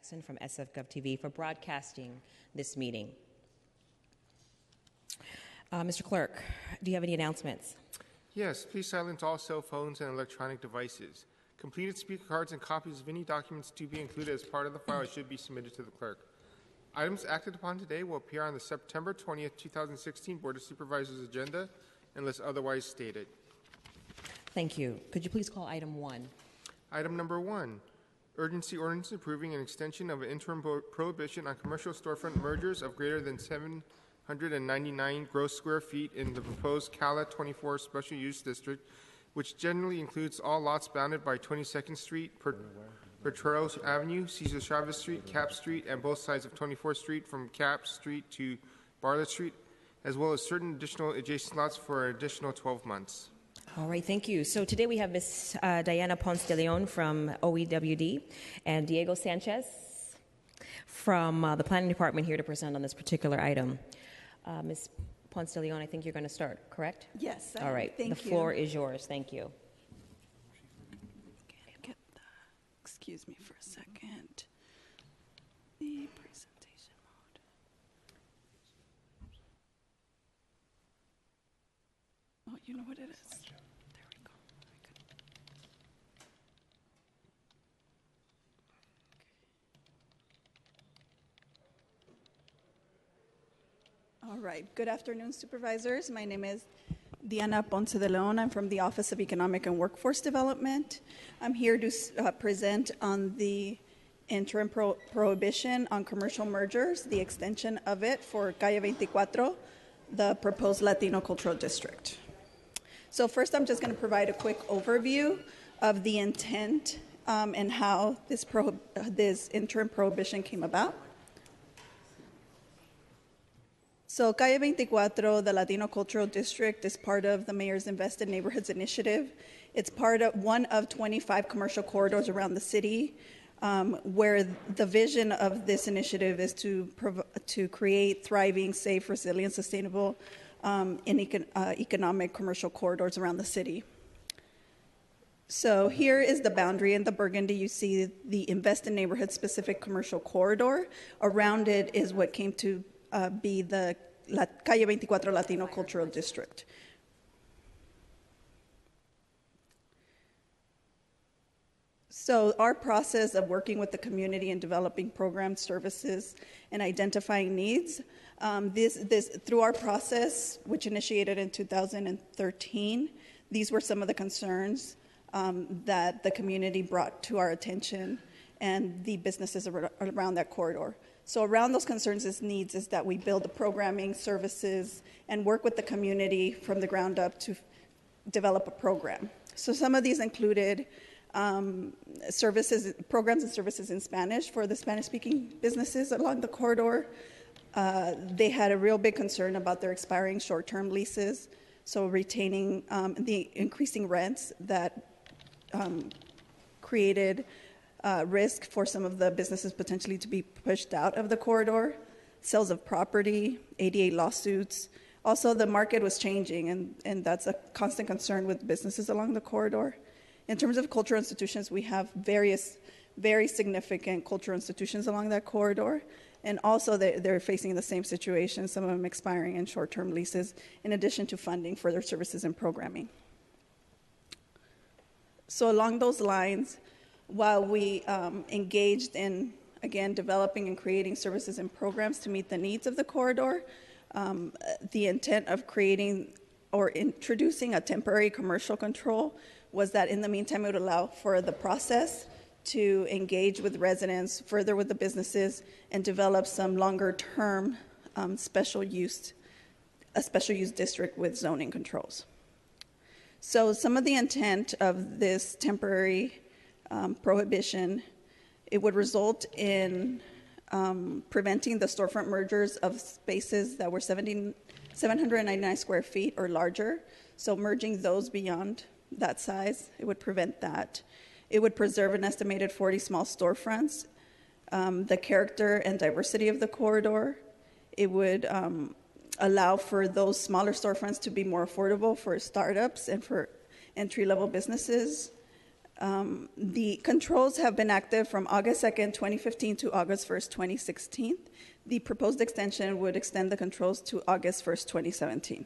Jackson from SF TV for broadcasting this meeting. Mr. Clerk, do you have any announcements? Yes, please silence all cell phones and electronic devices. Completed speaker cards and copies of any documents to be included as part of the file should be submitted to the clerk. Items acted upon today will appear on the September 20th, 2016 Board of Supervisors agenda unless otherwise stated. Thank you. Could you please call item 1? Item number 1, urgency ordinance approving an extension of an interim prohibition on commercial storefront mergers of greater than 799 gross square feet in the proposed CALA 24 Special Use District, which generally includes all lots bounded by 22nd Street, Potrero Avenue, Cesar Chavez Street, Cap Street, and both sides of 24th Street from Cap Street to Bartlett Street, as well as certain additional adjacent lots for an additional 12 months. All right, thank you. So today we have Ms. Diana Ponce de Leon from OEWD and Diego Sanchez from the Planning Department here to present on this particular item. Ms. Ponce de Leon, I think you're going to start, correct? Yes. All right. Thank you. The floor is yours. Thank you. Excuse me for a second. The presentation mode. Oh, you know what it is. There we go. All right. Good afternoon, supervisors. My name is Diana Ponce de Leon. I'm from the Office of Economic and Workforce Development. I'm here to present on the interim prohibition on commercial mergers, the extension of it for Calle 24, the proposed Latino Cultural District. So first, I'm just going to provide a quick overview of the intent and how this interim prohibition came about. So Calle 24, the Latino Cultural District, is part of the Mayor's Invested Neighborhoods Initiative. It's part of one of 25 commercial corridors around the city, where the vision of this initiative is to create thriving, safe, resilient, sustainable economic commercial corridors around the city. So here is the boundary. In the burgundy, you see the Invested Neighborhood specific commercial corridor. Around it is what came to be the Calle 24 Latino Cultural District. So our process of working with the community and developing programs, services, and identifying needs, through our process, which initiated in 2013, these were some of the concerns that the community brought to our attention and the businesses around that corridor. So around those concerns and needs is that we build the programming, services, and work with the community from the ground up to develop a program. So some of these included programs and services in Spanish for the Spanish-speaking businesses along the corridor. They had a real big concern about their expiring short-term leases, so retaining the increasing rents that created risk for some of the businesses potentially to be pushed out of the corridor, sales of property, ADA lawsuits. Also, the market was changing, and that's a constant concern with businesses along the corridor. In terms of cultural institutions, we have various very significant cultural institutions along that corridor, and also they're facing the same situation, some of them expiring in short-term leases, in addition to funding for their services and programming. So along those lines, while we engaged in, again, developing and creating services and programs to meet the needs of the corridor, the intent of creating or introducing a temporary commercial control was that in the meantime it would allow for the process to engage with residents, further with the businesses, and develop some longer-term special use district with zoning controls. So some of the intent of this temporary prohibition, it would result in preventing the storefront mergers of spaces that were 799 square feet or larger. So merging those beyond that size, it would prevent that. It would preserve an estimated 40 small storefronts, the character and diversity of the corridor. It would allow for those smaller storefronts to be more affordable for startups and for entry-level businesses. The controls have been active from August 2nd, 2015 to August 1st, 2016. The proposed extension would extend the controls to August 1st, 2017.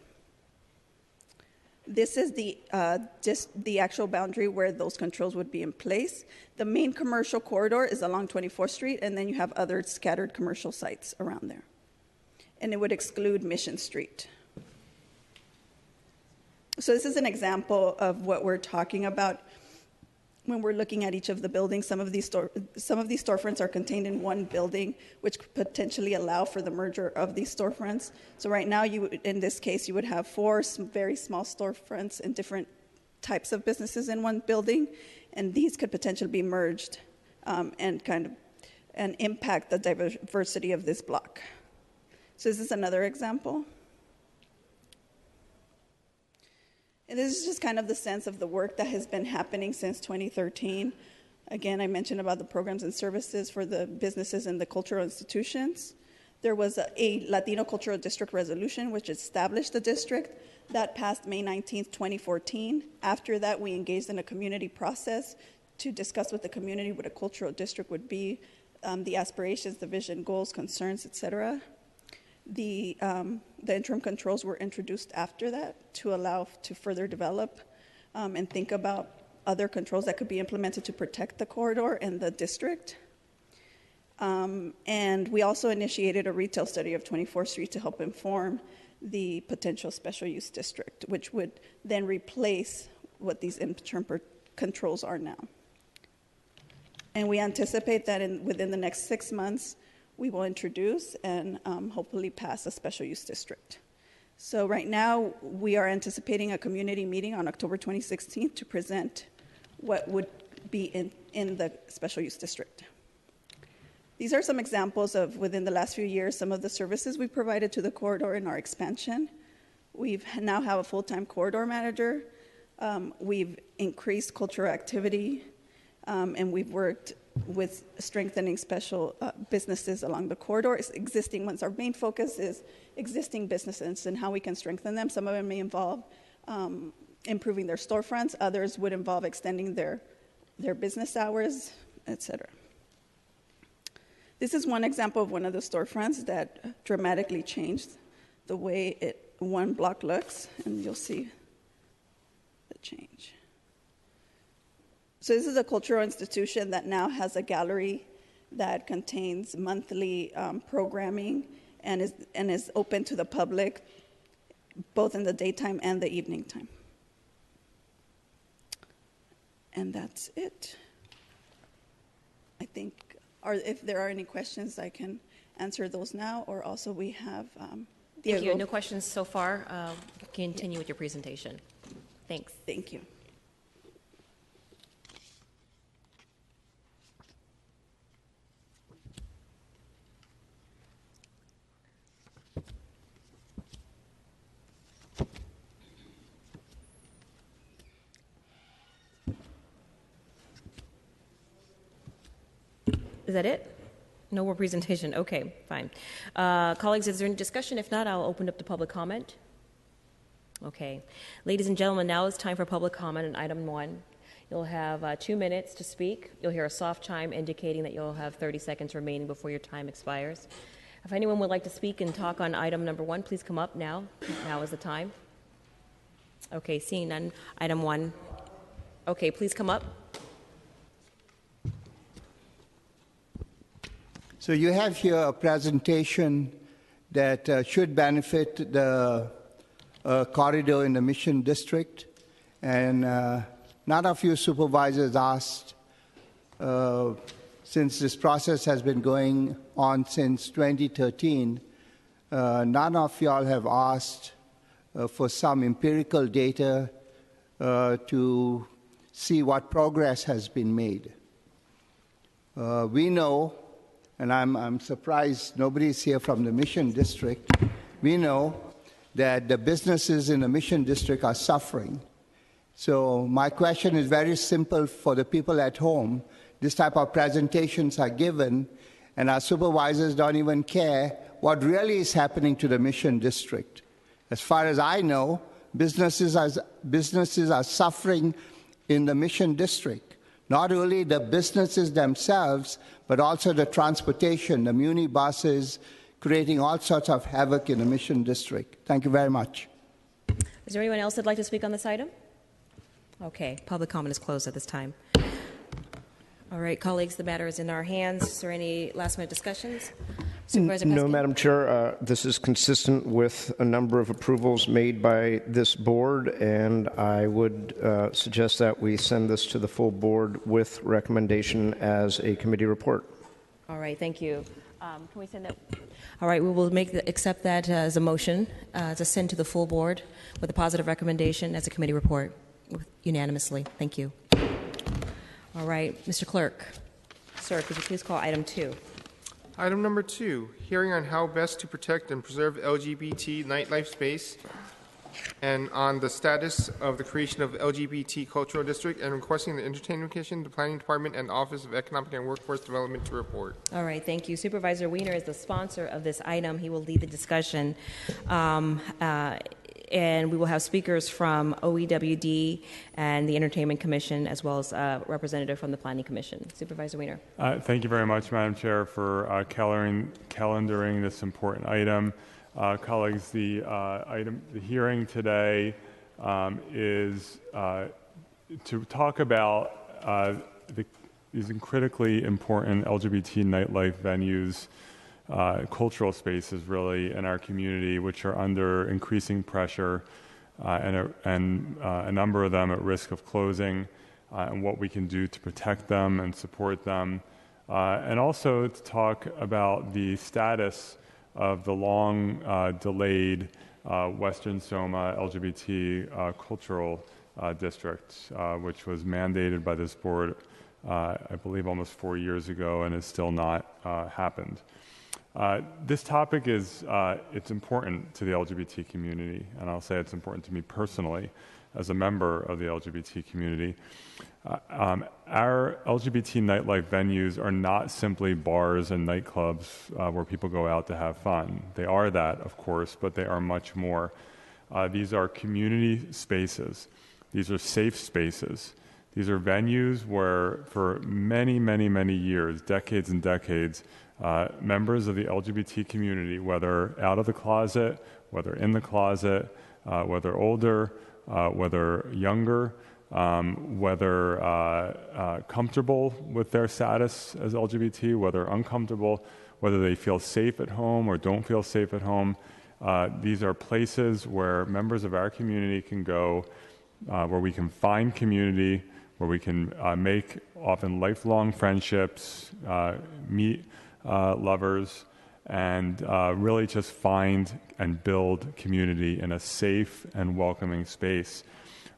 This is just the actual boundary where those controls would be in place. The main commercial corridor is along 24th Street, and then you have other scattered commercial sites around there. And it would exclude Mission Street. So this is an example of what we're talking about when we're looking at each of the buildings. Some of these storefronts are contained in one building, which could potentially allow for the merger of these storefronts. So right now, in this case, you would have 4 very small storefronts and different types of businesses in one building, and these could potentially be merged and impact the diversity of this block. So this is another example. And this is just kind of the sense of the work that has been happening since 2013. Again, I mentioned about the programs and services for the businesses and the cultural institutions. There was a Latino Cultural District resolution which established the district. That passed May 19th, 2014. After that, we engaged in a community process to discuss with the community what a cultural district would be, the aspirations, the vision, goals, concerns, etc. The interim controls were introduced after that to allow to further develop and think about other controls that could be implemented to protect the corridor and the district. And we also initiated a retail study of 24th Street to help inform the potential special use district, which would then replace what these interim controls are now. And we anticipate that within the next 6 months, we will introduce and hopefully pass a special use district. So right now, we are anticipating a community meeting on October 2016 to present what would be in the special use district. These are some examples of, within the last few years, some of the services we provided to the corridor in our expansion. We now have a full-time corridor manager. We've increased cultural activity, and we've worked with strengthening special businesses along the corridor, existing ones. Our main focus is existing businesses and how we can strengthen them. Some of them may involve improving their storefronts. Others would involve extending their business hours, etc. This is one example of one of the storefronts that dramatically changed the way one block looks, and you'll see the change. So this is a cultural institution that now has a gallery that contains monthly programming and is open to the public, both in the daytime and the evening time. And that's it. I think, if there are any questions, I can answer those now, or also we have Diego. Thank you. No questions so far. Continue with your presentation. Thanks. Thank you. Is that it? No more presentation. Okay, fine. Colleagues, is there any discussion? If not, I'll open up to public comment. Okay. Ladies and gentlemen, now is time for public comment on item 1. You'll have 2 minutes to speak. You'll hear a soft chime indicating that you'll have 30 seconds remaining before your time expires. If anyone would like to speak and talk on item number 1, please come up now. Now is the time. Okay, seeing none. Item 1. Okay, please come up. So you have here a presentation that should benefit the corridor in the Mission District. And none of you supervisors asked, since this process has been going on since 2013, none of y'all have asked for some empirical data to see what progress has been made. We know, and I'm surprised nobody's here from the Mission District, we know that the businesses in the Mission District are suffering. So my question is very simple for the people at home. This type of presentations are given, and our supervisors don't even care what really is happening to the Mission District. As far as I know, businesses are suffering in the Mission District. not only the businesses themselves, but also the transportation, the muni buses, creating all sorts of havoc in the Mission District. Thank you very much. Is there anyone else that'd like to speak on this item? Okay, public comment is closed at this time. All right, colleagues, the matter is in our hands. Is there any last-minute discussions? Supervisor No, Peskin? Madam Chair. This is consistent with a number of approvals made by this board, and I would suggest that we send this to the full board with recommendation as a committee report. All right, thank you. Can we send that? All right, we will accept that as a motion to send to the full board with a positive recommendation as a committee report unanimously. Thank you. All right, Mr. Clerk. Sir, could you please call item 2? Item number 2, hearing on how best to protect and preserve LGBT nightlife space and on the status of the creation of LGBT Cultural District, and requesting the Entertainment Commission, the Planning Department, and the Office of Economic and Workforce Development to report. All right, thank you. Supervisor Wiener is the sponsor of this item. He will lead the discussion. And we will have speakers from OEWD and the Entertainment Commission, as well as a representative from the Planning Commission. Supervisor Wiener. Thank you very much, Madam Chair, for calendaring this important item. Colleagues, the hearing today is to talk about these critically important LGBT nightlife venues, cultural spaces, really, in our community, which are under increasing pressure, and a number of them at risk of closing, and what we can do to protect them and support them, and also to talk about the status of the long delayed Western Soma LGBT cultural district, which was mandated by this board, I believe, almost 4 years ago, and has still not happened. This topic is it's important to the LGBT community, and I'll say it's important to me personally as a member of the LGBT community. Our LGBT nightlife venues are not simply bars and nightclubs where people go out to have fun. They are that, of course, but they are much more. These are community spaces. These are safe spaces. These are venues where for many, many, many years, decades and decades, members of the LGBT community, whether out of the closet, whether in the closet, whether older, whether younger, whether comfortable with their status as LGBT, whether uncomfortable, whether they feel safe at home or don't feel safe at home. These are places where members of our community can go, where we can find community, where we can make often lifelong friendships, meet lovers, and really just find and build community in a safe and welcoming space.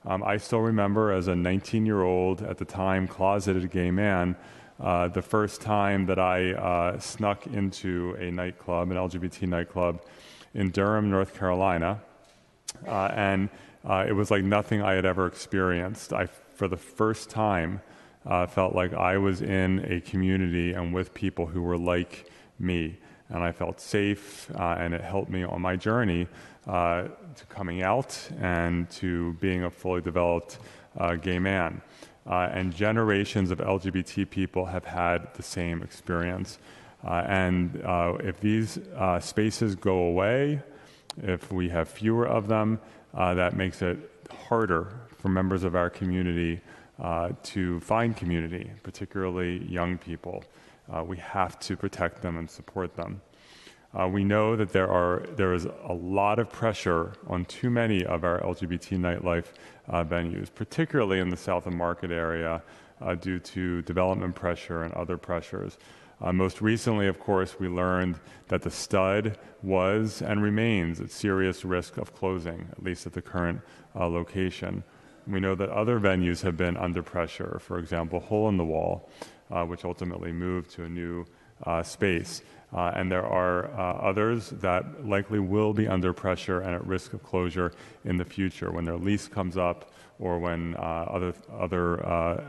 I still remember as a 19-year-old, at the time closeted gay man, the first time that I snuck into a nightclub, an LGBT nightclub in Durham, North Carolina, and it was like nothing I had ever experienced. I, for the first time, felt like I was in a community and with people who were like me, and I felt safe, and it helped me on my journey to coming out and to being a fully developed gay man. And generations of LGBT people have had the same experience. And if these spaces go away, if we have fewer of them, that makes it harder for members of our community to find community, particularly young people. We have to protect them and support them. We know that there is a lot of pressure on too many of our LGBT nightlife venues, particularly in the South of Market area, due to development pressure and other pressures. Most recently, of course, we learned that the Stud was and remains at serious risk of closing, at least at the current location. We know that other venues have been under pressure, for example, Hole in the Wall, which ultimately moved to a new space. And there are others that likely will be under pressure and at risk of closure in the future when their lease comes up or when other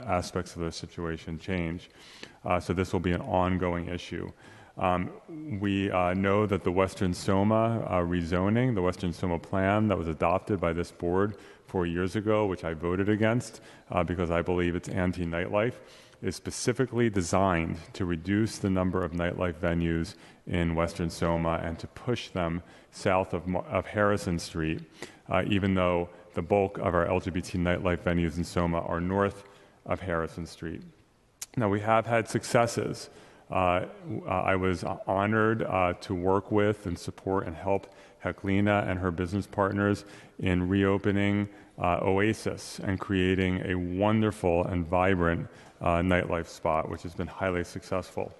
aspects of the situation change. So this will be an ongoing issue. We know that the Western Soma rezoning, the Western Soma plan that was adopted by this board 4 years ago, which I voted against because I believe it's anti-nightlife, is specifically designed to reduce the number of nightlife venues in Western Soma and to push them south of Harrison Street, even though the bulk of our LGBT nightlife venues in Soma are north of Harrison Street. Now, we have had successes. I was honored to work with and support and help Heklina and her business partners in reopening Oasis and creating a wonderful and vibrant nightlife spot, which has been highly successful.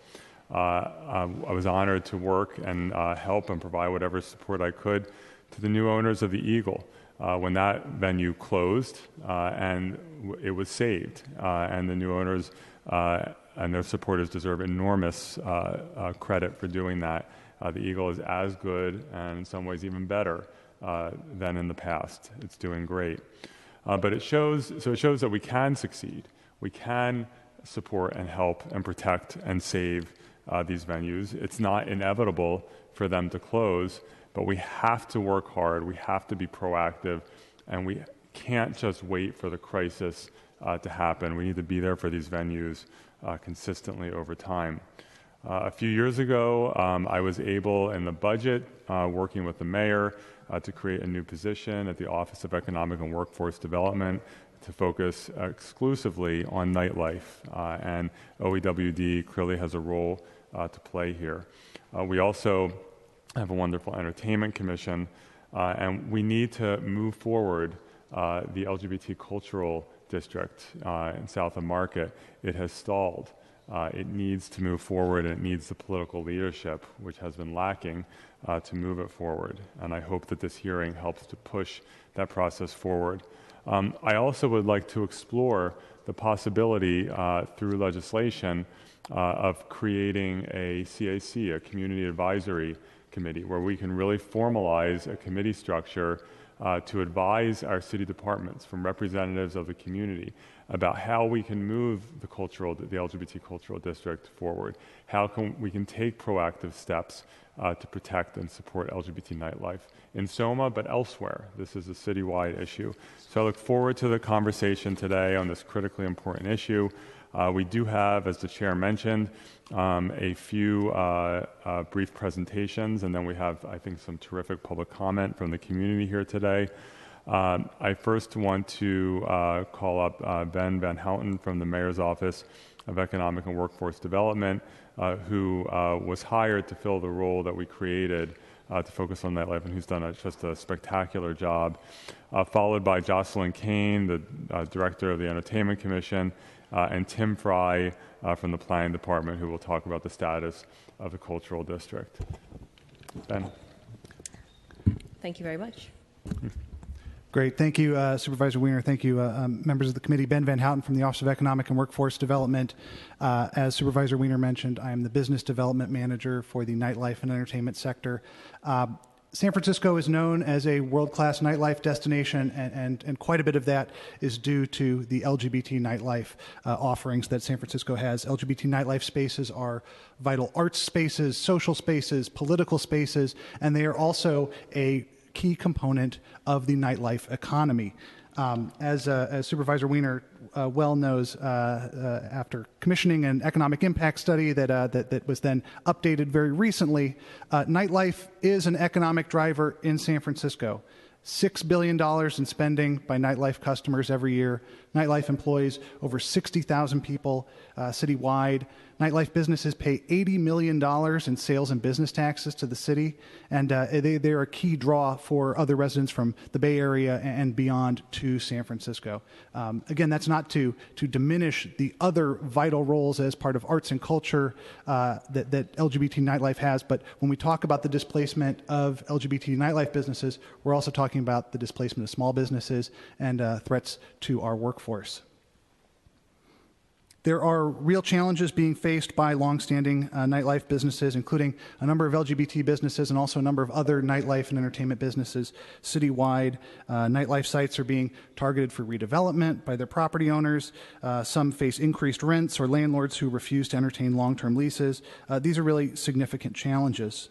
I was honored to work and help and provide whatever support I could to the new owners of the Eagle when that venue closed and it was saved. And the new owners and their supporters deserve enormous credit for doing that. The Eagle is as good and in some ways even better than in the past. It's doing great. But it shows that we can succeed. We can support and help and protect and save these venues. It's not inevitable for them to close, but we have to work hard. We have to be proactive, and we can't just wait for the crisis to happen. We need to be there for these venues consistently over time. A few years ago, I was able, in the budget, working with the mayor, to create a new position at the Office of Economic and Workforce Development to focus exclusively on nightlife, and OEWD clearly has a role to play here. We also have a wonderful entertainment commission, and we need to move forward the LGBT cultural district in South of Market. It has stalled. It needs to move forward, and it needs the political leadership, which has been lacking, to move it forward. And I hope that this hearing helps to push that process forward. I also would like to explore the possibility through legislation of creating a CAC, a Community Advisory Committee, where we can really formalize a committee structure to advise our city departments from representatives of the community about how we can move the LGBT cultural district forward, how we can take proactive steps to protect and support LGBT nightlife in Soma, but elsewhere. This is a citywide issue. So I look forward to the conversation today on this critically important issue. We do have, as the chair mentioned, a few brief presentations, and then we have, I think, some terrific public comment from the community here today. I first want to call up Ben Van Houten from the Mayor's Office of Economic and Workforce Development, who was hired to fill the role that we created to focus on nightlife, and who's done just a spectacular job, followed by Jocelyn Kane, the Director of the Entertainment Commission, and Tim Fry from the Planning Department, who will talk about the status of the Cultural District. Ben. Thank you very much. Great. Thank you, Supervisor Wiener. Thank you, members of the committee. Ben Van Houten from the Office of Economic and Workforce Development. As Supervisor Wiener mentioned, I am the Business Development Manager for the nightlife and entertainment sector. San Francisco is known as a world-class nightlife destination, and quite a bit of that is due to the LGBT nightlife offerings that San Francisco has. LGBT nightlife spaces are vital arts spaces, social spaces, political spaces, and they are also a key component of the nightlife economy. As Supervisor Wiener well knows, after commissioning an economic impact study that was then updated very recently, nightlife is an economic driver in San Francisco. $6 billion in spending by nightlife customers every year. Nightlife employs over 60,000 people citywide. Nightlife businesses pay $80 million in sales and business taxes to the city, and they're a key draw for other residents from the Bay Area and beyond to San Francisco. Again, that's not to diminish the other vital roles as part of arts and culture that LGBT nightlife has, but when we talk about the displacement of LGBT nightlife businesses, we're also talking about the displacement of small businesses and threats to our workforce. There are real challenges being faced by longstanding nightlife businesses, including a number of LGBT businesses and also a number of other nightlife and entertainment businesses citywide. Nightlife sites are being targeted for redevelopment by their property owners. Some face increased rents or landlords who refuse to entertain long-term leases. These are really significant challenges.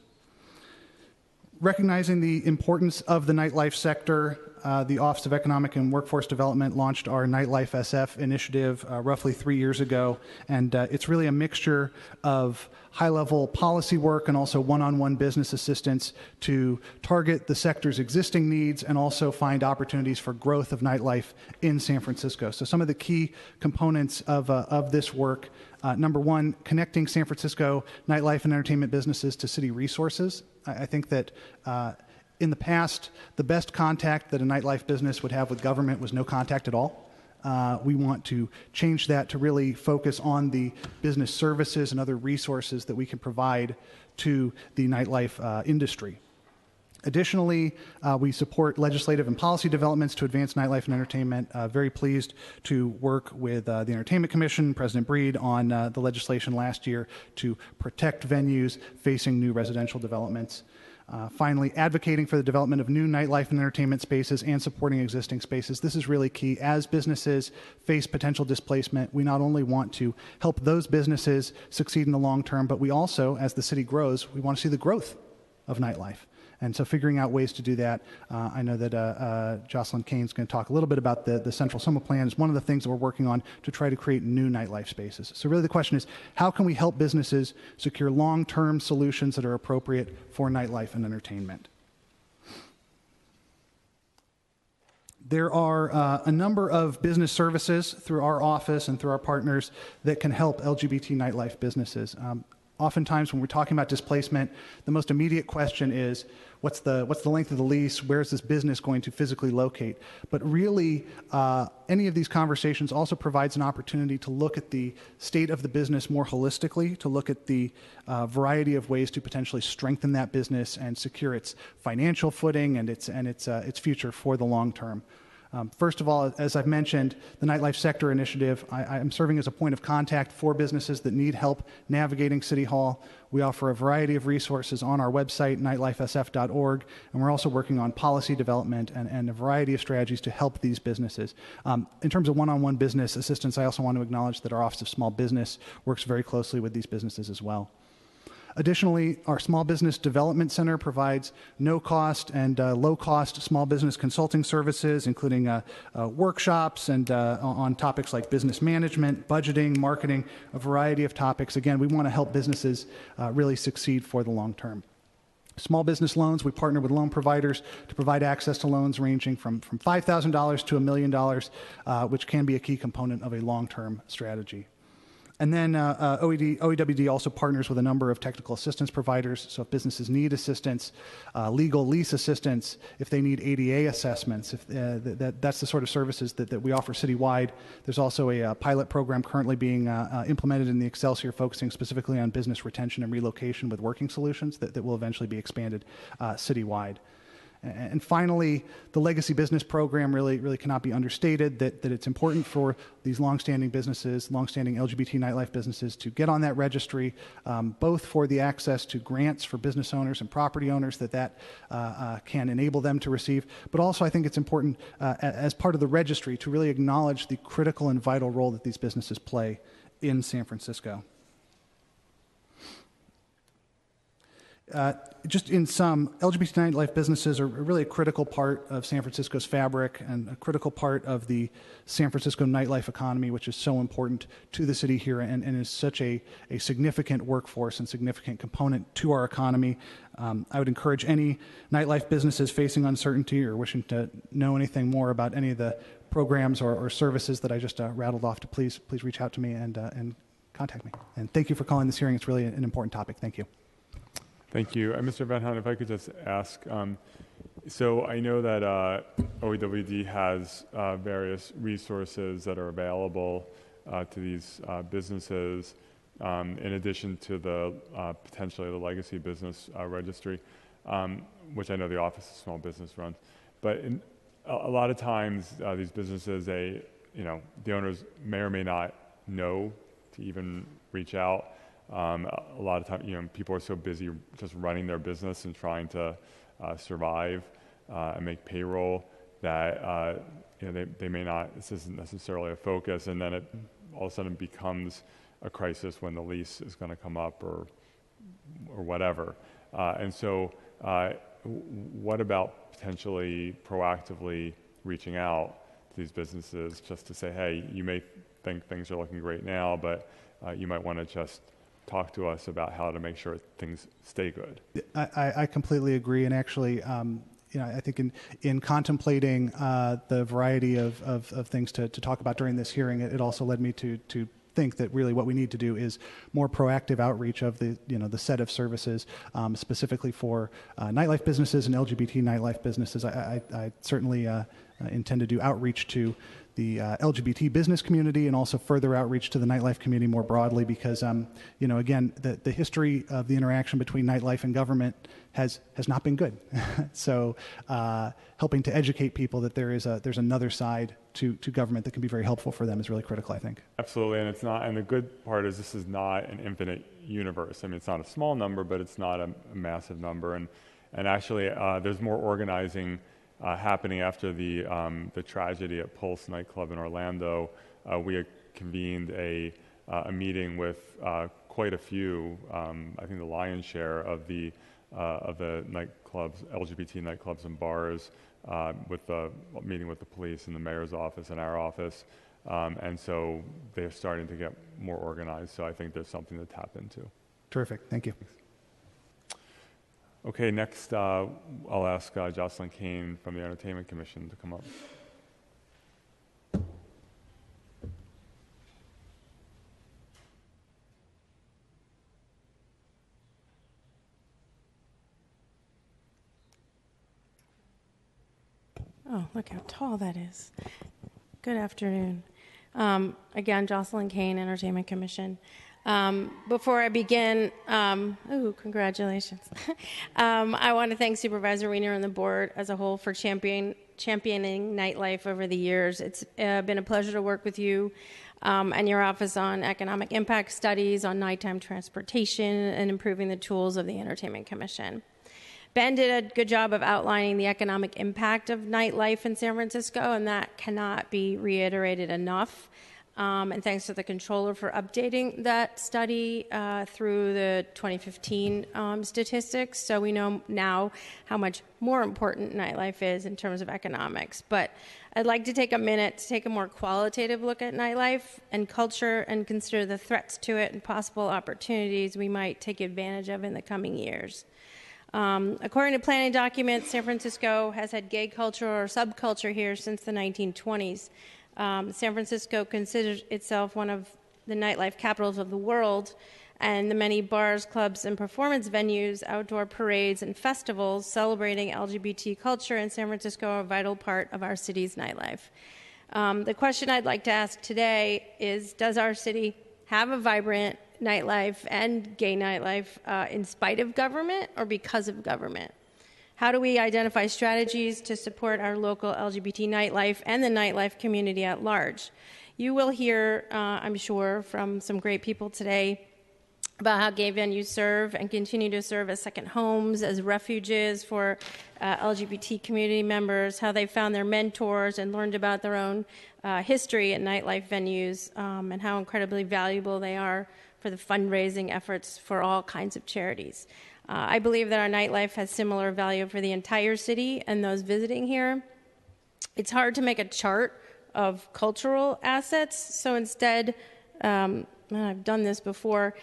Recognizing the importance of the nightlife sector, the Office of Economic and Workforce Development launched our Nightlife SF initiative roughly 3 years ago, and it's really a mixture of high-level policy work and also one-on-one business assistance to target the sector's existing needs and also find opportunities for growth of nightlife in San Francisco. So some of the key components of this work, number one, connecting San Francisco nightlife and entertainment businesses to city resources. I think that in the past, the best contact that a nightlife business would have with government was no contact at all. We want to change that to really focus on the business services and other resources that we can provide to the nightlife industry. Additionally, we support legislative and policy developments to advance nightlife and entertainment. Very pleased to work with the Entertainment Commission, President Breed, on the legislation last year to protect venues facing new residential developments. Finally, advocating for the development of new nightlife and entertainment spaces and supporting existing spaces. This is really key. As businesses face potential displacement, we not only want to help those businesses succeed in the long term, but we also, as the city grows, we want to see the growth of nightlife. And so figuring out ways to do that, I know that Jocelyn Kane's going to talk a little bit about the Central Soma Plan. Is one of the things that we're working on to try to create new nightlife spaces. So really the question is, how can we help businesses secure long-term solutions that are appropriate for nightlife and entertainment? There are a number of business services through our office and through our partners that can help LGBT nightlife businesses. Oftentimes when we're talking about displacement, the most immediate question is, what's the length of the lease? Where is this business going to physically locate? But really, any of these conversations also provides an opportunity to look at the state of the business more holistically, to look at the variety of ways to potentially strengthen that business and secure its financial footing and its future for the long term. First of all, as I've mentioned, the Nightlife Sector Initiative, I'm serving as a point of contact for businesses that need help navigating City Hall. We offer a variety of resources on our website, nightlifesf.org, and we're also working on policy development and a variety of strategies to help these businesses. In terms of one-on-one business assistance, I also want to acknowledge that our Office of Small Business works very closely with these businesses as well. Additionally, our Small Business Development Center provides no-cost and low-cost small business consulting services, including workshops and on topics like business management, budgeting, marketing, a variety of topics. Again, we want to help businesses really succeed for the long term. Small business loans, we partner with loan providers to provide access to loans ranging from $5,000 to $1 million, which can be a key component of a long-term strategy. And then OEWD also partners with a number of technical assistance providers. So if businesses need assistance, legal lease assistance, if they need ADA assessments, that's the sort of services that we offer citywide. There's also a pilot program currently being implemented in the Excelsior focusing specifically on business retention and relocation with working solutions that will eventually be expanded citywide. And finally, the Legacy Business Program really cannot be understated, that it's important for these longstanding businesses, longstanding LGBT nightlife businesses to get on that registry, both for the access to grants for business owners and property owners that can enable them to receive, but also I think it's important as part of the registry to really acknowledge the critical and vital role that these businesses play in San Francisco. Just in sum, LGBT nightlife businesses are really a critical part of San Francisco's fabric and a critical part of the San Francisco nightlife economy, which is so important to the city here and is such a significant workforce and significant component to our economy. I would encourage any nightlife businesses facing uncertainty or wishing to know anything more about any of the programs or services that I just rattled off to please reach out to me and contact me. And thank you for calling this hearing. It's really an important topic. Thank you. Thank you. Mr. Van Houten, if I could just ask, so I know that OEWD has various resources that are available to these businesses, in addition to the potentially the Legacy Business Registry, which I know the Office of Small Business runs. But a lot of times, these businesses, the owners may or may not know to even reach out. A lot of times, people are so busy just running their business and trying to survive and make payroll that they may not. This isn't necessarily a focus, and then it all of a sudden becomes a crisis when the lease is going to come up or whatever. And so, what about potentially proactively reaching out to these businesses just to say, hey, you may think things are looking great now, but you might want to just talk to us about how to make sure things stay good. I completely agree, and actually, I think in contemplating the variety of things to talk about during this hearing, it also led me to think that really what we need to do is more proactive outreach of the set of services specifically for nightlife businesses and LGBT nightlife businesses. I certainly intend to do outreach to the LGBT business community and also further outreach to the nightlife community more broadly because, again, the history of the interaction between nightlife and government has not been good. So helping to educate people that there's another side to government that can be very helpful for them is really critical, I think. Absolutely, and it's not. And the good part is this is not an infinite universe. I mean, it's not a small number, but it's not a massive number. And actually, there's more organizing happening after the tragedy at Pulse nightclub in Orlando. We had convened a meeting with quite a few, I think the lion's share of the nightclubs, LGBT nightclubs and bars, with the meeting with the police and the mayor's office and our office. And so they're starting to get more organized. So I think there's something to tap into. Terrific. Thank you. Okay, next I'll ask Jocelyn Kane from the Entertainment Commission to come up. Oh, look how tall that is. Good afternoon. Again, Jocelyn Kane, Entertainment Commission. Before I begin, congratulations. I want to thank Supervisor Wiener and the board as a whole for championing nightlife over the years. It's been a pleasure to work with you and your office on economic impact studies, on nighttime transportation, and improving the tools of the Entertainment Commission. Ben did a good job of outlining the economic impact of nightlife in San Francisco, and that cannot be reiterated enough. And thanks to the controller for updating that study through the 2015 statistics. So we know now how much more important nightlife is in terms of economics. But I'd like to take a minute to take a more qualitative look at nightlife and culture and consider the threats to it and possible opportunities we might take advantage of in the coming years. According to planning documents, San Francisco has had gay culture or subculture here since the 1920s. San Francisco considers itself one of the nightlife capitals of the world, and the many bars, clubs, and performance venues, outdoor parades, and festivals celebrating LGBT culture in San Francisco are a vital part of our city's nightlife. The question I'd like to ask today is, does our city have a vibrant nightlife and gay nightlife in spite of government or because of government? How do we identify strategies to support our local LGBT nightlife and the nightlife community at large? You will hear, I'm sure, from some great people today about how gay venues serve and continue to serve as second homes, as refuges for LGBT community members, how they found their mentors and learned about their own history at nightlife venues, and how incredibly valuable they are for the fundraising efforts for all kinds of charities. I believe that our nightlife has similar value for the entire city and those visiting here. It's hard to make a chart of cultural assets, so instead, I've done this before,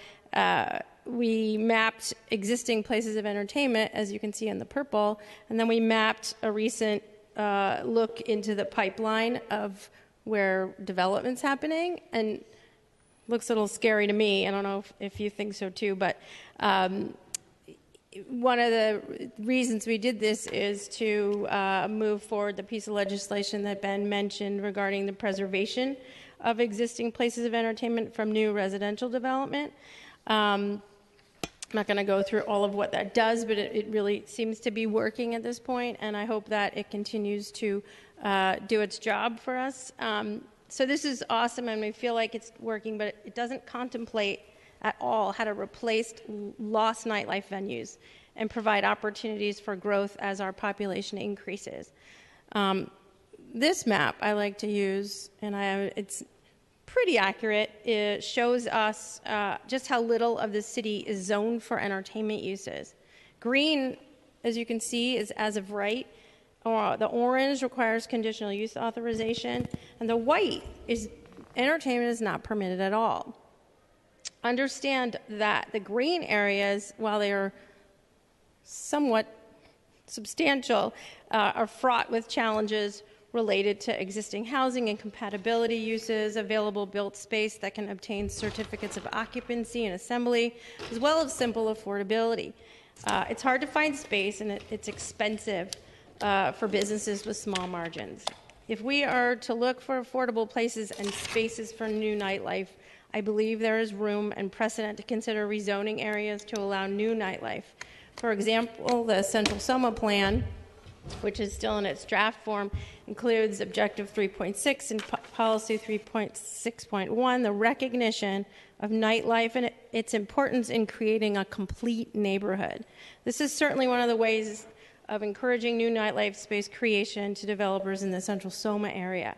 we mapped existing places of entertainment, as you can see in the purple, and then we mapped a recent look into the pipeline of where development's happening, and looks a little scary to me. I don't know if you think so too, but one of the reasons we did this is to move forward the piece of legislation that Ben mentioned regarding the preservation of existing places of entertainment from new residential development. I'm not going to go through all of what that does, but it really seems to be working at this point, and I hope that it continues to do its job for us. So this is awesome, and we feel like it's working, but it doesn't contemplate at all how to replace lost nightlife venues and provide opportunities for growth as our population increases. This map I like to use, and it's pretty accurate. It shows us just how little of the city is zoned for entertainment uses. Green, as you can see, is as of right. The orange requires conditional use authorization, and the white is entertainment is not permitted at all. Understand that the green areas, while they are somewhat substantial, are fraught with challenges related to existing housing and compatibility uses, available built space that can obtain certificates of occupancy and assembly, as well as simple affordability. It's hard to find space, and it's expensive for businesses with small margins. If we are to look for affordable places and spaces for new nightlife, I believe there is room and precedent to consider rezoning areas to allow new nightlife. For example, the Central Soma Plan, which is still in its draft form, includes Objective 3.6 and Policy 3.6.1, the recognition of nightlife and its importance in creating a complete neighborhood. This is certainly one of the ways of encouraging new nightlife space creation to developers in the Central Soma area.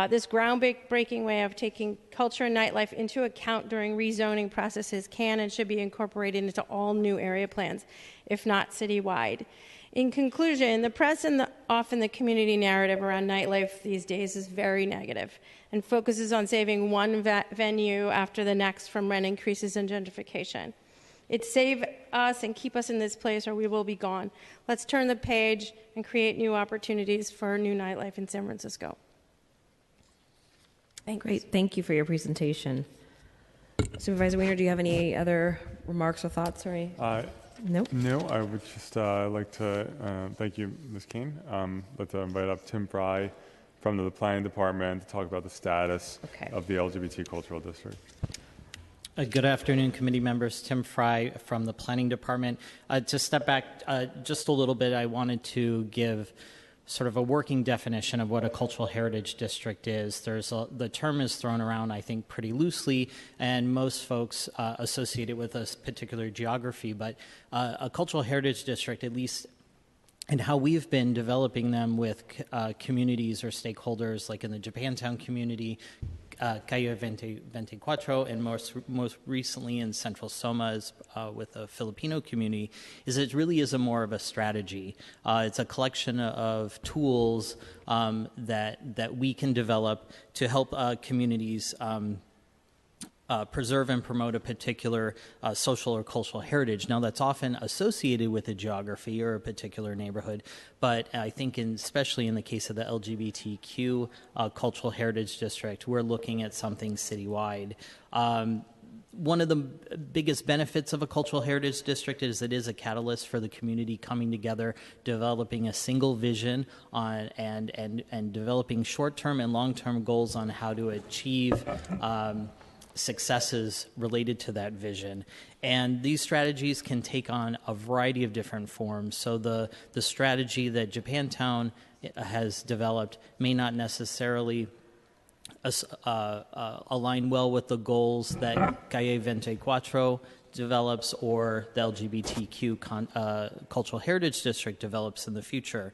This groundbreaking way of taking culture and nightlife into account during rezoning processes can and should be incorporated into all new area plans, if not citywide. In conclusion, the press and often the community narrative around nightlife these days is very negative and focuses on saving one venue after the next from rent increases and gentrification. It save us and keep us in this place or we will be gone. Let's turn the page and create new opportunities for new nightlife in San Francisco. Thanks. Great. Thank you for your presentation. Supervisor Weiner, do you have any other remarks or thoughts? Nope. No, I would just like to thank you, Ms. Kane. I'd like to invite up Tim Fry from the Planning Department to talk about the status of the LGBT Cultural District. Good afternoon, committee members. Tim Fry from the Planning Department. To step back just a little bit, I wanted to give sort of a working definition of what a cultural heritage district is. The term is thrown around, I think, pretty loosely, and most folks associate it with a particular geography. But a cultural heritage district, at least and how we've been developing them with communities or stakeholders, like in the Japantown community, Calle 24, and most recently in Central Soma with the Filipino community, is it really is more of a strategy. It's a collection of tools that we can develop to help communities preserve and promote a particular social or cultural heritage. Now, that's often associated with a geography or a particular neighborhood, but I think especially in the case of the LGBTQ Cultural Heritage District, we're looking at something citywide. One of the biggest benefits of a cultural heritage district is it is a catalyst for the community coming together, developing a single vision on and developing short-term and long-term goals on how to achieve successes related to that vision. And these strategies can take on a variety of different forms. So the strategy that Japantown has developed may not necessarily align well with the goals that Calle 24 develops or the LGBTQ Cultural Heritage District develops in the future.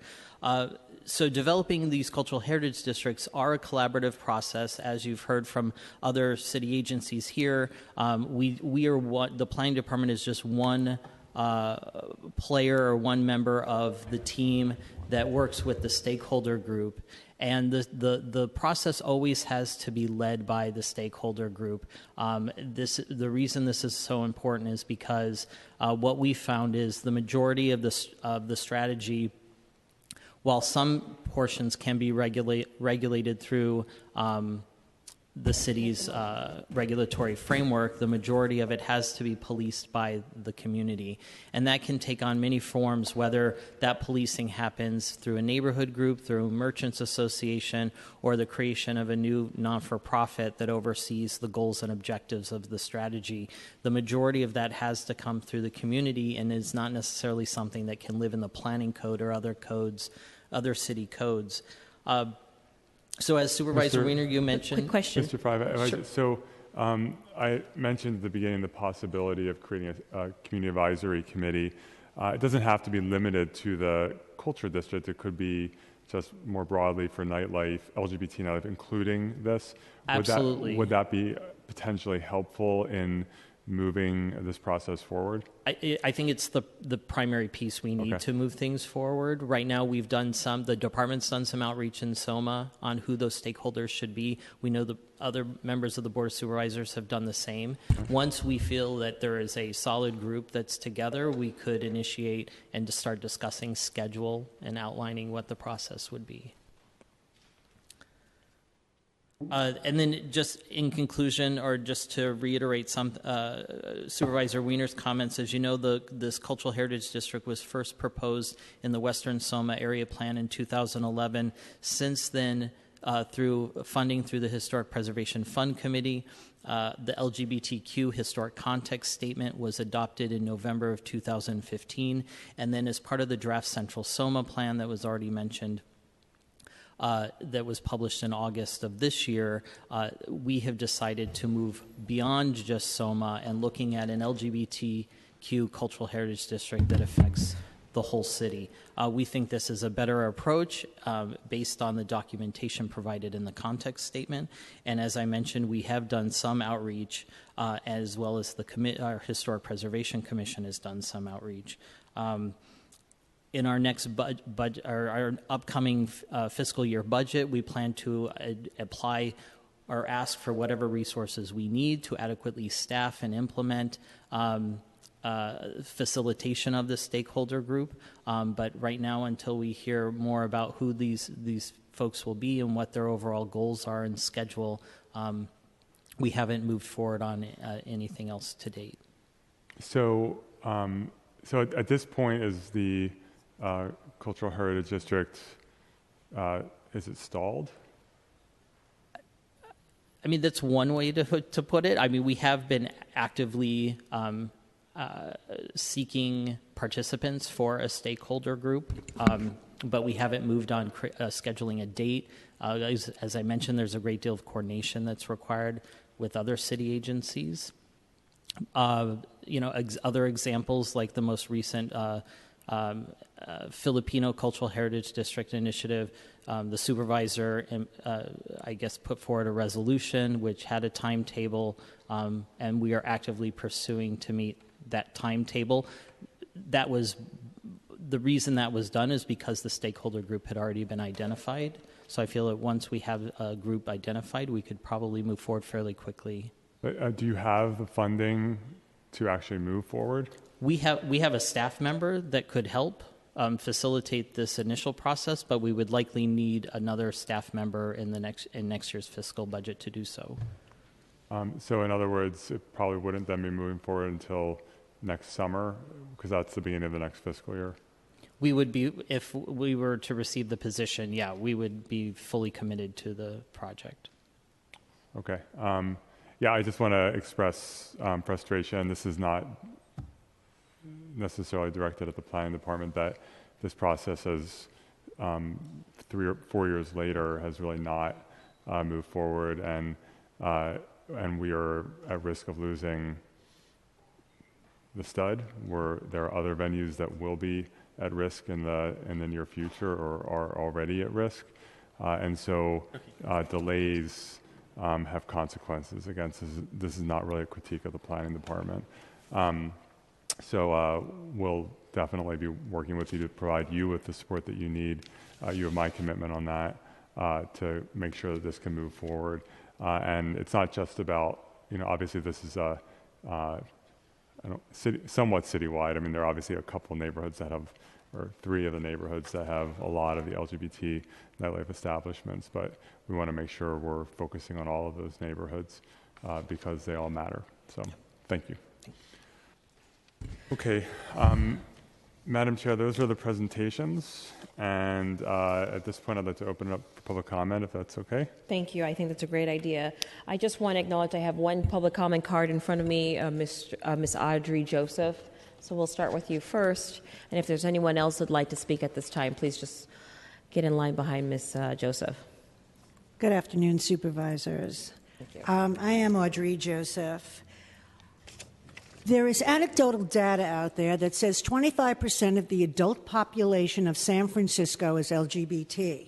So developing these cultural heritage districts are a collaborative process, as you've heard from other city agencies here. We are the planning department is just one player or one member of the team that works with the stakeholder group. And the process always has to be led by the stakeholder group. The reason this is so important is because what we found is the majority of the strategy, while some portions can be regulated through the city's regulatory framework, the majority of it has to be policed by the community. And that can take on many forms, whether that policing happens through a neighborhood group, through a merchants association, or the creation of a new non-for-profit that oversees the goals and objectives of the strategy. The majority of that has to come through the community and is not necessarily something that can live in the planning code or other codes, other city codes. So as Supervisor Mr. Wiener, you mentioned... Quick question. Mr. Five, Sure. so I mentioned at the beginning the possibility of creating a community advisory committee. It doesn't have to be limited to the culture district. It could be just more broadly for nightlife, LGBT nightlife, including this. Absolutely. Would that be potentially helpful in moving this process forward? I think it's the primary piece we need to move things forward. Right now, the department's done some outreach in SOMA on who those stakeholders should be. We know the other members of the Board of Supervisors have done the same. Once we feel that there is a solid group that's together, we could initiate and to start discussing schedule and outlining what the process would be. And then just in conclusion, or just to reiterate some Supervisor Wiener's comments, as you know, this Cultural Heritage District was first proposed in the Western SOMA Area Plan in 2011. Since then, through funding through the Historic Preservation Fund Committee, the LGBTQ Historic Context Statement was adopted in November of 2015. And then as part of the draft Central SOMA Plan that was already mentioned, that was published in August of this year, we have decided to move beyond just SOMA and looking at an LGBTQ cultural heritage district that affects the whole city. We think this is a better approach based on the documentation provided in the context statement. And as I mentioned, we have done some outreach, as well as our Historic Preservation Commission has done some outreach. In our next our upcoming fiscal year budget, we plan to apply or ask for whatever resources we need to adequately staff and implement facilitation of the stakeholder group. But right now, until we hear more about who these folks will be and what their overall goals are and schedule, we haven't moved forward on anything else to date. So at this point, is the Cultural Heritage District, is it stalled? I mean, that's one way to put it. I mean, we have been actively seeking participants for a stakeholder group, but we haven't moved on scheduling a date. As I mentioned, there's a great deal of coordination that's required with other city agencies. Other examples like the most recent Filipino Cultural Heritage District Initiative, the supervisor, put forward a resolution which had a timetable, and we are actively pursuing to meet that timetable. That was the reason that was done is because the stakeholder group had already been identified. So I feel that once we have a group identified, we could probably move forward fairly quickly. But, do you have the funding to actually move forward? We have a staff member that could help facilitate this initial process, but we would likely need another staff member in next year's fiscal budget to do so. So in other words, it probably wouldn't then be moving forward until next summer, because that's the beginning of the next fiscal year. We would be, if we were to receive the position, we would be fully committed to the project. Okay. I just want to express frustration. This is not necessarily directed at the planning department, that this process has 3 or 4 years later has really not moved forward, and we are at risk of losing the stud. There are other venues that will be at risk in the near future or are already at risk, and so delays have consequences. Again, this is not really a critique of the planning department. So we'll definitely be working with you to provide you with the support that you need. You have my commitment on that to make sure that this can move forward. And it's not just about, obviously this is somewhat citywide. I mean, there are obviously a couple of neighborhoods that have, or 3 of the neighborhoods that have a lot of the LGBT nightlife establishments, but we want to make sure we're focusing on all of those neighborhoods because they all matter. So thank you. Okay, Madam Chair, those are the presentations, and at this point I'd like to open it up for public comment, if that's okay. Thank you. I think that's a great idea. I just want to acknowledge I have one public comment card in front of me, Miss Audrey Joseph. So we'll start with you first, and if there's anyone else who'd like to speak at this time, please just get in line behind Miss Joseph. Good afternoon, supervisors. I am Audrey Joseph. There is anecdotal data out there that says 25% of the adult population of San Francisco is LGBT.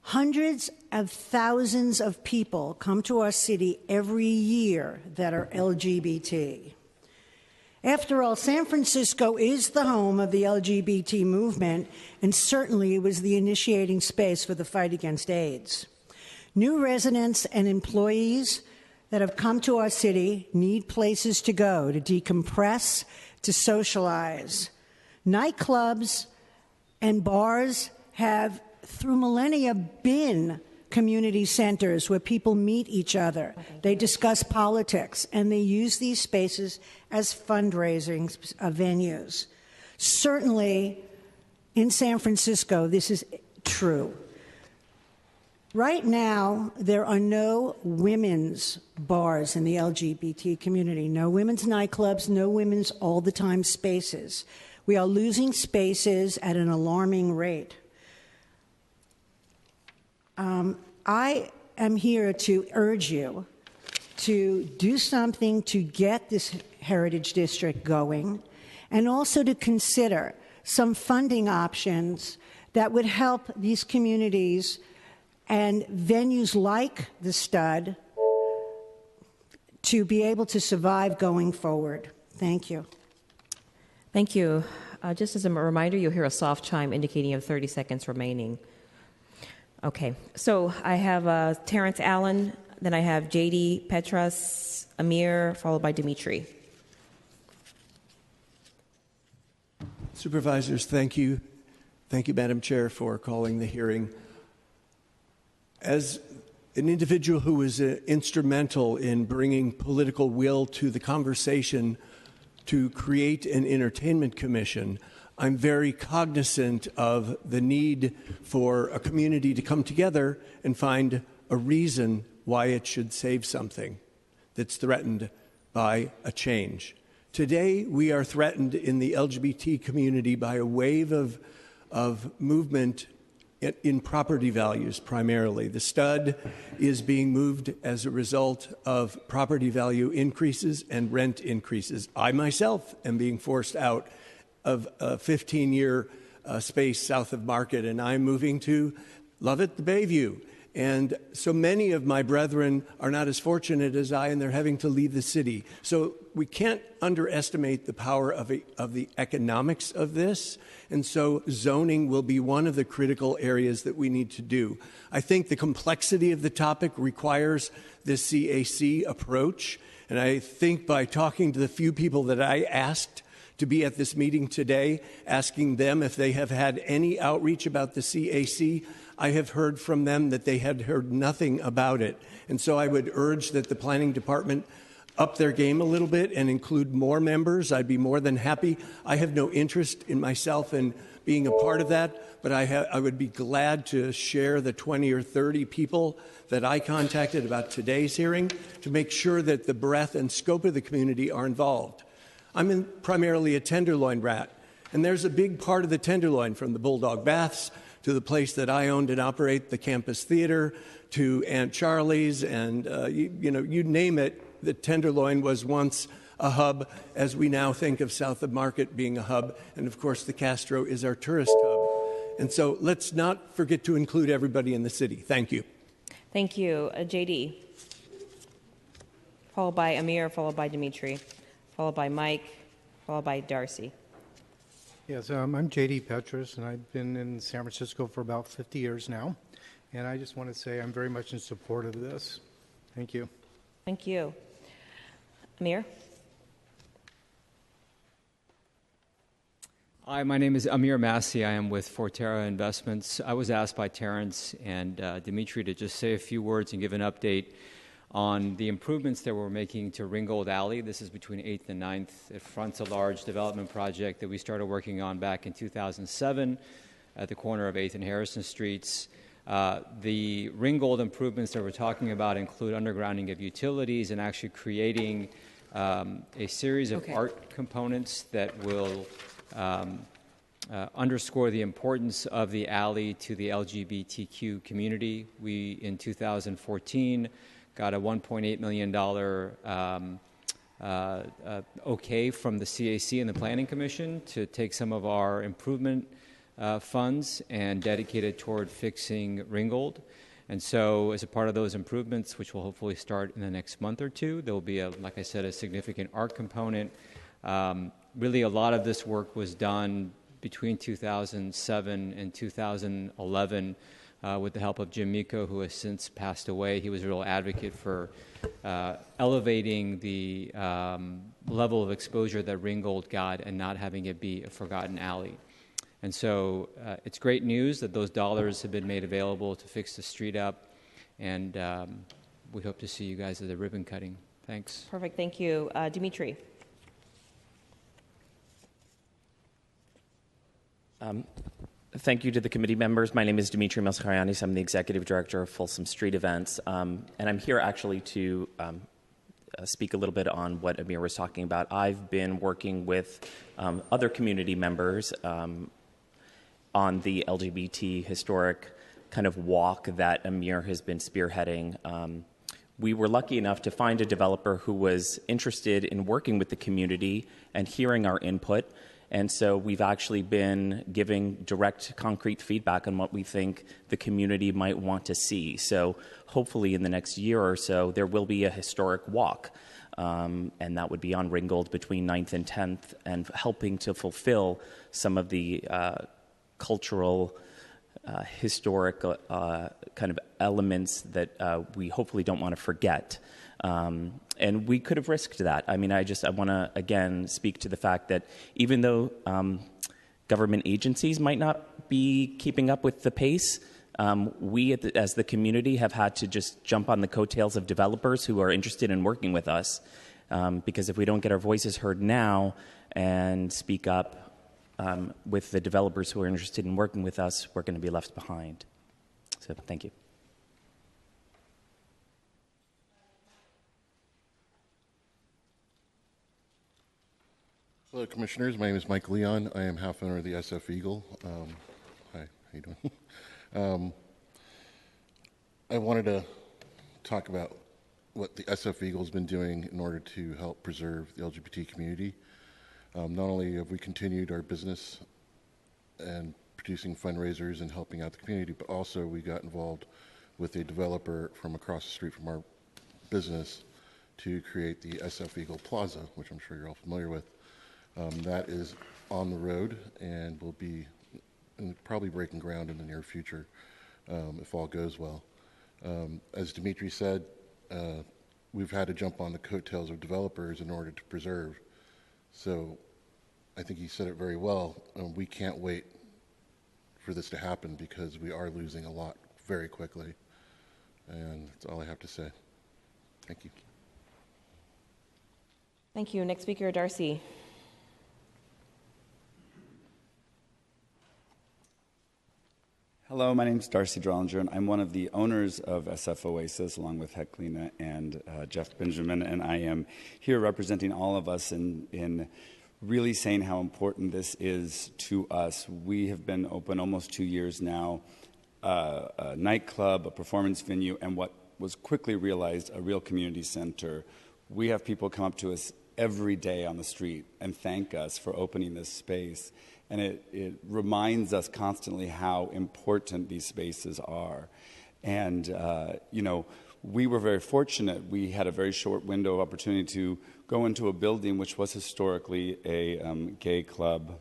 Hundreds of thousands of people come to our city every year that are LGBT. After all, San Francisco is the home of the LGBT movement, and certainly it was the initiating space for the fight against AIDS. New residents and employees that have come to our city need places to go, to decompress, to socialize. Nightclubs and bars have, through millennia, been community centers where people meet each other. They discuss politics, and they use these spaces as fundraising venues. Certainly, in San Francisco, this is true. Right now, there are no women's bars in the LGBT community, no women's nightclubs, no women's all-the-time spaces. We are losing spaces at an alarming rate. I am here to urge you to do something to get this Heritage District going, and also to consider some funding options that would help these communities and venues like the Stud to be able to survive going forward. Thank you. Thank you. Just as a reminder, you'll hear a soft chime indicating you have 30 seconds remaining. Okay, so I have Terrence Allen, then I have J.D. Petras, Amir, followed by Dimitri. Supervisors, thank you. Thank you, Madam Chair, for calling the hearing. As an individual who was instrumental in bringing political will to the conversation to create an entertainment commission, I'm very cognizant of the need for a community to come together and find a reason why it should save something that's threatened by a change. Today, we are threatened in the LGBT community by a wave of movement in property values primarily. The Stud is being moved as a result of property value increases and rent increases. I myself am being forced out of a 15-year space south of Market, and I'm moving to Lovett, the Bayview. And so many of my brethren are not as fortunate as I, and they're having to leave the city. So we can't underestimate the power of the economics of this. And so zoning will be one of the critical areas that we need to do. I think the complexity of the topic requires this CAC approach. And I think by talking to the few people that I asked to be at this meeting today, asking them if they have had any outreach about the CAC, I have heard from them that they had heard nothing about it. And so I would urge that the planning department up their game a little bit and include more members. I'd be more than happy. I have no interest in myself in being a part of that, but I would be glad to share the 20 or 30 people that I contacted about today's hearing to make sure that the breadth and scope of the community are involved. I'm primarily a Tenderloin rat, and there's a big part of the Tenderloin, from the Bulldog Baths to the place that I owned and operate, the Campus Theater, to Aunt Charlie's, and you name it. The Tenderloin was once a hub, as we now think of south of Market being a hub, and of course the Castro is our tourist hub. And so let's not forget to include everybody in the city. Thank you. Thank you. J.D., followed by Amir, followed by Dimitri, followed by Mike, followed by Darcy. Yes, I'm J.D. Petras, and I've been in San Francisco for about 50 years now. And I just want to say I'm very much in support of this. Thank you. Thank you. Amir? Hi, my name is Amir Massey. I am with Forterra Investments. I was asked by Terrence and Dimitri to just say a few words and give an update on the improvements that we're making to Ringgold Alley. This is between 8th and 9th. It fronts a large development project that we started working on back in 2007 at the corner of 8th and Harrison Streets. The Ringgold improvements that we're talking about include undergrounding of utilities and actually creating a series of art components that will underscore the importance of the alley to the LGBTQ community. We, in 2014, got a $1.8 million okay from the CAC and the Planning Commission to take some of our improvement funds and dedicate it toward fixing Ringgold. And so as a part of those improvements, which will hopefully start in the next month or two, there will be, like I said, a significant art component. Really, a lot of this work was done between 2007 and 2011 with the help of Jim Miko, who has since passed away. He was a real advocate for elevating the level of exposure that Ringgold got and not having it be a forgotten alley. And so it's great news that those dollars have been made available to fix the street up, and we hope to see you guys at the ribbon cutting. Thanks. Perfect. Thank you. Dimitri. Thank you to the committee members. My name is Dimitri Melskarianis. I'm the executive director of Folsom Street Events, and I'm here actually to speak a little bit on what Amir was talking about. I've been working with other community members on the LGBT historic kind of walk that Amir has been spearheading. We were lucky enough to find a developer who was interested in working with the community and hearing our input. And so we've actually been giving direct, concrete feedback on what we think the community might want to see. So hopefully in the next year or so, there will be a historic walk. And that would be on Ringgold between 9th and 10th, and helping to fulfill some of the cultural, historic kind of elements that we hopefully don't want to forget. And we could have risked that. I mean, I want to, again, speak to the fact that even though government agencies might not be keeping up with the pace, we as the community have had to just jump on the coattails of developers who are interested in working with us. Because if we don't get our voices heard now and speak up with the developers who are interested in working with us, we're going to be left behind. So thank you. Hello, Commissioners. My name is Mike Leon. I am half owner of the SF Eagle. Hi, how you doing? I wanted to talk about what the SF Eagle has been doing in order to help preserve the LGBT community. Not only have we continued our business and producing fundraisers and helping out the community, but also we got involved with a developer from across the street from our business to create the SF Eagle Plaza, which I'm sure you're all familiar with. That is on the road and will be probably breaking ground in the near future if all goes well. As Dimitri said, we've had to jump on the coattails of developers in order to preserve. So I think he said it very well. We can't wait for this to happen because we are losing a lot very quickly. And that's all I have to say. Thank you. Thank you. Next speaker, Darcy. Hello, my name is Darcy Drollinger, and I'm one of the owners of SF Oasis, along with Heklina and Jeff Benjamin, and I am here representing all of us in really saying how important this is to us. We have been open almost 2 years now, a nightclub, a performance venue, and what was quickly realized, a real community center. We have people come up to us every day on the street and thank us for opening this space. And it reminds us constantly how important these spaces are. And, we were very fortunate. We had a very short window of opportunity to go into a building which was historically a gay club.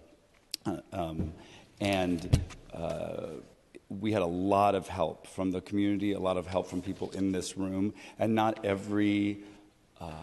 We had a lot of help from the community, a lot of help from people in this room. And not every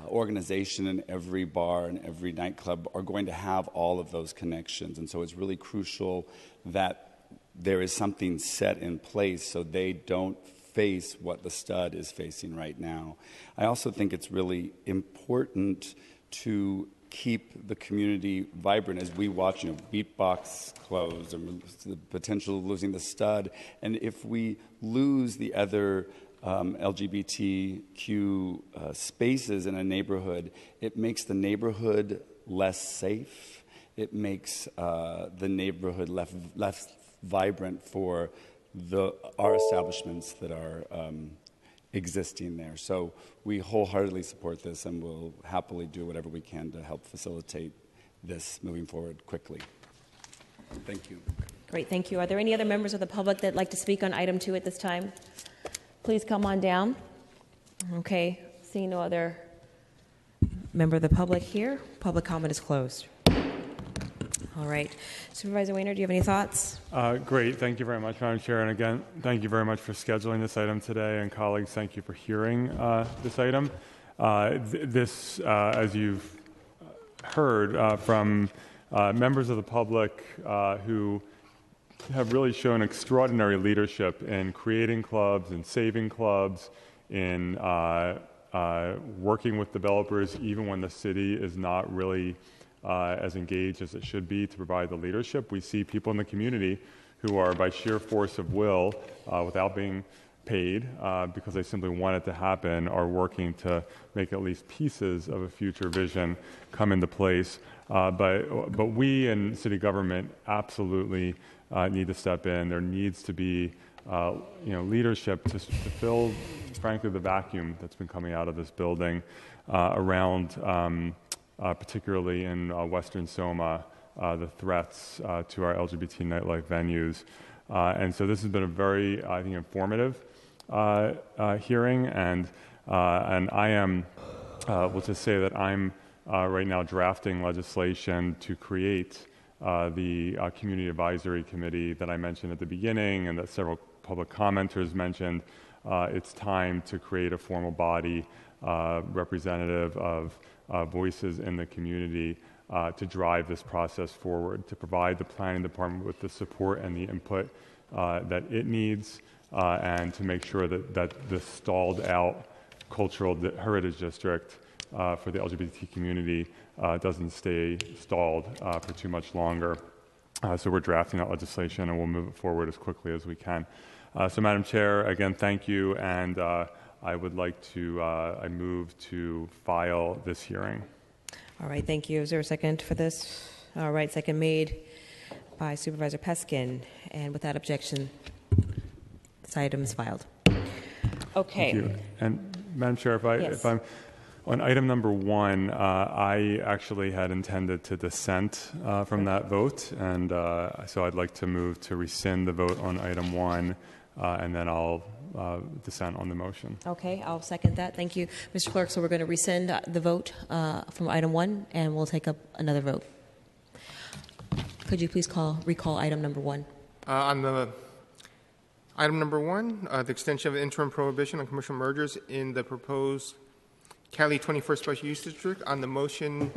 organization and every bar and every nightclub are going to have all of those connections. And so it's really crucial that there is something set in place so they don't face what the stud is facing right now. I also think it's really important to keep the community vibrant as we watch, Beatbox close and the potential of losing the stud. And if we lose the other LGBTQ spaces in a neighborhood, it makes the neighborhood less safe. it makes the neighborhood less vibrant for our establishments that are existing there. So we wholeheartedly support this, and will happily do whatever we can to help facilitate this moving forward quickly. Thank you. Great, thank you. Are there any other members of the public that'd like to speak on item 2 at this time? Please come on down. Okay, seeing no other member of the public here, public comment is closed. All right. Supervisor Weiner, do you have any thoughts? Great. Thank you very much, Madam Chair. And again, thank you very much for scheduling this item today. And colleagues, thank you for hearing this item. This, as you've heard from members of the public who have really shown extraordinary leadership in creating clubs and saving clubs, in working with developers even when the city is not really as engaged as it should be to provide the leadership. We see people in the community who are, by sheer force of will, without being paid, because they simply want it to happen, are working to make at least pieces of a future vision come into place. But we in city government absolutely need to step in. There needs to be leadership to fill, frankly, the vacuum that's been coming out of this building around particularly in Western Soma, the threats to our LGBT nightlife venues. And so this has been a very, I think, informative hearing, and I am, will just say that I'm right now drafting legislation to create the Community Advisory Committee that I mentioned at the beginning and that several public commenters mentioned. It's time to create a formal body representative of voices in the community to drive this process forward, to provide the planning department with the support and the input that it needs, and to make sure that this stalled out cultural heritage district for the LGBT community doesn't stay stalled for too much longer. So we're drafting that legislation, and we'll move it forward as quickly as we can. So Madam Chair, again, thank you, and I would like to, I move to file this hearing. All right, thank you. Is there a second for this? All right, second made by Supervisor Peskin. And without objection, this item is filed. Okay. Thank you. And Madam Chair, if I'm on item number 1, I actually had intended to dissent from that vote, and so I'd like to move to rescind the vote on item 1, and then I'll dissent on the motion. Okay, I'll second that. Thank you, Mr. Clerk. So we're going to rescind the vote from item 1, and we'll take up another vote. Could you please recall item number 1? On the item number 1, the extension of the interim prohibition on commercial mergers in the proposed Cali 21st Special Use District. On the motion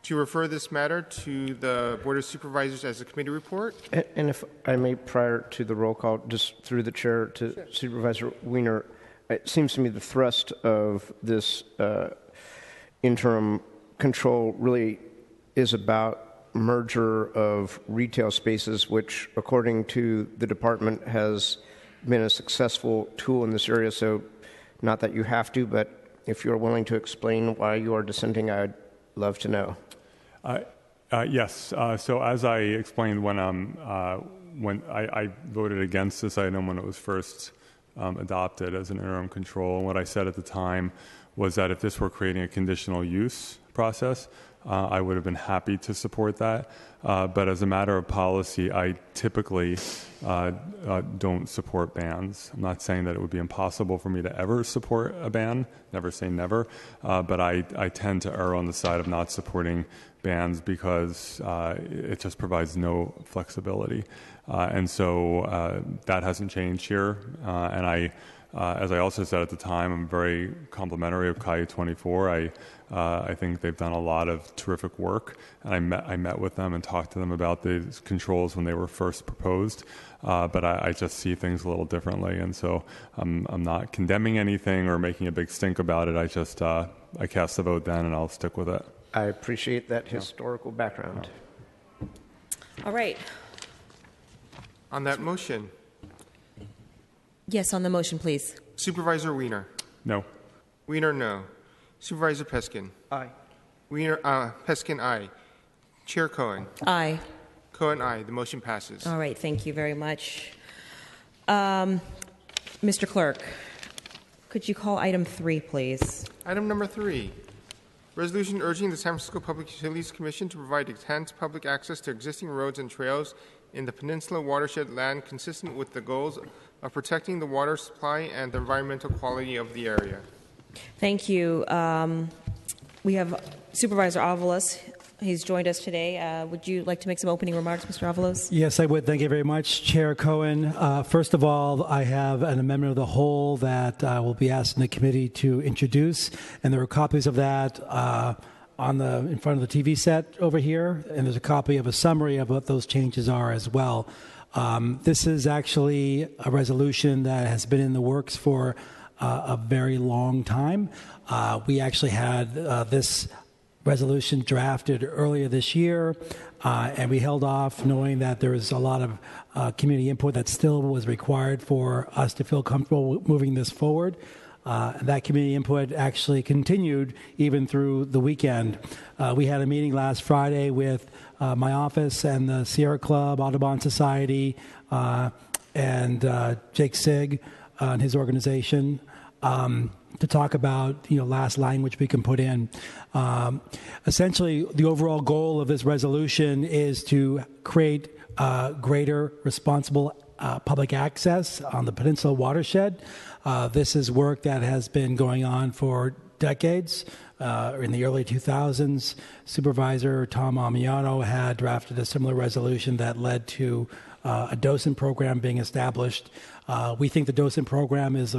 to refer this matter to the Board of Supervisors as a committee report. And if I may, prior to the roll call, just through the chair to Sure. Supervisor Weiner, it seems to me the thrust of this interim control really is about merger of retail spaces, which, according to the department, has been a successful tool in this area. So not that you have to, but if you're willing to explain why you are dissenting, I'd love to know. Yes. So as I explained when I voted against this item when it was first adopted as an interim control, and what I said at the time was that if this were creating a conditional use process, I would have been happy to support that. But as a matter of policy, I typically don't support bans. I'm not saying that it would be impossible for me to ever support a ban, never say never, but I tend to err on the side of not supporting bans because it just provides no flexibility. And so that hasn't changed here. And as I also said at the time, I'm very complimentary of Calle 24. I think they've done a lot of terrific work, and I met with them and talked to them about these controls when they were first proposed. But I just see things a little differently, and so I'm not condemning anything or making a big stink about it. I cast the vote then, and I'll stick with it. I appreciate that historical background. All right. On that motion. Yes, on the motion, please. Supervisor Weiner. No. Weiner, no. Supervisor Peskin. Aye. Weiner, Peskin, aye. Chair Cohen. Aye. Cohen, aye. The motion passes. All right, thank you very much. Mr. Clerk, could you call item 3, please? Item number 3, resolution urging the San Francisco Public Utilities Commission to provide enhanced public access to existing roads and trails in the Peninsula watershed land consistent with the goals of protecting the water supply and the environmental quality of the area. Thank you. We have Supervisor Avalos. He's joined us today. Would you like to make some opening remarks, Mr. Avalos? Yes, I would. Thank you very much, Chair Cohen. First of all, I have an amendment of the whole that I will be asking the committee to introduce, and there are copies of that in front of the TV set over here, and there's a copy of a summary of what those changes are as well. This is actually a resolution that has been in the works for a very long time. We actually had this resolution drafted earlier this year, and we held off knowing that there was a lot of community input that still was required for us to feel comfortable moving this forward. That community input actually continued even through the weekend. We had a meeting last Friday with my office and the Sierra Club, Audubon Society, and Jake Sigg and his organization to talk about last language we can put in. Essentially, the overall goal of this resolution is to create greater responsible public access on the Peninsula watershed. This is work that has been going on for decades. In the early 2000s, Supervisor Tom Amiano had drafted a similar resolution that led to a docent program being established. We think the docent program is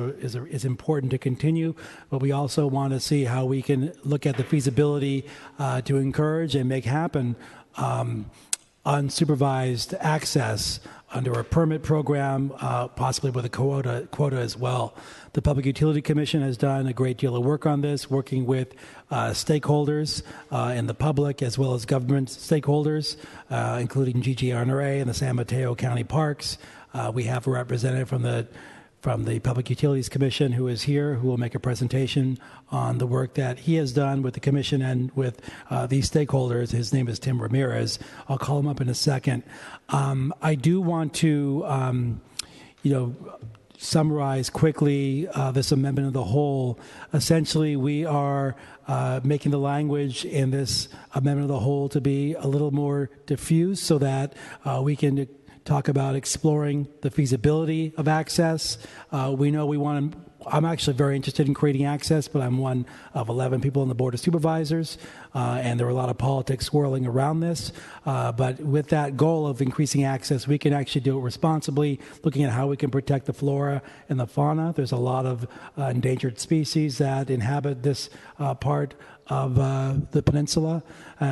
important to continue, but we also want to see how we can look at the feasibility to encourage and make happen unsupervised access under a permit program, possibly with a quota as well. The Public Utility Commission has done a great deal of work on this, working with stakeholders in the public as well as government stakeholders, including GGNRA and the San Mateo County Parks. We have a representative from the Public Utilities Commission who is here, who will make a presentation on the work that he has done with the Commission and with these stakeholders. His name is Tim Ramirez. I'll call him up in a second. I do want to, summarize quickly this amendment of the whole. Essentially, we are making the language in this amendment of the whole to be a little more diffuse so that we can talk about exploring the feasibility of access. We know I'm actually very interested in creating access, but I'm one of 11 people on the Board of Supervisors, and there are a lot of politics swirling around this. But with that goal of increasing access, we can actually do it responsibly, looking at how we can protect the flora and the fauna. There's a lot of endangered species that inhabit this part of the peninsula.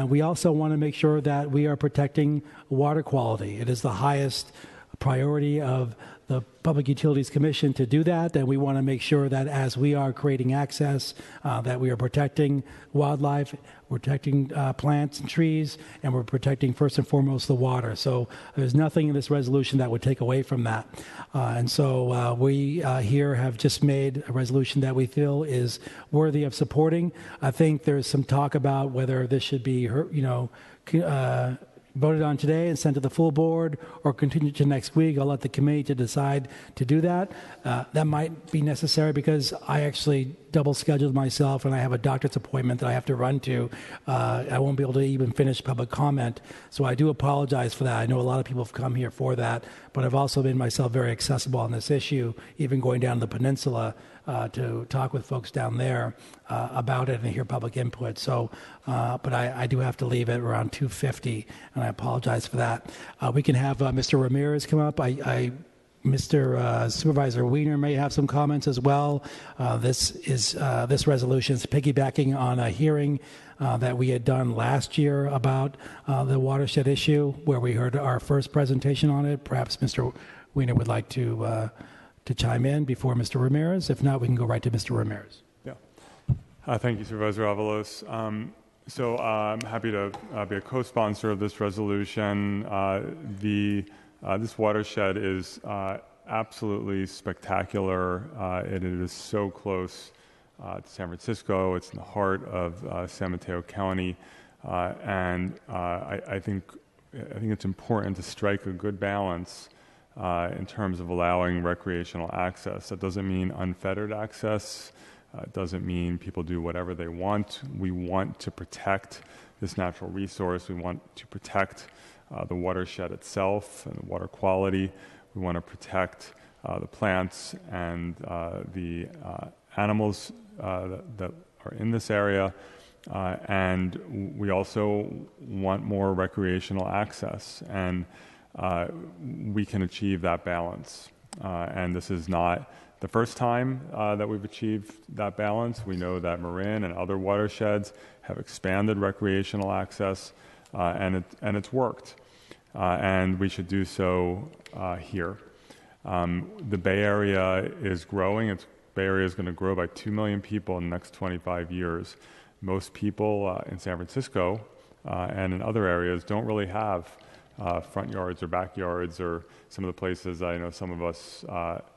We also want to make sure that we are protecting water quality. It is the highest priority of the Public Utilities Commission to do that, and we want to make sure that as we are creating access, that we are protecting wildlife, we're protecting plants and trees, and we're protecting first and foremost the water. So there's nothing in this resolution that would take away from that. And so we here have just made a resolution that we feel is worthy of supporting. I think there's some talk about whether this should be, voted on today and sent to the full board or continue to next week. I'll let the committee to decide to do that. That might be necessary because I actually double scheduled myself and I have a doctor's appointment that I have to run to. I won't be able to even finish public comment. So I do apologize for that. I know a lot of people have come here for that, but I've also made myself very accessible on this issue, even going down to the peninsula to talk with folks down there about it and hear public input. So, but I do have to leave at around 2:50, and I apologize for that. We can have Mr. Ramirez come up. Mr. Supervisor Wiener may have some comments as well. This resolution is piggybacking on a hearing that we had done last year about the watershed issue, where we heard our first presentation on it. Perhaps Mr. Wiener would like to chime in before Mr. Ramirez. If not, we can go right to Mr. Ramirez. Yeah. Thank you, Supervisor Avalos. So I'm happy to be a co-sponsor of this resolution. This watershed is absolutely spectacular. It is so close to San Francisco. It's in the heart of San Mateo County. I think it's important to strike a good balance in terms of allowing recreational access. That doesn't mean unfettered access. It doesn't mean people do whatever they want. We want to protect this natural resource. We want to protect the watershed itself and the water quality. We want to protect the plants and the animals that are in this area. And we also want more recreational access. And we can achieve that balance. And this is not the first time that we've achieved that balance. We know that Marin and other watersheds have expanded recreational access, and it's worked. And we should do so here. The Bay Area is growing. Bay Area is going to grow by 2 million people in the next 25 years. Most people in San Francisco and in other areas don't really have front yards or backyards or some of the places I know some of us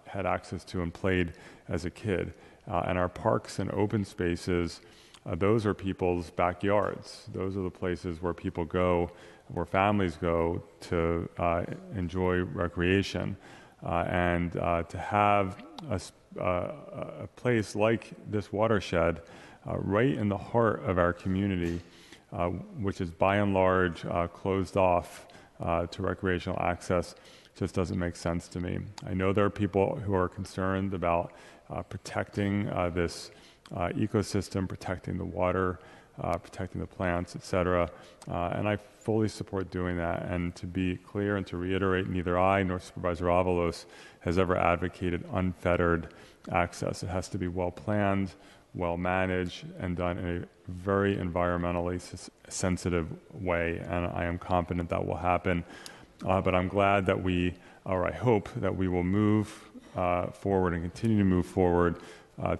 had access to and played as a kid. And our parks and open spaces, those are people's backyards. Those are the places where people go, where families go to enjoy recreation. And to have a place like this watershed right in the heart of our community, which is by and large closed off to recreational access, just doesn't make sense to me. I know there are people who are concerned about protecting this ecosystem, protecting the water, protecting the plants, etc. And I fully support doing that. And to be clear and to reiterate, neither I nor Supervisor Avalos has ever advocated unfettered access. It has to be well planned, well managed, and done in a very environmentally sensitive way. And I am confident that will happen. But I'm glad that I hope that we will move forward and continue to move forward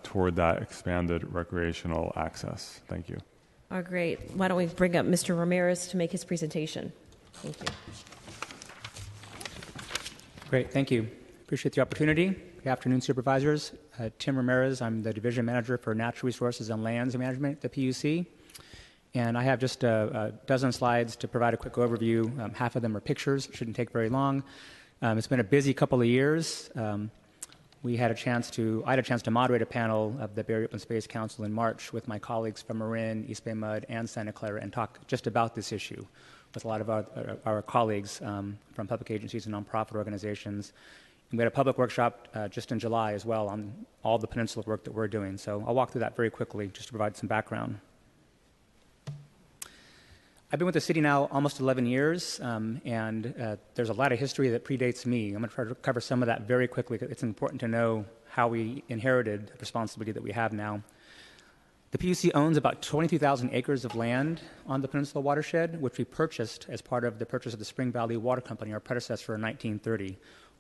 toward that expanded recreational access. Thank you. Oh, great. Why don't we bring up Mr. Ramirez to make his presentation? Thank you. Great, thank you. Appreciate the opportunity. Good afternoon, supervisors. Tim Ramirez, I'm the Division Manager for Natural Resources and Lands Management at the PUC. And I have just a dozen slides to provide a quick overview. Half of them are pictures, shouldn't take very long. It's been a busy couple of years. I had a chance to moderate a panel of the Bay Area Open Space Council in March with my colleagues from Marin, East Bay Mud, and Santa Clara and talk just about this issue with a lot of our colleagues from public agencies and nonprofit organizations. And we had a public workshop just in July as well on all the peninsula work that we're doing. So I'll walk through that very quickly just to provide some background. I've been with the city now almost 11 years, and there's a lot of history that predates me. I'm going to try to cover some of that very quickly. It's important to know how we inherited the responsibility that we have now. The PUC owns about 23,000 acres of land on the Peninsula watershed, which we purchased as part of the purchase of the Spring Valley Water Company, our predecessor in 1930,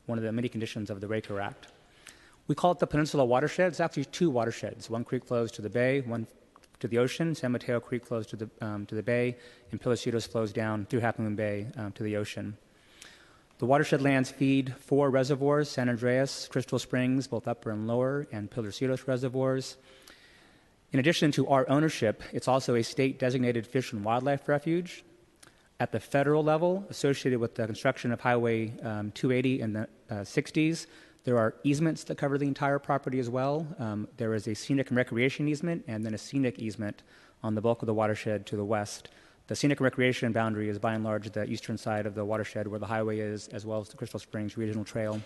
one of the many conditions of the Raker Act. We call it the Peninsula watershed. It's actually two watersheds. One creek flows to the bay, one to the ocean. San Mateo Creek flows to the bay, and Pilocitos flows down through Half Moon Bay to the ocean. The watershed lands feed 4 reservoirs: San Andreas, Crystal Springs, both upper and lower, and Pilocitos reservoirs. In addition to our ownership, it's also a state-designated fish and wildlife refuge. At the federal level, associated with the construction of Highway 280 in the 60s, there are easements that cover the entire property as well. There is a scenic and recreation easement and then a scenic easement on the bulk of the watershed to the west. The scenic and recreation boundary is by and large the eastern side of the watershed where the highway is, as well as the Crystal Springs Regional Trail.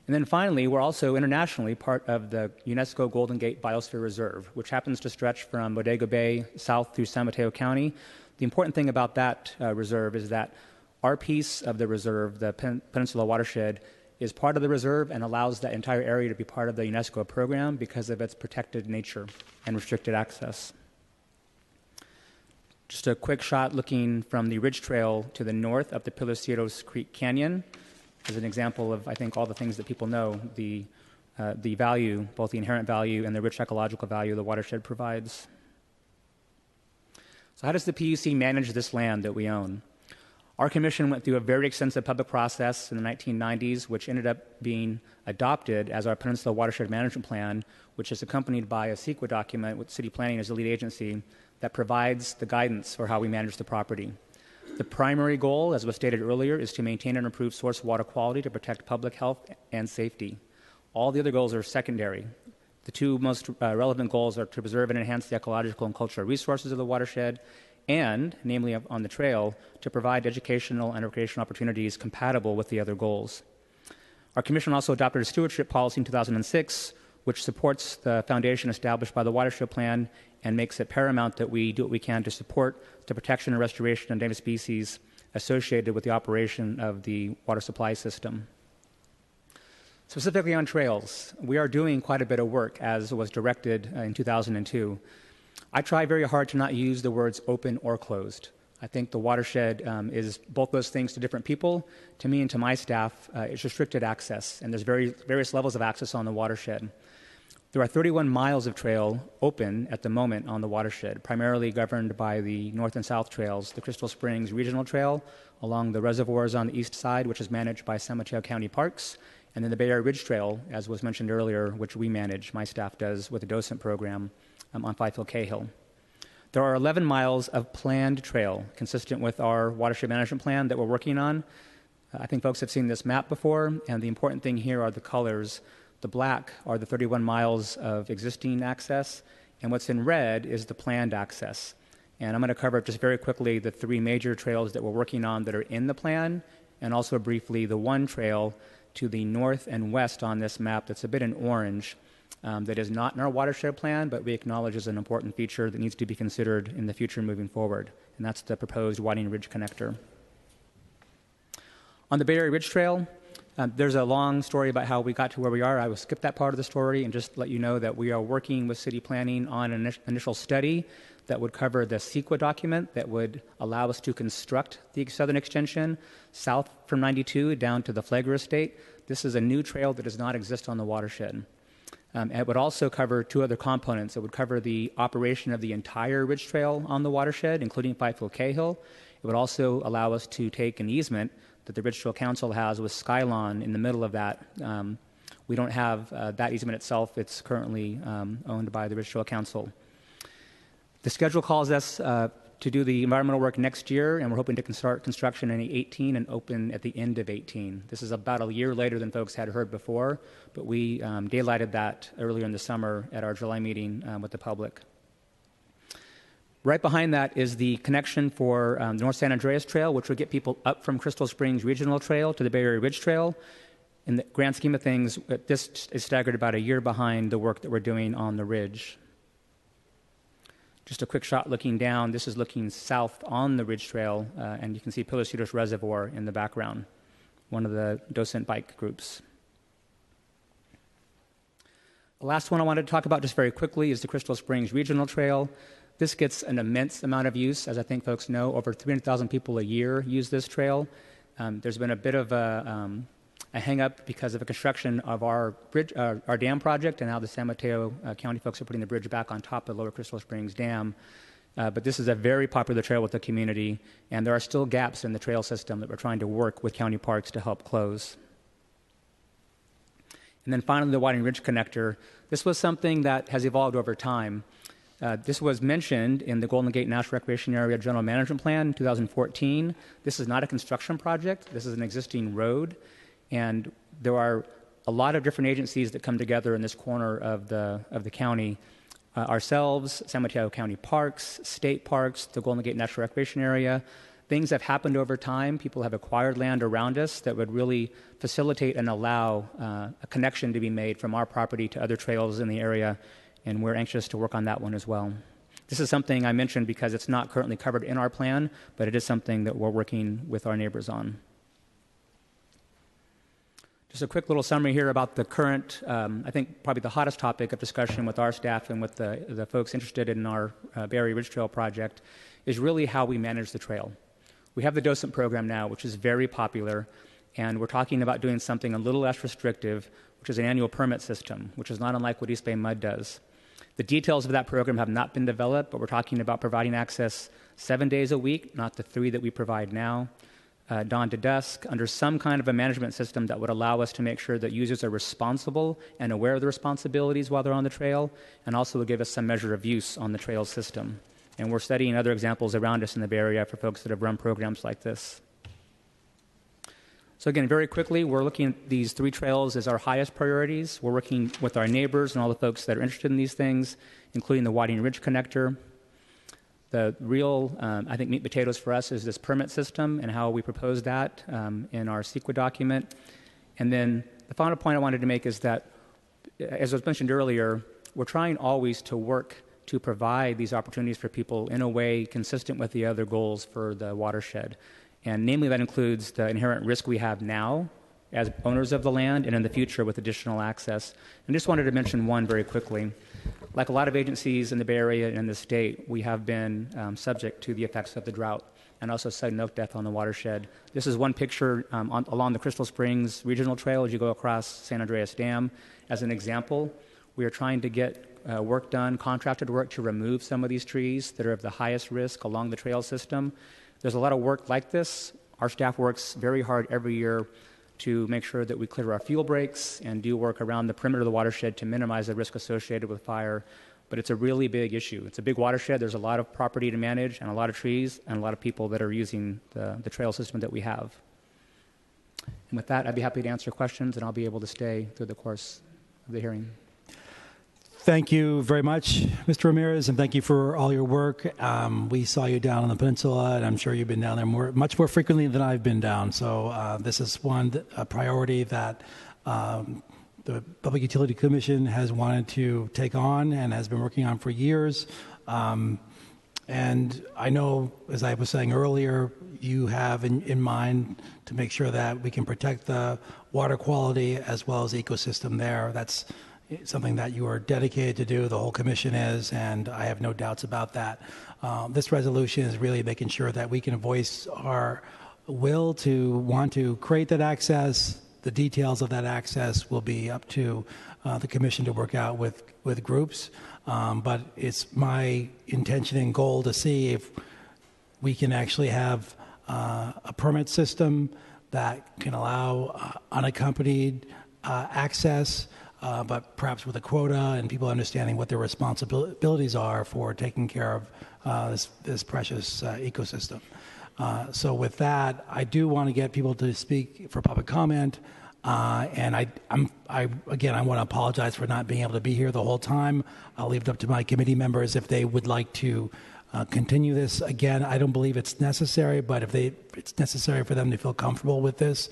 And then finally, we're also internationally part of the UNESCO Golden Gate Biosphere Reserve, which happens to stretch from Bodega Bay south through San Mateo County. The important thing about that reserve is that our piece of the reserve, the Peninsula watershed, is part of the reserve and allows that entire area to be part of the UNESCO program because of its protected nature and restricted access. Just a quick shot looking from the Ridge Trail to the north of the Pilocitos Creek Canyon is an example of, I think, all the things that people know, the value, both the inherent value and the rich ecological value the watershed provides. So how does the PUC manage this land that we own? Our commission went through a very extensive public process in the 1990s, which ended up being adopted as our Peninsula Watershed Management Plan, which is accompanied by a CEQA document with city planning as the lead agency that provides the guidance for how we manage the property. The primary goal, as was stated earlier, is to maintain and improve source water quality to protect public health and safety. All the other goals are secondary. The two most relevant goals are to preserve and enhance the ecological and cultural resources of the watershed, and, namely on the trail, to provide educational and recreational opportunities compatible with the other goals. Our commission also adopted a stewardship policy in 2006, which supports the foundation established by the watershed plan and makes it paramount that we do what we can to support the protection and restoration of native species associated with the operation of the water supply system. Specifically on trails, we are doing quite a bit of work as was directed in 2002. I try very hard to not use the words open or closed. I think the watershed is both those things to different people. To me and to my staff, it's restricted access, and there's various levels of access on the watershed. There are 31 miles of trail open at the moment on the watershed, primarily governed by the north and south trails, the Crystal Springs Regional Trail along the reservoirs on the east side, which is managed by San Mateo County Parks, and then the Bay Area Ridge Trail, as was mentioned earlier, which we manage, my staff does, with the docent program on Fifield Cahill. There are 11 miles of planned trail consistent with our watershed management plan that we're working on. I think folks have seen this map before, and the important thing here are the colors. The black are the 31 miles of existing access, and what's in red is the planned access. And I'm going to cover just very quickly the three major trails that we're working on that are in the plan, and also briefly the one trail to the north and west on this map that's a bit in orange that is not in our watershed plan, but we acknowledge is an important feature that needs to be considered in the future moving forward, and that's the proposed Whiting Ridge Connector. On the Bay Area Ridge Trail, there's a long story about how we got to where we are. I will skip that part of the story and just let you know that we are working with city planning on an initial study that would cover the CEQA document that would allow us to construct the southern extension south from 92 down to the Flagler Estate. This is a new trail that does not exist on the watershed. It would also cover two other components. It would cover the operation of the entire Ridge Trail on the watershed, including Fifield Cahill. It would also allow us to take an easement that the Ridge Trail Council has with Skylon in the middle of that. We don't have that easement itself. It's currently owned by the Ridge Trail Council. The schedule calls us to do the environmental work next year, and we're hoping to start construction in 2018 and open at the end of 2018. This is about a year later than folks had heard before, but we daylighted that earlier in the summer at our July meeting with the public. Right behind that is the connection for the North San Andreas Trail, which would get people up from Crystal Springs Regional Trail to the Bay Area Ridge Trail. In the grand scheme of things, this is staggered about a year behind the work that we're doing on the ridge. Just a quick shot looking down. This is looking south on the Ridge Trail, and you can see Pilar Cedros Reservoir in the background, one of the docent bike groups. The last one I wanted to talk about just very quickly is the Crystal Springs Regional Trail. This gets an immense amount of use, as I think folks know. Over 300,000 people a year use this trail. There's been a bit of a hang-up because of the construction of our bridge, our dam project, and now the San Mateo County folks are putting the bridge back on top of Lower Crystal Springs Dam. But this is a very popular trail with the community, and there are still gaps in the trail system that we're trying to work with county parks to help close. And then finally, the Whiting Ridge Connector. This was something that has evolved over time. This was mentioned in the Golden Gate National Recreation Area General Management Plan in 2014. This is not a construction project. This is an existing road. And there are a lot of different agencies that come together in this corner of the county. Ourselves, San Mateo County Parks, state parks, the Golden Gate National Recreation Area. Things have happened over time. People have acquired land around us that would really facilitate and allow a connection to be made from our property to other trails in the area, and we're anxious to work on that one as well. This is something I mentioned because it's not currently covered in our plan, but it is something that we're working with our neighbors on. Just a quick little summary here about the current, I think probably the hottest topic of discussion with our staff and with the folks interested in our Bay Area Ridge Trail project is really how we manage the trail. We have the docent program now, which is very popular, and we're talking about doing something a little less restrictive, which is an annual permit system, which is not unlike what East Bay Mud does. The details of that program have not been developed, but we're talking about providing access 7 days a week, not the 3 that we provide now. Dawn to dusk, under some kind of a management system that would allow us to make sure that users are responsible and aware of the responsibilities while they're on the trail, and also will give us some measure of use on the trail system. And we're studying other examples around us in the Bay Area for folks that have run programs like this. So again, very quickly, we're looking at these 3 trails as our highest priorities. We're working with our neighbors and all the folks that are interested in these things, including the Whiting Ridge Connector. The real, I think, meat and potatoes for us is this permit system and how we propose that in our CEQA document. And then the final point I wanted to make is that, as was mentioned earlier, we're trying always to work to provide these opportunities for people in a way consistent with the other goals for the watershed. And namely, that includes the inherent risk we have now as owners of the land and in the future with additional access. And just wanted to mention one very quickly. Like a lot of agencies in the Bay Area and in the state, we have been subject to the effects of the drought and also sudden oak death on the watershed. This is one picture along the Crystal Springs Regional Trail as you go across San Andreas Dam. As an example, we are trying to get work done, contracted work to remove some of these trees that are of the highest risk along the trail system. There's a lot of work like this. Our staff works very hard every year to make sure that we clear our fuel breaks and do work around the perimeter of the watershed to minimize the risk associated with fire. But it's a really big issue. It's a big watershed. There's a lot of property to manage and a lot of trees and a lot of people that are using the trail system that we have. And with that, I'd be happy to answer questions, and I'll be able to stay through the course of the hearing. Thank you very much, Mr. Ramirez, and thank you for all your work. We saw you down on the peninsula, and I'm sure you've been down there much more frequently than I've been down. So this is a priority that the Public Utility Commission has wanted to take on and has been working on for years. And I know, as I was saying earlier, you have in mind to make sure that we can protect the water quality as well as the ecosystem there. That's something that you are dedicated to do, the whole commission is, and I have no doubts about that. This resolution is really making sure that we can voice our will to want to create that access. The details of that access will be up to the commission to work out with groups, but it's my intention and goal to see if we can actually have a permit system that can allow unaccompanied access, but perhaps with a quota and people understanding what their responsibilities are for taking care of this precious ecosystem. So with that, I do want to get people to speak for public comment. And I want to apologize for not being able to be here the whole time. I'll leave it up to my committee members if they would like to continue this. Again, I don't believe it's necessary, but if it's necessary for them to feel comfortable with this,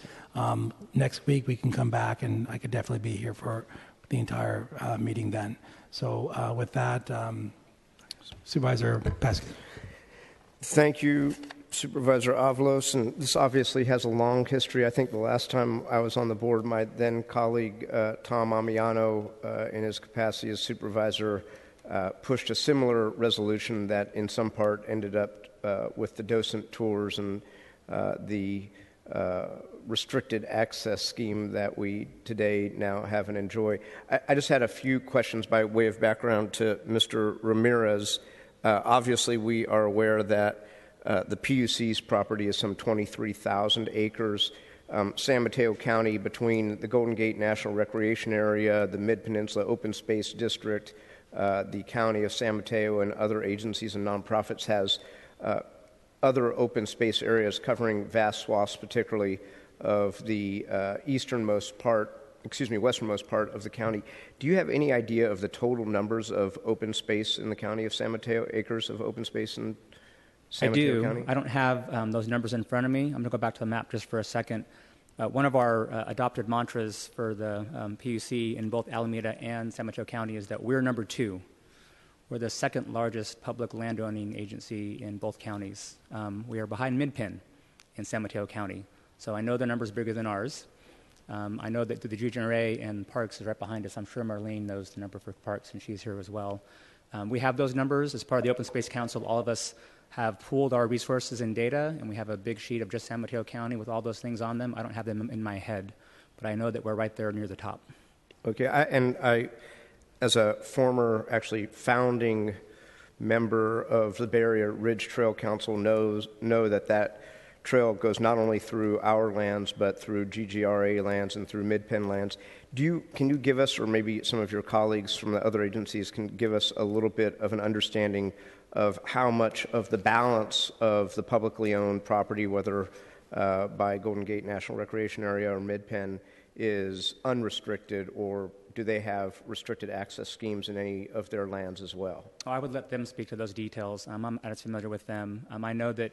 next week we can come back, and I could definitely be here for the entire meeting then. So with that, Supervisor Peskin. Thank you, Supervisor Avalos, and this obviously has a long history. I think the last time I was on the board, my then colleague Tom Amiano, in his capacity as supervisor, pushed a similar resolution that in some part ended up with the docent tours and the restricted access scheme that we today now have and enjoy. I just had a few questions by way of background to Mr. Ramirez. Obviously, we are aware that the PUC's property is some 23,000 acres. San Mateo County, between the Golden Gate National Recreation Area, the Mid-Peninsula Open Space District, the County of San Mateo, and other agencies and nonprofits, has other open space areas covering vast swaths, particularly of the westernmost part of the county. Do you have any idea of the total numbers of open space in the County of San Mateo, acres of open space in San Mateo County? I don't have those numbers in front of me. I'm going to go back to the map just for a second. One of our adopted mantras for the PUC in both Alameda and San Mateo County is that we're number 2. We're the second largest public landowning agency in both counties. We are behind Mid-Penn in San Mateo County. So I know the number's bigger than ours. I know that the GGNRA and Parks is right behind us. I'm sure Marlene knows the number for Parks, and she's here as well. We have those numbers as part of the Open Space Council. All of us have pooled our resources and data, and we have a big sheet of just San Mateo County with all those things on them. I don't have them in my head, but I know that we're right there near the top. Okay, I as a former, actually founding member of the Bay Area Ridge Trail Council, know that trail goes not only through our lands, but through GGRA lands and through Mid-Penn lands. Can you give us, or maybe some of your colleagues from the other agencies can give us a little bit of an understanding of how much of the balance of the publicly owned property, whether by Golden Gate National Recreation Area or Mid-Penn, is unrestricted, or do they have restricted access schemes in any of their lands as well? Oh, I would let them speak to those details. I'm not as familiar with them. I know that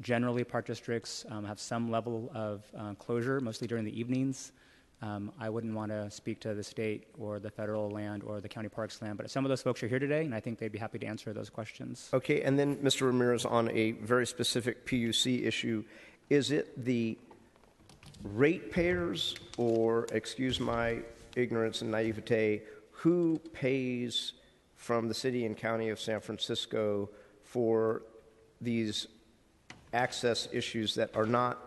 generally park districts have some level of closure, mostly during the evenings. I wouldn't want to speak to the state or the federal land or the county parks land, but some of those folks are here today, and I think they'd be happy to answer those questions. Okay, and then Mr. Ramirez, on a very specific PUC issue, is it the ratepayers, or, excuse my ignorance and naivete, who pays from the city and county of San Francisco for these access issues that are not,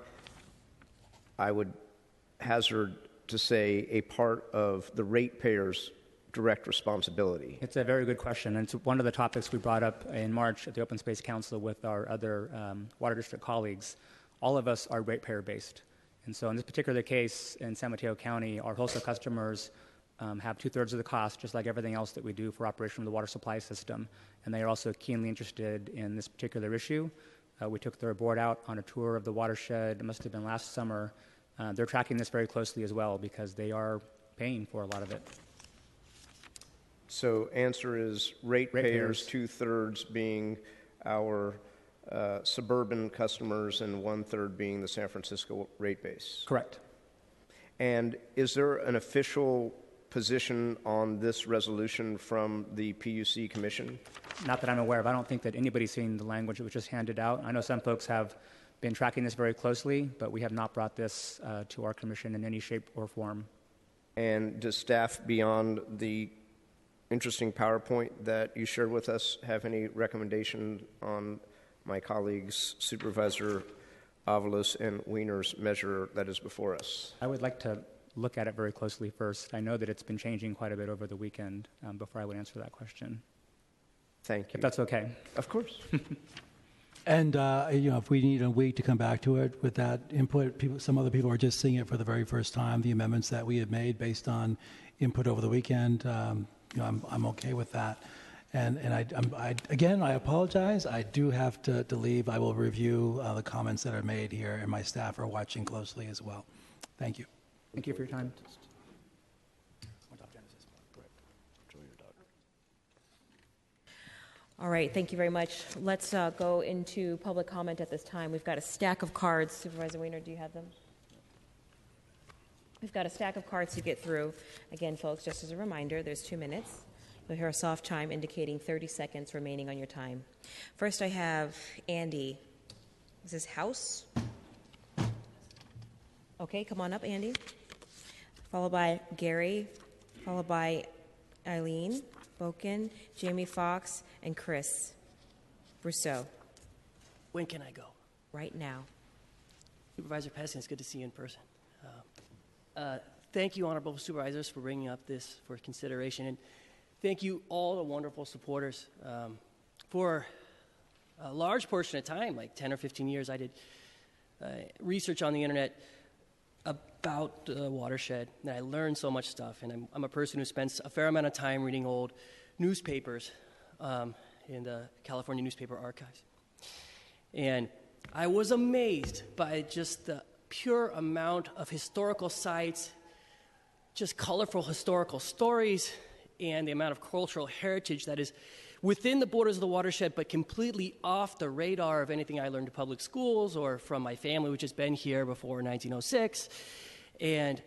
I would hazard to say, a part of the ratepayers' direct responsibility? It's a very good question, and it's one of the topics we brought up in March at the Open Space Council with our other water district colleagues. All of us are ratepayer-based. And so in this particular case, in San Mateo County, our wholesale customers have 2/3 of the cost, just like everything else that we do for operation of the water supply system. And they are also keenly interested in this particular issue. We took their board out on a tour of the watershed. It must have been last summer. They're tracking this very closely as well because they are paying for a lot of it. So answer is ratepayers, 2/3 being our suburban customers and 1/3 being the San Francisco rate base. Correct. And is there an official position on this resolution from the PUC Commission? Not that I'm aware of. I don't think that anybody's seen the language that was just handed out. I know some folks have been tracking this very closely, but we have not brought this to our commission in any shape or form. And does staff, beyond the interesting PowerPoint that you shared with us, have any recommendation on my colleagues, Supervisor Avalos and Wiener's measure that is before us? I would like to look at it very closely first. I know that it's been changing quite a bit over the weekend before I would answer that question. Thank you. If that's okay. Of course. And if we need a week to come back to it with that input, some other people are just seeing it for the very first time. The amendments that we have made based on input over the weekend, I'm okay with that. And I apologize. I do have to leave. I will review the comments that are made here, and my staff are watching closely as well. Thank you. Thank you for your time. All right, thank you very much. Let's go into public comment at this time. We've got a stack of cards. Supervisor Wiener, do you have them? We've got a stack of cards to get through. Again, folks, just as a reminder, there's 2 minutes. You'll hear a soft chime indicating 30 seconds remaining on your time. First, I have Andy. Is this House? Okay, come on up, Andy. Followed by Gary, followed by Eileen, Boken, Jamie Foxx, and Chris Brousseau. When can I go? Right now. Supervisor Peskin, it's good to see you in person. Thank you, honorable supervisors, for bringing up this for consideration. And thank you, all the wonderful supporters. For a large portion of time, like 10 or 15 years, I did research on the internet about the watershed, and I learned so much stuff. And I'm a person who spends a fair amount of time reading old newspapers in the California newspaper archives. And I was amazed by just the pure amount of historical sites, just colorful historical stories, and the amount of cultural heritage that is within the borders of the watershed, but completely off the radar of anything I learned in public schools or from my family, which has been here before 1906. And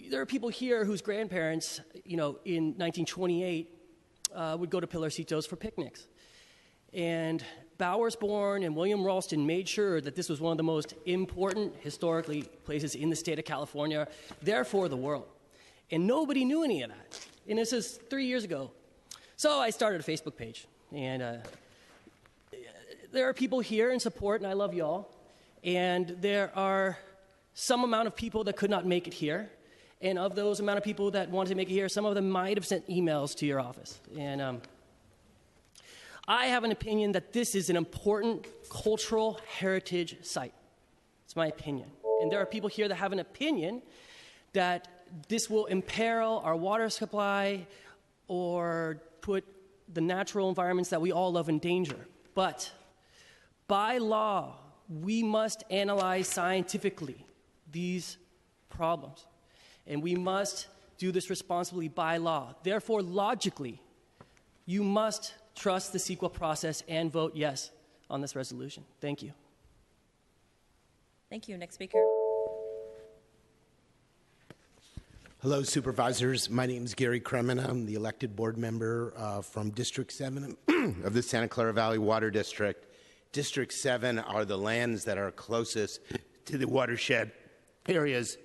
there are people here whose grandparents, in 1928, would go to Pilarcitos for picnics. And Bowersborn and William Ralston made sure that this was one of the most important historically places in the state of California, therefore the world. And nobody knew any of that. And this is 3 years ago. So I started a Facebook page. And there are people here in support, and I love y'all. And there are some amount of people that could not make it here. And of those amount of people that wanted to make it here, some of them might have sent emails to your office. And I have an opinion that this is an important cultural heritage site. It's my opinion. And there are people here that have an opinion that this will imperil our water supply or put the natural environments that we all love in danger. But by law, we must analyze scientifically these problems. And we must do this responsibly by law. Therefore, logically, you must trust the CEQA process and vote yes on this resolution. Thank you. Thank you. Next speaker. Hello, supervisors. My name is Gary Kremen. I'm the elected board member from District 7 of the Santa Clara Valley Water District. District 7 are the lands that are closest to the watershed areas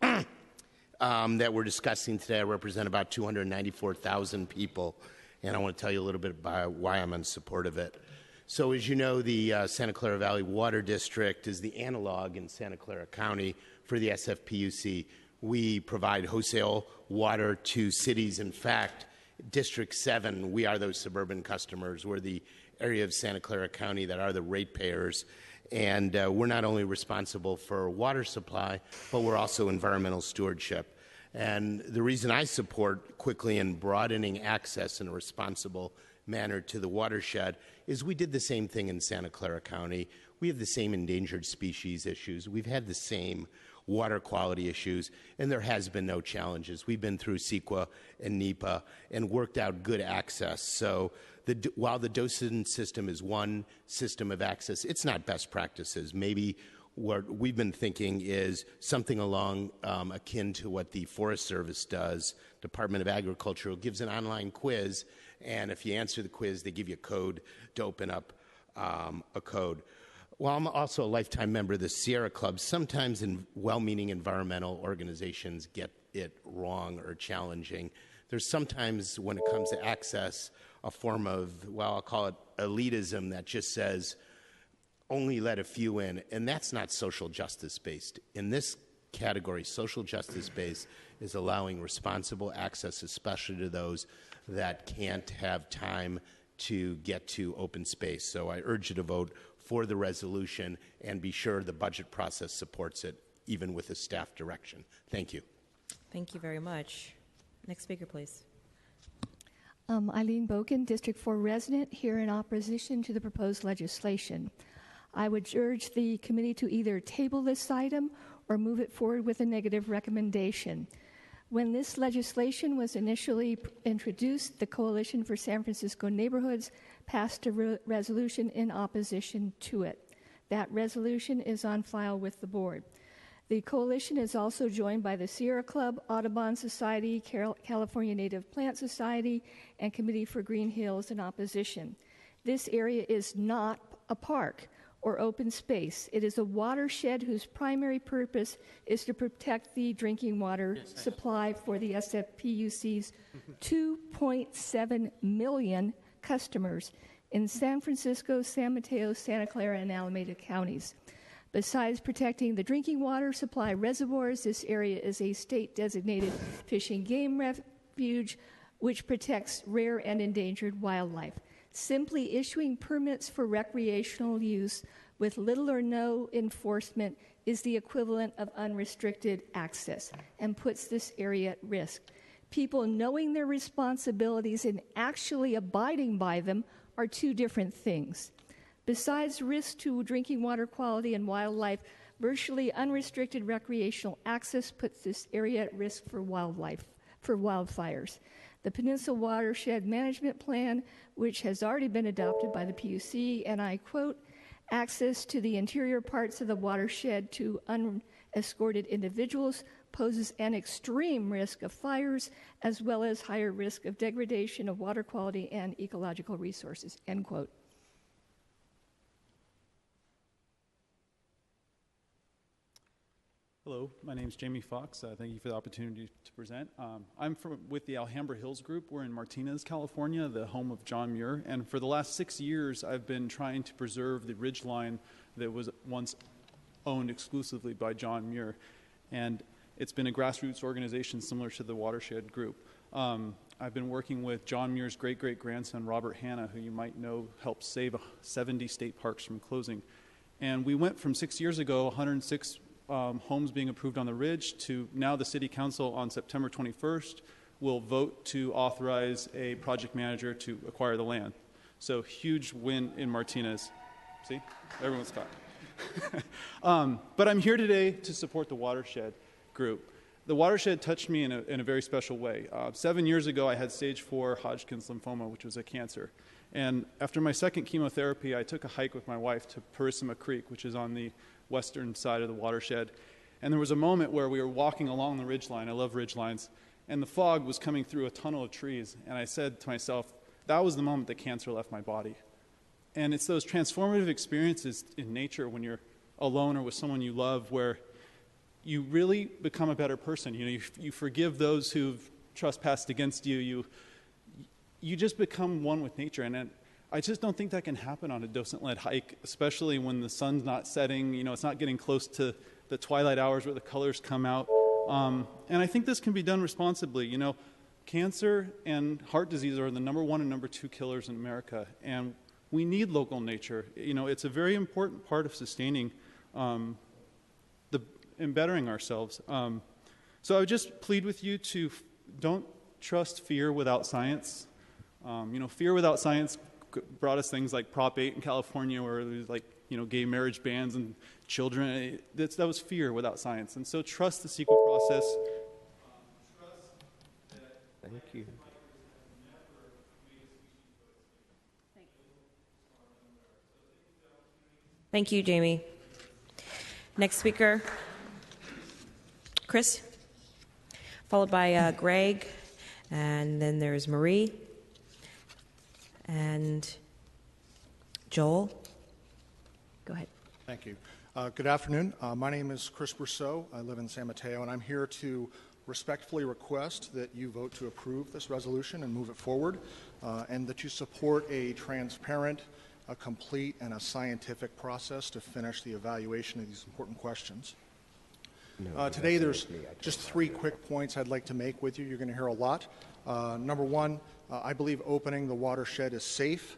that we're discussing today. I represent about 294,000 people, and I want to tell you a little bit about why I'm in support of it. So as you know, the Santa Clara Valley Water District is the analog in Santa Clara County for the SFPUC. We provide wholesale water to cities. In fact, District 7, we are those suburban customers. We're the area of Santa Clara County that are the ratepayers. And we're not only responsible for water supply, but we're also environmental stewardship. And the reason I support quickly and broadening access in a responsible manner to the watershed is we did the same thing in Santa Clara County. We have the same endangered species issues. We've had the same water quality issues, and there has been no challenges. We've been through CEQA and NEPA and worked out good access. So while the Dothan system is one system of access, it's not best practices. Maybe what we've been thinking is something along akin to what the Forest Service does. Department of Agriculture gives an online quiz, and if you answer the quiz, they give you a code to open up a code. Well, I'm also a lifetime member of the Sierra Club. Sometimes well-meaning environmental organizations get it wrong or challenging. There's sometimes, when it comes to access, a form of, well, I'll call it elitism that just says, only let a few in, and that's not social justice-based. In this category, social justice-based is allowing responsible access, especially to those that can't have time to get to open space. So I urge you to vote for the resolution and be sure the budget process supports it, even with a staff direction. Thank you. Thank you very much. Next speaker, please. Eileen Boken, District 4 resident, here in opposition to the proposed legislation. I would urge the committee to either table this item or move it forward with a negative recommendation. When this legislation was initially introduced, the Coalition for San Francisco Neighborhoods passed a resolution in opposition to it. That resolution is on file with the board. The coalition is also joined by the Sierra Club, Audubon Society, California Native Plant Society, and Committee for Green Hills in opposition. This area is not a park or open space. It is a watershed whose primary purpose is to protect the drinking water supply for the SFPUC's 2.7 million customers in San Francisco, San Mateo, Santa Clara, and Alameda counties. Besides protecting the drinking water supply reservoirs, this area is a state-designated fish and game refuge which protects rare and endangered wildlife. Simply issuing permits for recreational use with little or no enforcement is the equivalent of unrestricted access and puts this area at risk. People knowing their responsibilities and actually abiding by them are two different things. Besides risk to drinking water quality and wildlife, virtually unrestricted recreational access puts this area at risk for wildfires. The Peninsula Watershed Management Plan, which has already been adopted by the PUC, and I quote, access to the interior parts of the watershed to unescorted individuals poses an extreme risk of fires as well as higher risk of degradation of water quality and ecological resources, end quote. Hello, my name is Jamie Fox. Thank you for the opportunity to present. I'm with the Alhambra Hills Group. We're in Martinez, California, the home of John Muir. And for the last 6 years, I've been trying to preserve the ridgeline that was once owned exclusively by John Muir. And it's been a grassroots organization similar to the Watershed Group. I've been working with John Muir's great-great-grandson, Robert Hanna, who you might know helped save 70 state parks from closing. And we went from 6 years ago, 106 homes being approved on the ridge, to now the City Council on September 21st will vote to authorize a project manager to acquire the land. So huge win in Martinez. See, everyone's caught. But I'm here today to support the Watershed group. The Watershed touched me in a very special way. 7 years ago, I had stage 4 Hodgkin's lymphoma, which was a cancer. And after my second chemotherapy, I took a hike with my wife to Purissima Creek, which is on the western side of the Watershed. And there was a moment where we were walking along the ridgeline. I love ridgelines. And the fog was coming through a tunnel of trees. And I said to myself, that was the moment that cancer left my body. And it's those transformative experiences in nature when you're alone or with someone you love where you really become a better person. You know, you forgive those who've trespassed against you. You just become one with nature. And I just don't think that can happen on a docent-led hike, especially when the sun's not setting. You know, it's not getting close to the twilight hours where the colors come out. And I think this can be done responsibly. You know, cancer and heart disease are the number 1 and number 2 killers in America. And we need local nature. You know, it's a very important part of sustaining and bettering ourselves. So I would just plead with you to don't trust fear without science. You know, fear without science brought us things like Prop 8 in California where there's like, you know, gay marriage bans and children. That was fear without science. And so trust the CEQA process. Thank you. Thank you, Jamie. Next speaker, Chris, followed by Greg, and then there's Marie and Joel. Go ahead. Thank you. Good afternoon. My name is Chris Brousseau. I live in San Mateo, and I'm here to respectfully request that you vote to approve this resolution and move it forward, and that you support a transparent, a complete, and a scientific process to finish the evaluation of these important questions. Today, there's just 3 quick points I'd like to make with you. You're going to hear a lot. Number 1, I believe opening the watershed is safe.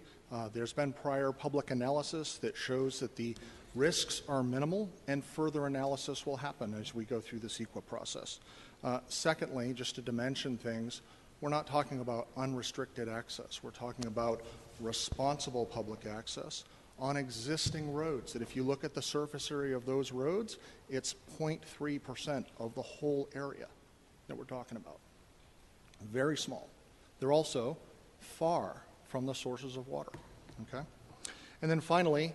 There's been prior public analysis that shows that the risks are minimal, and further analysis will happen as we go through the CEQA process. Secondly, just to dimension things, we're not talking about unrestricted access. We're talking about responsible public access on existing roads, that if you look at the surface area of those roads, it's 0.3% of the whole area that we're talking about. Very small. They're also far from the sources of water, okay? And then finally,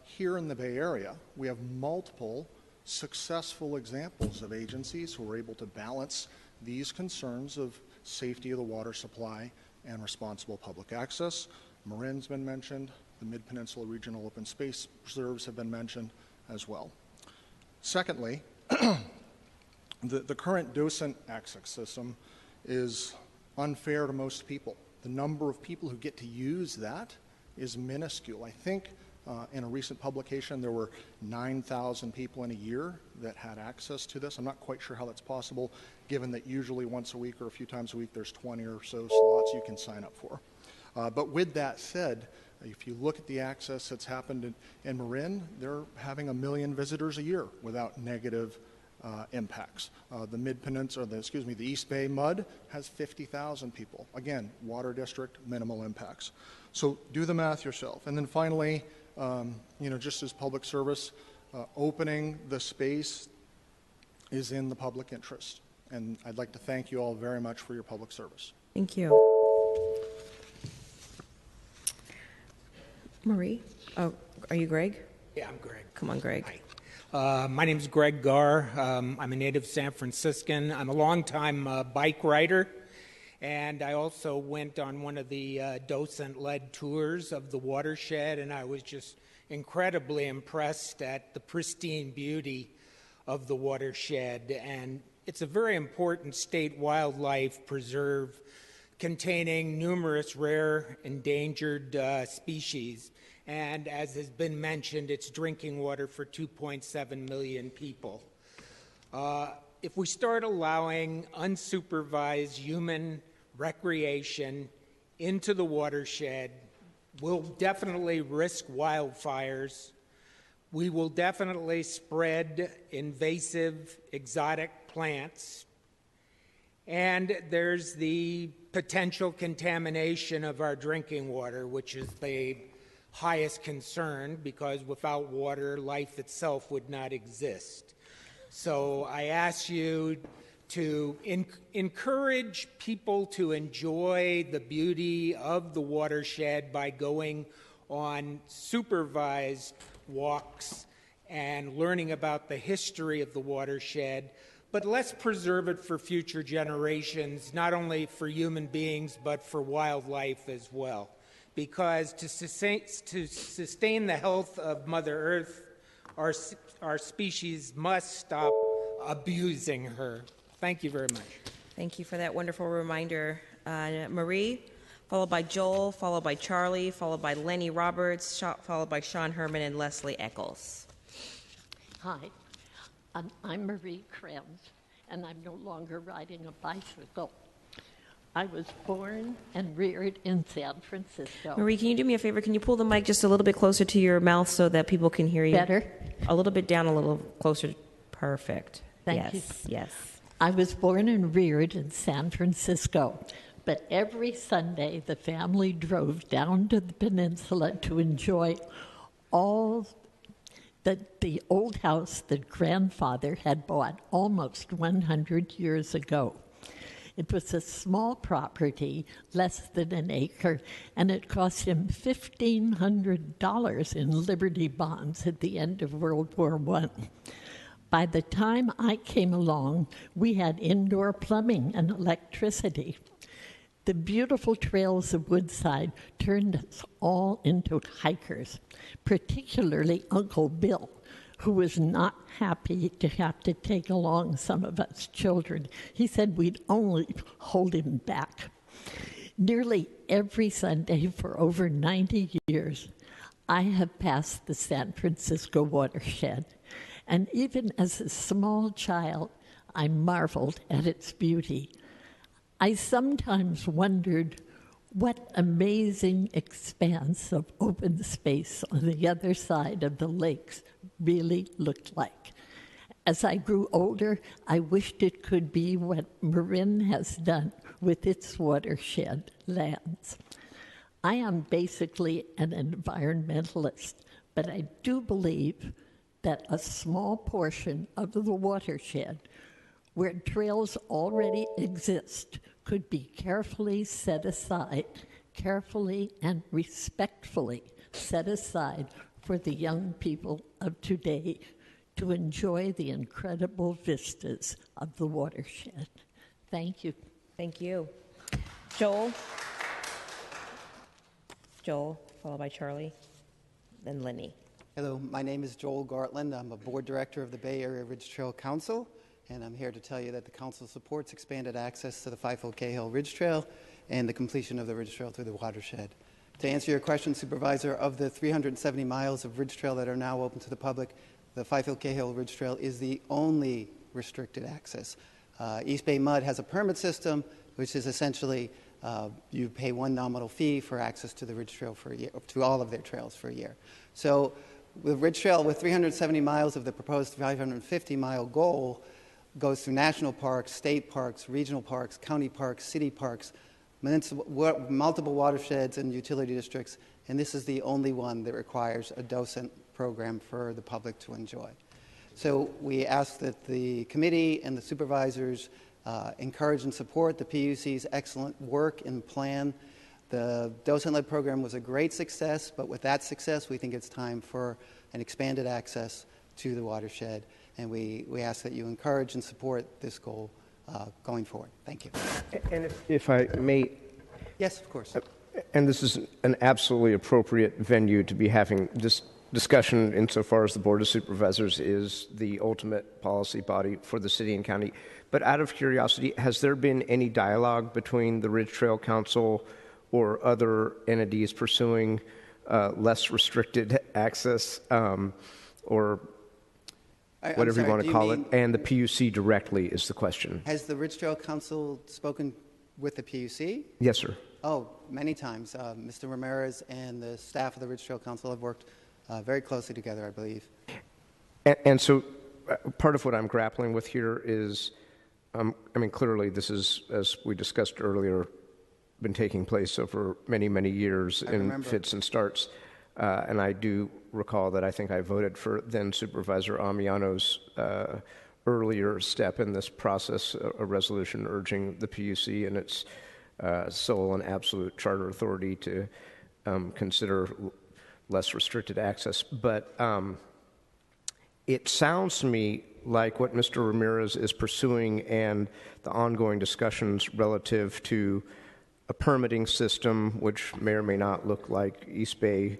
here in the Bay Area, we have multiple successful examples of agencies who are able to balance these concerns of safety of the water supply and responsible public access. Marin's been mentioned. The Mid-Peninsula Regional Open Space Reserves have been mentioned as well. Secondly, the current docent access system is unfair to most people. The number of people who get to use that is minuscule. I think in a recent publication there were 9,000 people in a year that had access to this. I'm not quite sure how that's possible, given that usually once a week or a few times a week there's 20 or so slots you can sign up for. But with that said, if you look at the access that's happened in Marin, they're having 1 million visitors a year without negative impacts. The Mid-Peninsula, the East Bay MUD has 50,000 people. Again, water district, minimal impacts. So do the math yourself. And then finally, just as public service, opening the space is in the public interest. And I'd like to thank you all very much for your public service. Thank you. Marie? Oh, are you Greg? Yeah, I'm Greg. Come on, Greg. Hi. My name is Greg Garr. I'm a native San Franciscan. I'm a longtime bike rider, and I also went on one of the docent-led tours of the watershed, and I was just incredibly impressed at the pristine beauty of the watershed. And it's a very important state wildlife preserve containing numerous rare endangered species. And as has been mentioned, it's drinking water for 2.7 million people. If we start allowing unsupervised human recreation into the watershed, we'll definitely risk wildfires. We will definitely spread invasive exotic plants. And there's the potential contamination of our drinking water, which is the highest concern, because without water, life itself would not exist. So I ask you to encourage people to enjoy the beauty of the watershed by going on supervised walks and learning about the history of the watershed. But let's preserve it for future generations, not only for human beings, but for wildlife as well. Because to sustain the health of Mother Earth, our species must stop abusing her. Thank you very much. Thank you for that wonderful reminder. Marie, followed by Joel, followed by Charlie, followed by Lenny Roberts, followed by Sean Herman and Leslie Eccles. Hi, I'm Marie Krebs, and I'm no longer riding a bicycle. I was born and reared in San Francisco. Marie, can you do me a favor? Can you pull the mic just a little bit closer to your mouth so that people can hear you? Better? A little bit down, a little closer. Perfect. Thank you. Yes. I was born and reared in San Francisco, but every Sunday the family drove down to the peninsula to enjoy all the old house that grandfather had bought almost 100 years ago. It was a small property, less than an acre, and it cost him $1,500 in Liberty bonds at the end of World War I. By the time I came along, we had indoor plumbing and electricity. The beautiful trails of Woodside turned us all into hikers, particularly Uncle Bill, who was not happy to have to take along some of us children. He said we'd only hold him back. Nearly every Sunday for over 90 years, I have passed the San Francisco watershed, and even as a small child, I marveled at its beauty. I sometimes wondered what amazing expanse of open space on the other side of the lakes really looked like. As I grew older, I wished it could be what Marin has done with its watershed lands. I am basically an environmentalist, but I do believe that a small portion of the watershed where trails already exist could be carefully set aside, carefully and respectfully set aside for the young people of today to enjoy the incredible vistas of the watershed. Thank you. Thank you. Joel? Joel, followed by Charlie, then Lenny. Hello, my name is Joel Gartland. I'm a board director of the Bay Area Ridge Trail Council, and I'm here to tell you that the council supports expanded access to the Fifield Cahill Ridge Trail and the completion of the Ridge Trail through the watershed. To answer your question, Supervisor, of the 370 miles of Ridge Trail that are now open to the public, the Fifield Cahill Ridge Trail is the only restricted access. East Bay Mud has a permit system, which is essentially you pay one nominal fee for access to the Ridge Trail for a year, to all of their trails for a year. So the Ridge Trail, with 370 miles of the proposed 550-mile goal, goes through national parks, state parks, regional parks, county parks, city parks, multiple watersheds and utility districts, and this is the only one that requires a docent program for the public to enjoy. So we ask that the committee and the supervisors encourage and support the PUC's excellent work and plan. The docent-led program was a great success, but with that success, we think it's time for an expanded access to the watershed, and we ask that you encourage and support this goal going forward. Thank you. And if I may... Yes, of course. And this is an absolutely appropriate venue to be having this discussion insofar as the Board of Supervisors is the ultimate policy body for the city and county. But out of curiosity, has there been any dialogue between the Ridge Trail Council or other entities pursuing less restricted access or whatever you want to call it, and the PUC directly is the question? Has the Ridge Trail Council spoken with the PUC? Yes, sir. Oh, many times. Mr. Ramirez and the staff of the Ridge Trail Council have worked very closely together, I believe. And so part of what I'm grappling with here is clearly this is, as we discussed earlier, been taking place over many, many years in fits and starts. And I do recall that I think I voted for then Supervisor Amiano's earlier step in this process, a resolution urging the PUC and its sole and absolute charter authority to consider less restricted access. But it sounds to me like what Mr. Ramirez is pursuing and the ongoing discussions relative to a permitting system, which may or may not look like East Bay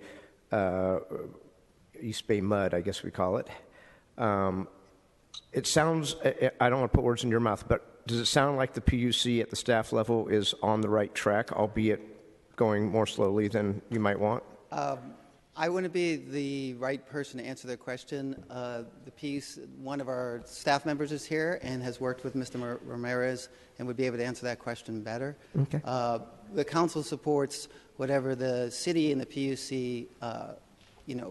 mud, I guess we call it. It sounds, I don't want to put words in your mouth, but does it sound like the PUC at the staff level is on the right track, albeit going more slowly than you might want? I wouldn't be the right person to answer that question. The PUC, one of our staff members is here and has worked with Mr. Ramirez and would be able to answer that question better. Okay. The council supports whatever the city and the PUC,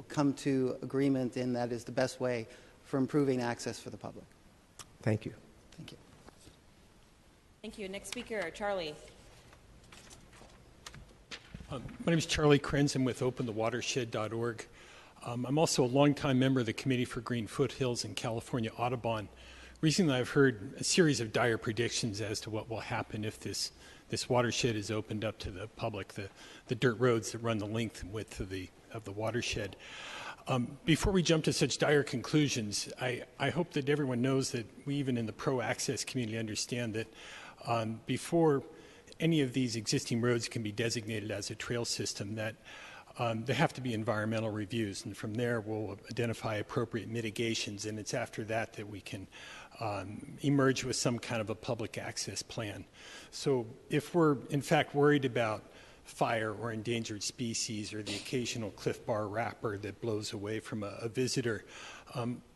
come to agreement in that is the best way for improving access for the public. Thank you. Thank you. Thank you. Next speaker, Charlie. My name is Charlie Krenz. I'm with OpenTheWatershed.org. I'm also a longtime member of the Committee for Green Foothills in California Audubon. Recently, I've heard a series of dire predictions as to what will happen if this watershed is opened up to the public, the dirt roads that run the length and width of the watershed. Before we jump to such dire conclusions, I hope that everyone knows that we, even in the pro-access community, understand that before any of these existing roads can be designated as a trail system, that there have to be environmental reviews, and from there we'll identify appropriate mitigations, and it's after that that we can emerge with some kind of a public access plan. So if we're in fact worried about fire or endangered species or the occasional Cliff Bar wrapper that blows away from a visitor,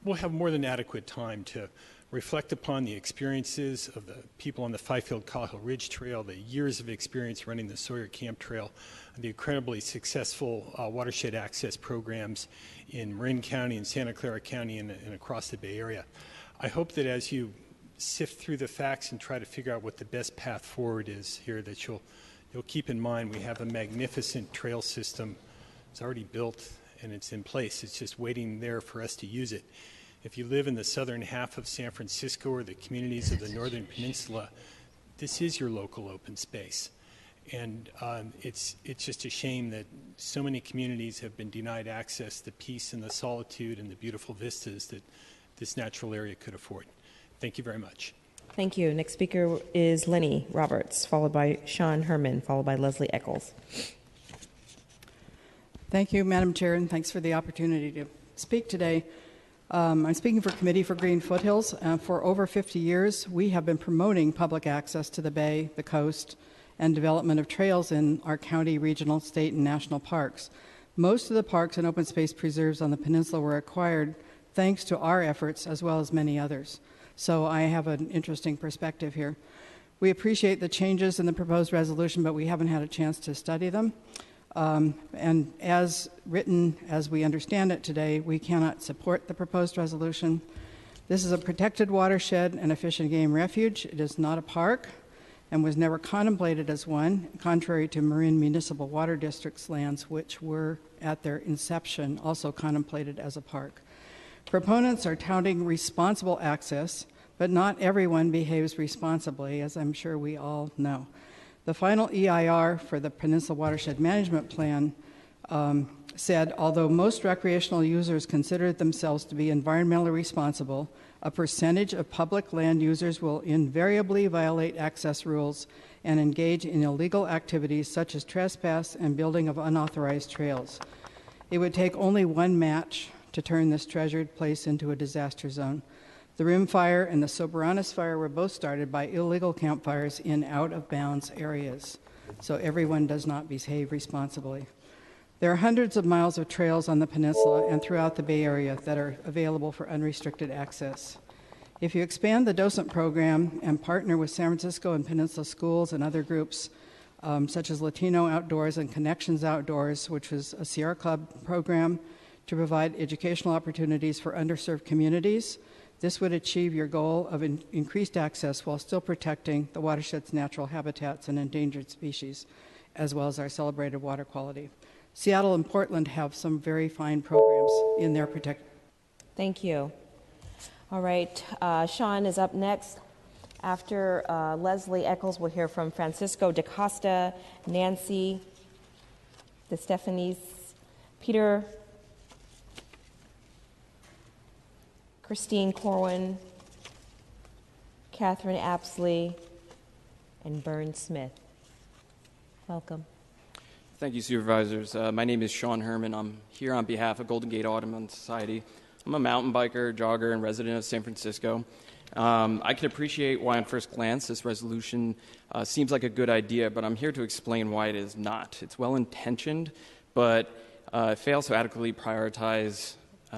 we'll have more than adequate time to reflect upon the experiences of the people on the Fifield-Cahill Ridge Trail, the years of experience running the Sawyer Camp Trail, the incredibly successful watershed access programs in Marin County and Santa Clara County and across the Bay Area. I hope that as you sift through the facts and try to figure out what the best path forward is here, that you'll keep in mind we have a magnificent trail system. It's already built and it's in place. It's just waiting there for us to use it. If you live in the southern half of San Francisco or the communities of the Northern Peninsula, this is your local open space. And it's just a shame that so many communities have been denied access to the peace and the solitude and the beautiful vistas that this natural area could afford. Thank you very much. Thank you. Next speaker is Lenny Roberts, followed by Sean Herman, followed by Leslie Eccles. Thank you, Madam Chair, and thanks for the opportunity to speak today. I'm speaking for Committee for Green Foothills. For over 50 years, we have been promoting public access to the bay, the coast, and development of trails in our county, regional, state, and national parks. Most of the parks and open space preserves on the peninsula were acquired thanks to our efforts as well as many others. So I have an interesting perspective here. We appreciate the changes in the proposed resolution, but we haven't had a chance to study them. And as written, as we understand it today, we cannot support the proposed resolution. This is a protected watershed and a fish and game refuge. It is not a park and was never contemplated as one, contrary to Marin Municipal Water District's lands, which were at their inception also contemplated as a park. Proponents are touting responsible access, but not everyone behaves responsibly, as I'm sure we all know. The final EIR for the Peninsula Watershed Management Plan said, although most recreational users consider themselves to be environmentally responsible, a percentage of public land users will invariably violate access rules and engage in illegal activities such as trespass and building of unauthorized trails. It would take only one match to turn this treasured place into a disaster zone. The Rim Fire and the Soberanis Fire were both started by illegal campfires in out-of-bounds areas, so everyone does not behave responsibly. There are hundreds of miles of trails on the peninsula and throughout the Bay Area that are available for unrestricted access. If you expand the docent program and partner with San Francisco and Peninsula schools and other groups, such as Latino Outdoors and Connections Outdoors, which was a Sierra Club program to provide educational opportunities for underserved communities, This would achieve your goal of increased access while still protecting the watershed's natural habitats and endangered species, as well as our celebrated water quality. Seattle and Portland have some very fine programs in their protect. Thank you. All right, Sean is up next. After Leslie Eccles, we'll hear from Francisco DaCosta, Nancy DeStefanis, Peter, Christine Corwin, Catherine Apsley, and Byrne Smith. Welcome. Thank you, Supervisors. My name is Sean Herman. I'm here on behalf of Golden Gate Audubon Society. I'm a mountain biker, jogger, and resident of San Francisco. I can appreciate why, on first glance, this resolution seems like a good idea, but I'm here to explain why it is not. It's well-intentioned, but it fails to adequately prioritize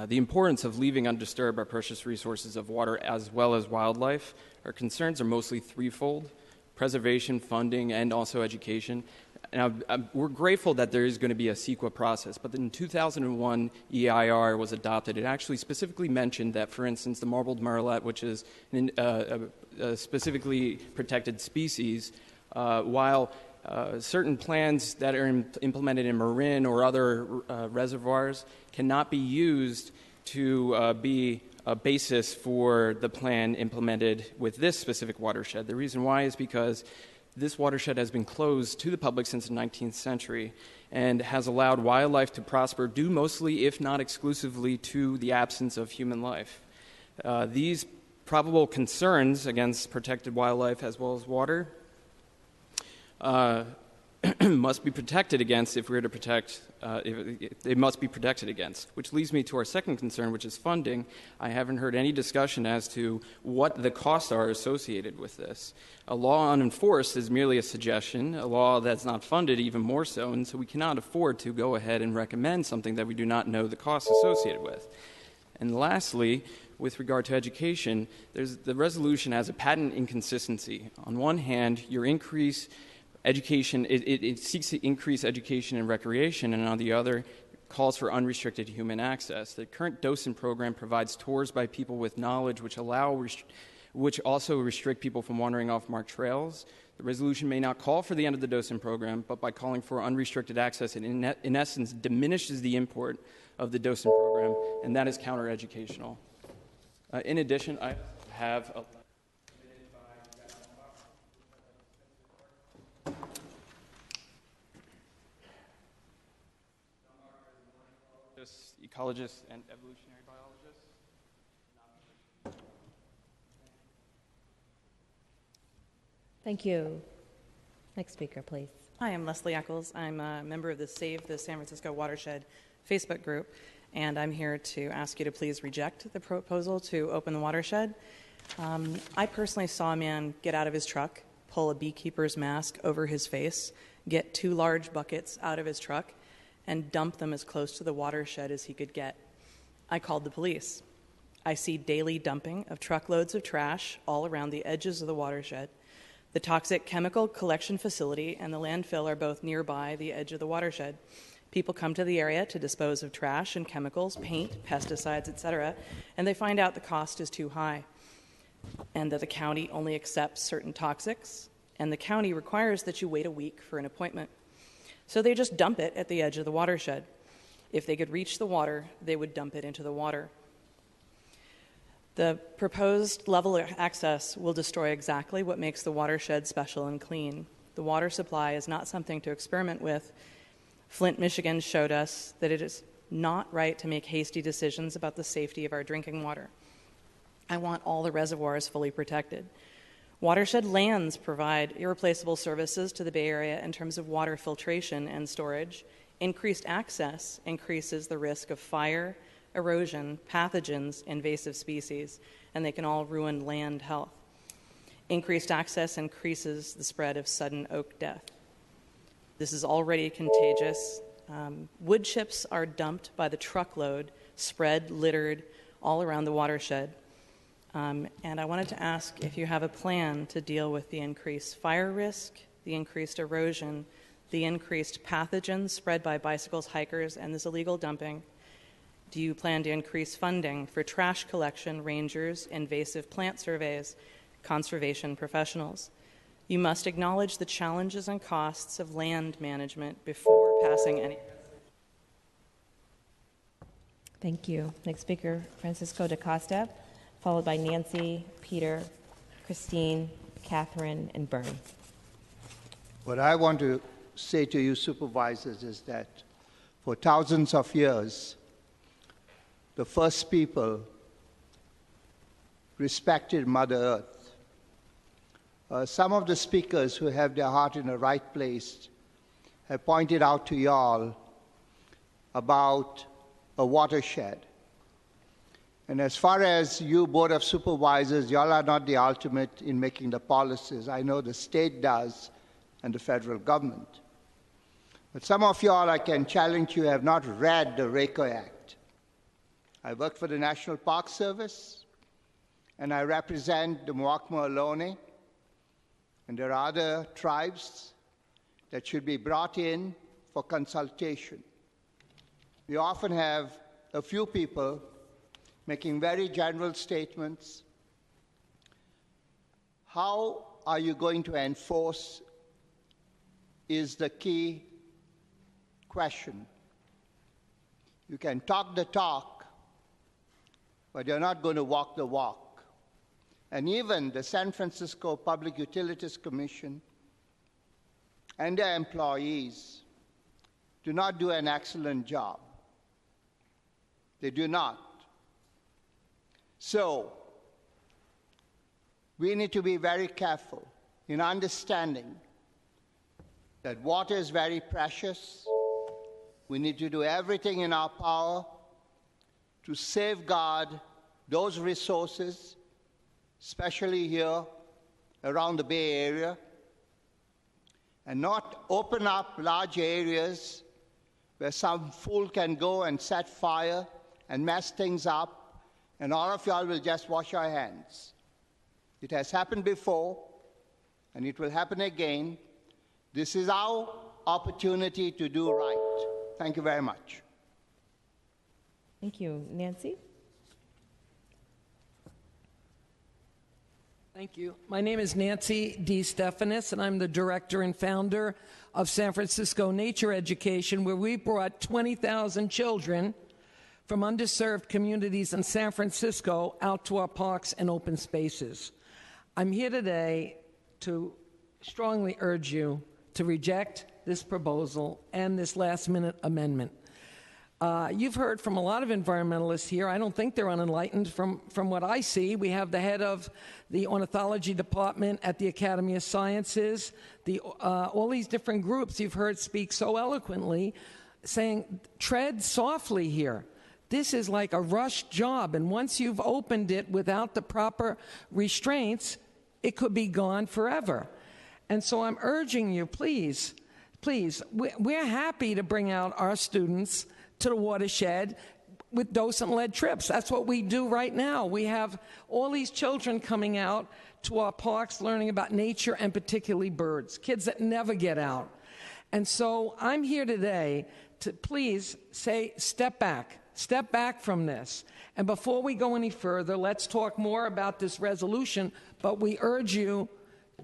the importance of leaving undisturbed our precious resources of water as well as wildlife. Our concerns are mostly threefold: preservation, funding, and also education. And we're grateful that there is going to be a CEQA process, but in 2001, EIR was adopted. It actually specifically mentioned that, for instance, the marbled murrelet, which is a specifically protected species, while certain plans that are implemented in Marin or other reservoirs cannot be used to be a basis for the plan implemented with this specific watershed. The reason why is because this watershed has been closed to the public since the 19th century and has allowed wildlife to prosper due mostly, if not exclusively, to the absence of human life. These probable concerns against protected wildlife as well as water must be protected against if we're to protect, they must be protected against, which leads me to our second concern, which is funding. I haven't heard any discussion as to what the costs are associated with this. A law unenforced is merely a suggestion, a law that's not funded even more so, and so we cannot afford to go ahead and recommend something that we do not know the costs associated with. And lastly, with regard to education, the resolution has a patent inconsistency. On one hand, your increase education, it seeks to increase education and recreation, and on the other, calls for unrestricted human access. The current docent program provides tours by people with knowledge which also restrict people from wandering off marked trails. The resolution may not call for the end of the docent program, but by calling for unrestricted access, it in essence diminishes the import of the docent program, and that is counter-educational. In addition, I have a ecologist and evolutionary biologist. Thank you. Next speaker, please. Hi, I'm Leslie Eccles. I'm a member of the Save the San Francisco Watershed Facebook group, and I'm here to ask you to please reject the proposal to open the watershed. I personally saw a man get out of his truck, pull a beekeeper's mask over his face, get 2 large buckets out of his truck, and dump them as close to the watershed as he could get. I called the police. I see daily dumping of truckloads of trash all around the edges of the watershed. The toxic chemical collection facility and the landfill are both nearby the edge of the watershed. People come to the area to dispose of trash and chemicals, paint, pesticides, etc., and they find out the cost is too high and that the county only accepts certain toxics, and the county requires that you wait a week for an appointment. So they just dump it at the edge of the watershed. If they could reach the water, they would dump it into the water. The proposed level of access will destroy exactly what makes the watershed special and clean. The water supply is not something to experiment with. Flint, Michigan showed us that it is not right to make hasty decisions about the safety of our drinking water. I want all the reservoirs fully protected. Watershed lands provide irreplaceable services to the Bay Area in terms of water filtration and storage. Increased access increases the risk of fire, erosion, pathogens, invasive species, and they can all ruin land health. Increased access increases the spread of sudden oak death. This is already contagious. Wood chips are dumped by the truckload, spread, littered, all around the watershed. And I wanted to ask if you have a plan to deal with the increased fire risk, the increased erosion, the increased pathogens spread by bicycles, hikers, and this illegal dumping. do you plan to increase funding for trash collection, rangers, invasive plant surveys, conservation professionals? You must acknowledge the challenges and costs of land management before passing any. Thank you. Next speaker, Francisco da Costa, followed by Nancy, Peter, Christine, Catherine, and Byrne. What I want to say to you supervisors is that for thousands of years, the first people respected Mother Earth. Some of the speakers who have their heart in the right place have pointed out to y'all about a watershed. And as far as you Board of Supervisors, y'all are not the ultimate in making the policies. I know the state does and the federal government. But some of y'all, I can challenge you, have not read the RACO Act. I work for the National Park Service, and I represent the Muwakma Ohlone, and there are other tribes that should be brought in for consultation. We often have a few people making very general statements. How are you going to enforce is the key question. You can talk the talk, but you're not going to walk the walk. And even the San Francisco Public Utilities Commission and their employees do not do an excellent job. They do not. So, we need to be very careful in understanding that water is very precious. We need to do everything in our power to safeguard those resources, especially here around the Bay Area, and not open up large areas where some fool can go and set fire and mess things up, and all of y'all will just wash your hands. It has happened before, and it will happen again. This is our opportunity to do right. Thank you very much. Thank you. Nancy? Thank you. My name is Nancy D. Stephanis, and I'm the director and founder of San Francisco Nature Education, where we brought 20,000 children from underserved communities in San Francisco out to our parks and open spaces. I'm here today to strongly urge you to reject this proposal and this last-minute amendment. You've heard from a lot of environmentalists here. I don't think they're unenlightened from what I see. We have the head of the ornithology department at the Academy of Sciences, all these different groups you've heard speak so eloquently, saying, tread softly here. This is like a rushed job, and once you've opened it without the proper restraints, it could be gone forever. And so I'm urging you, please, we're happy to bring out our students to the watershed with docent-led trips. That's what we do right now. We have all these children coming out to our parks learning about nature and particularly birds, kids that never get out. And so I'm here today to please say, step back from this. And before we go any further, let's talk more about this resolution, but we urge you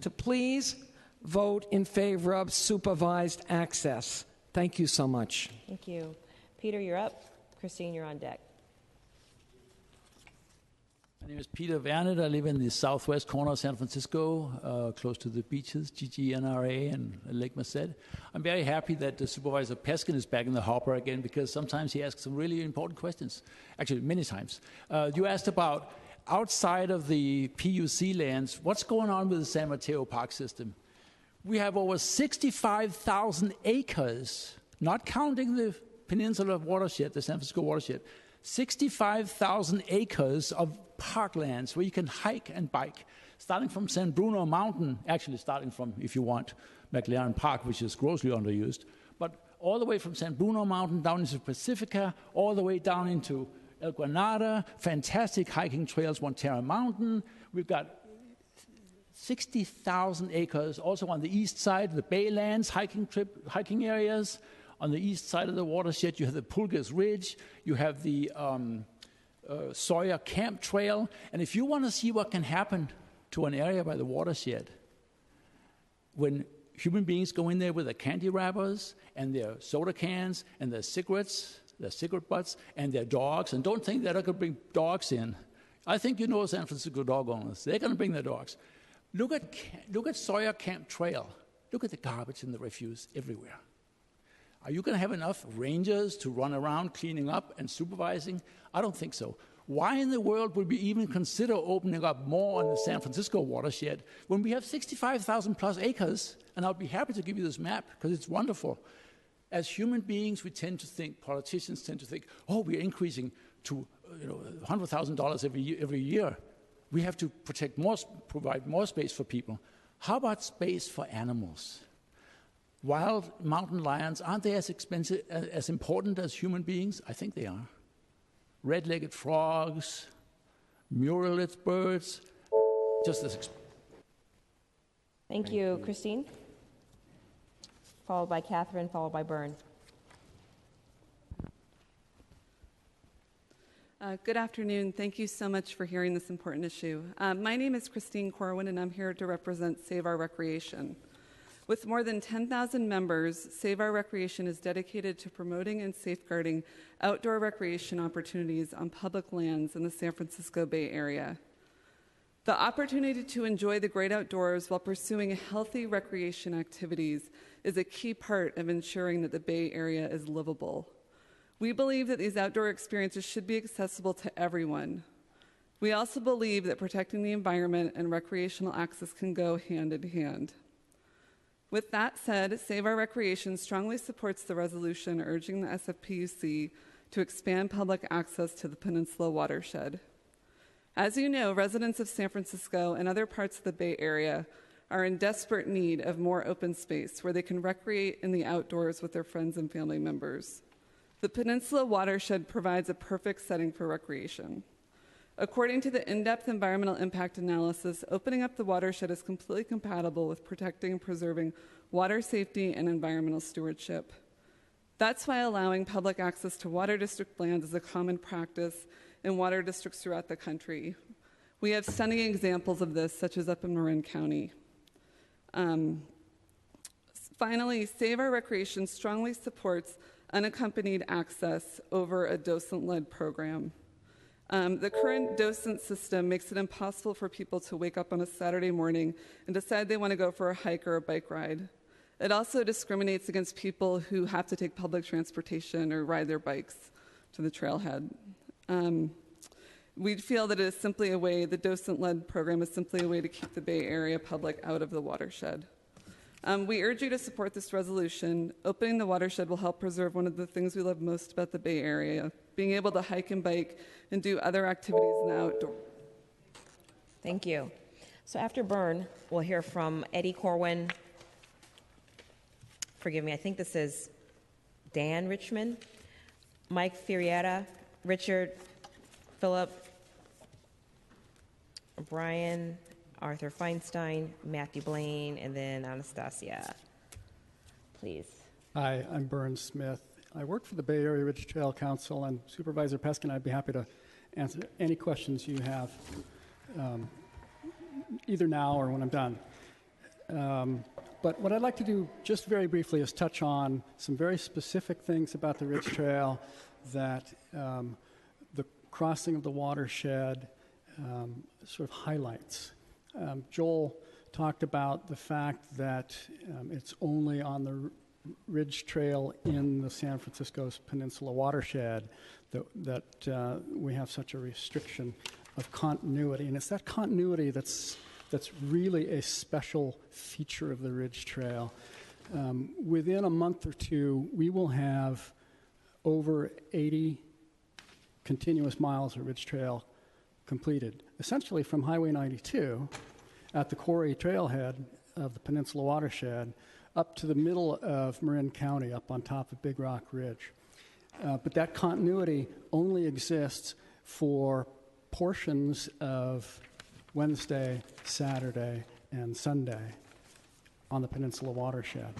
to please vote in favor of supervised access. Thank you so much. Thank you. Peter, you're up. Christine, you're on deck. My name is Peter Wernet. I live in the southwest corner of San Francisco, close to the beaches, GGNRA and Lake Merced. I'm very happy that the Supervisor Peskin is back in the hopper again, because sometimes he asks some really important questions. Actually, many times. You asked about outside of the PUC lands, what's going on with the San Mateo Park system? We have over 65,000 acres, not counting the Peninsula watershed, the San Francisco watershed, 65,000 acres of parklands where you can hike and bike, starting from San Bruno Mountain, actually starting from, if you want, McLaren Park, which is grossly underused, but all the way from San Bruno Mountain down into Pacifica, all the way down into El Granada, fantastic hiking trails, Montera Mountain. We've got 60,000 acres also on the east side, the Baylands hiking areas, On the east side of the watershed, you have the Pulgas Ridge, you have the Sawyer Camp Trail, and if you want to see what can happen to an area by the watershed, when human beings go in there with their candy wrappers and their soda cans and their cigarettes, their cigarette butts, and their dogs, and don't think that I could bring dogs in. I think you know San Francisco dog owners. They're going to bring their dogs. Look at Sawyer Camp Trail. Look at the garbage and the refuse everywhere. Are you going to have enough rangers to run around cleaning up and supervising? I don't think so. Why in the world would we even consider opening up more on the San Francisco watershed when we have 65,000 plus acres? And I'll be happy to give you this map because it's wonderful. As human beings, we tend to think, politicians tend to think, oh, we're increasing to $100,000 every year. We have to protect more, provide more space for people. How about space for animals? Wild mountain lions, aren't they as important as human beings? I think they are. Red-legged frogs, murrelet birds, just as Thank you, Christine. Followed by Catherine, followed by Byrne. Good afternoon. Thank you so much for hearing this important issue. My name is Christine Corwin, and I'm here to represent Save Our Recreation. With more than 10,000 members, Save Our Recreation is dedicated to promoting and safeguarding outdoor recreation opportunities on public lands in the San Francisco Bay Area. The opportunity to enjoy the great outdoors while pursuing healthy recreation activities is a key part of ensuring that the Bay Area is livable. We believe that these outdoor experiences should be accessible to everyone. We also believe that protecting the environment and recreational access can go hand in hand. With that said, Save Our Recreation strongly supports the resolution urging the SFPUC to expand public access to the Peninsula watershed. As you know, residents of San Francisco and other parts of the Bay Area are in desperate need of more open space where they can recreate in the outdoors with their friends and family members. The Peninsula watershed provides a perfect setting for recreation. According to the in-depth environmental impact analysis, opening up the watershed is completely compatible with protecting and preserving water safety and environmental stewardship. That's why allowing public access to water district lands is a common practice in water districts throughout the country. We have stunning examples of this, such as up in Marin County. Finally, Save Our Recreation strongly supports unaccompanied access over a docent-led program. The current docent system makes it impossible for people to wake up on a Saturday morning and decide they want to go for a hike or a bike ride. It also discriminates against people who have to take public transportation or ride their bikes to the trailhead. We feel that it is simply a way, the docent-led program is simply a way to keep the Bay Area public out of the watershed. We urge you to support this resolution. Opening the watershed will help preserve one of the things we love most about the Bay Area, being able to hike and bike and do other activities in the outdoors. Thank you. So after Byrne, we'll hear from Eddie Corwin. Forgive me, I think this is Dan Richmond, Mike Furietta, Richard, Philip, Brian, Arthur Feinstein, Matthew Blaine, and then Anastasia. Please. Hi, I'm Byrne Smith. I work for the Bay Area Ridge Trail Council, and Supervisor Peskin, I'd be happy to answer any questions you have, either now or when I'm done. But what I'd like to do just very briefly is touch on some very specific things about the Ridge Trail that the crossing of the watershed sort of highlights. Joel talked about the fact that it's only on the Ridge Trail in the San Francisco Peninsula watershed that we have such a restriction of continuity. And it's that continuity that's really a special feature of the Ridge Trail. Within a month or two, we will have over 80 continuous miles of Ridge Trail completed, essentially from Highway 92 at the Quarry Trailhead of the Peninsula watershed up to the middle of Marin County, up on top of Big Rock Ridge. But that continuity only exists for portions of Wednesday, Saturday, and Sunday on the Peninsula watershed.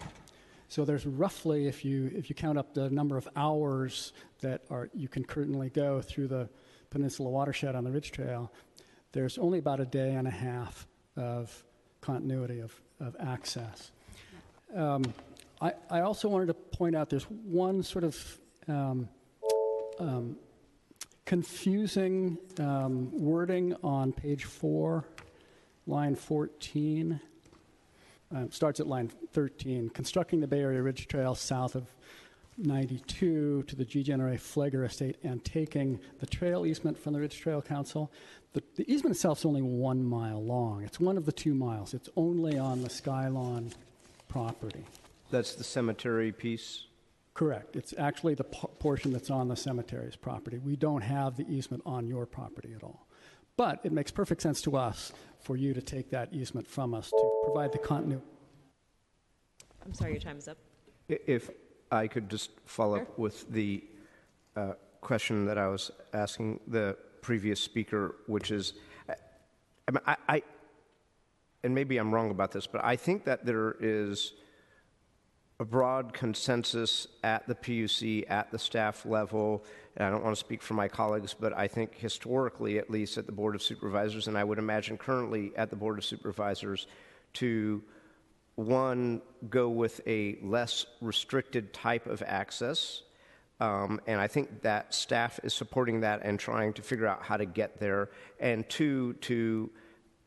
So there's roughly, if you count up the number of hours that you can currently go through the Peninsula watershed on the Ridge Trail, there's only about a day and a half of continuity of access. I also wanted to point out there's one sort of confusing wording on page 4, line 14. Starts at line 13. Constructing the Bay Area Ridge Trail south of 92 to the G. Flagler Estate and taking the trail easement from the Ridge Trail Council. The easement itself is only 1 mile long. It's one of the 2 miles. It's only on the Skylon property. That's the cemetery piece? Correct. It's actually the portion that's on the cemetery's property. We don't have the easement on your property at all. But it makes perfect sense to us for you to take that easement from us to provide the continuity. I'm sorry, your time is up. If I could just follow up with the question that I was asking the previous speaker, which is, I and maybe I'm wrong about this, but I think that there is a broad consensus at the PUC, at the staff level, and I don't want to speak for my colleagues, but I think historically, at least at the Board of Supervisors, and I would imagine currently at the Board of Supervisors, to, one, go with a less restricted type of access, and I think that staff is supporting that and trying to figure out how to get there, and two, to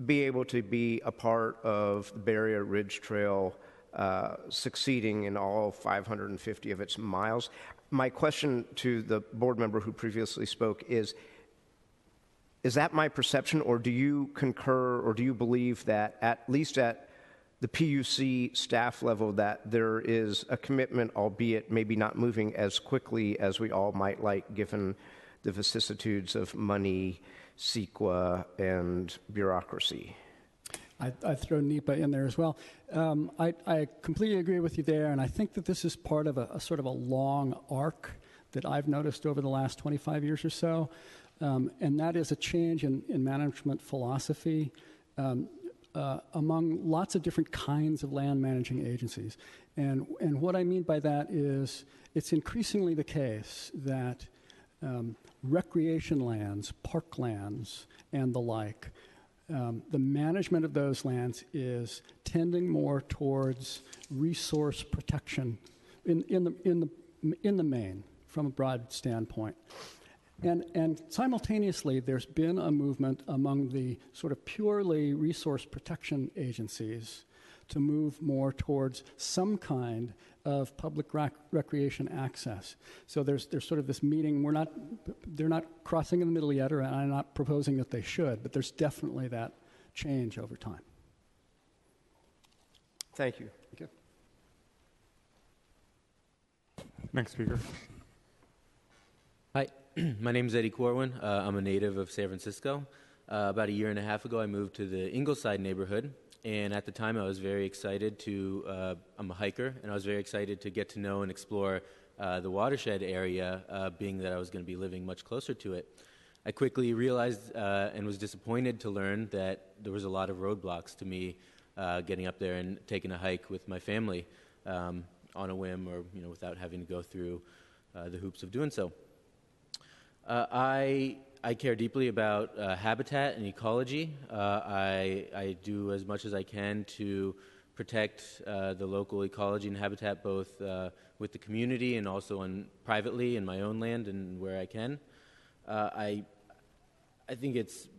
be able to be a part of the Bay Area Ridge Trail succeeding in all 550 of its miles. My question to the board member who previously spoke is that my perception, or do you concur, or do you believe that at least at the PUC staff level that there is a commitment, albeit maybe not moving as quickly as we all might like given the vicissitudes of money, CEQA, and bureaucracy? I'd throw NEPA in there as well. I completely agree with you there, and I think that this is part of a sort of a long arc that I've noticed over the last 25 years or so, and that is a change in management philosophy among lots of different kinds of land managing agencies. And what I mean by that is it's increasingly the case that recreation lands, parklands, and the like, the management of those lands is tending more towards resource protection in the main, from a broad standpoint. And simultaneously, there's been a movement among the sort of purely resource protection agencies to move more towards some kind of public recreation access. So there's sort of this meeting. They're not crossing in the middle yet, or I'm not proposing that they should, but there's definitely that change over time. Thank you. Thank you. Next speaker. Hi, my name is Eddie Corwin. I'm a native of San Francisco. About a year and a half ago, I moved to the Ingleside neighborhood. And at the time, I was very excited I'm a hiker, and I was very excited to get to know and explore the watershed area, being that I was going to be living much closer to it. I quickly realized and was disappointed to learn that there was a lot of roadblocks to me getting up there and taking a hike with my family on a whim, or without having to go through the hoops of doing so. I care deeply about habitat and ecology. I do as much as I can to protect the local ecology and habitat, both with the community and also privately in my own land and where I can. I think it's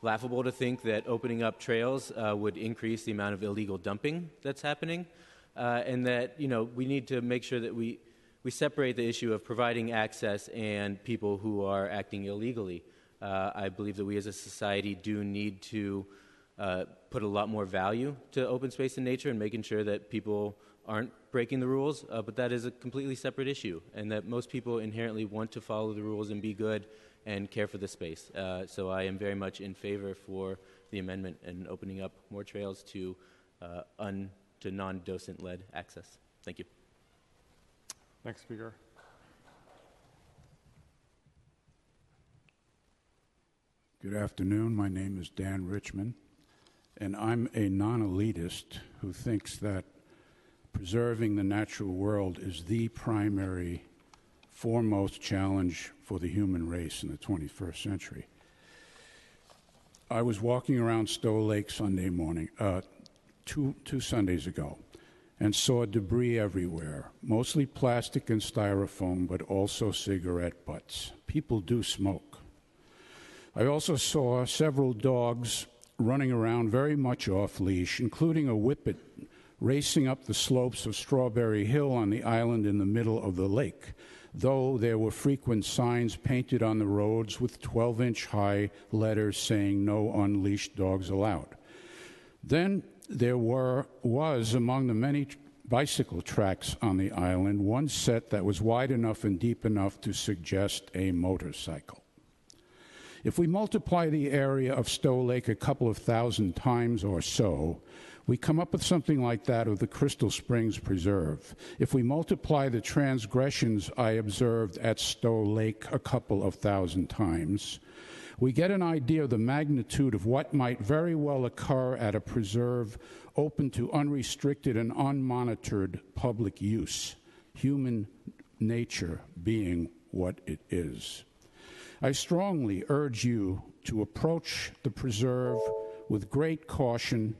laughable to think that opening up trails would increase the amount of illegal dumping that's happening, and that we need to make sure that we separate the issue of providing access and people who are acting illegally. I believe that we as a society do need to put a lot more value to open space and nature and making sure that people aren't breaking the rules, but that is a completely separate issue, and that most people inherently want to follow the rules and be good and care for the space. So I am very much in favor for the amendment and opening up more trails to non-docent-led access. Thank you. Next speaker. Good afternoon. My name is Dan Richmond, and I'm a non-elitist who thinks that preserving the natural world is the primary, foremost challenge for the human race in the 21st century. I was walking around Stowe Lake Sunday morning, two Sundays ago, and saw debris everywhere, mostly plastic and styrofoam, but also cigarette butts. People do smoke. I also saw several dogs running around very much off-leash, including a whippet racing up the slopes of Strawberry Hill on the island in the middle of the lake, though there were frequent signs painted on the roads with 12-inch high letters saying no unleashed dogs allowed. Then there was among the many bicycle tracks on the island one set that was wide enough and deep enough to suggest a motorcycle. If we multiply the area of Stowe Lake a couple of thousand times or so, we come up with something like that of the Crystal Springs Preserve. If we multiply the transgressions I observed at Stowe Lake a couple of thousand times, we get an idea of the magnitude of what might very well occur at a preserve open to unrestricted and unmonitored public use, human nature being what it is. I strongly urge you to approach the preserve with great caution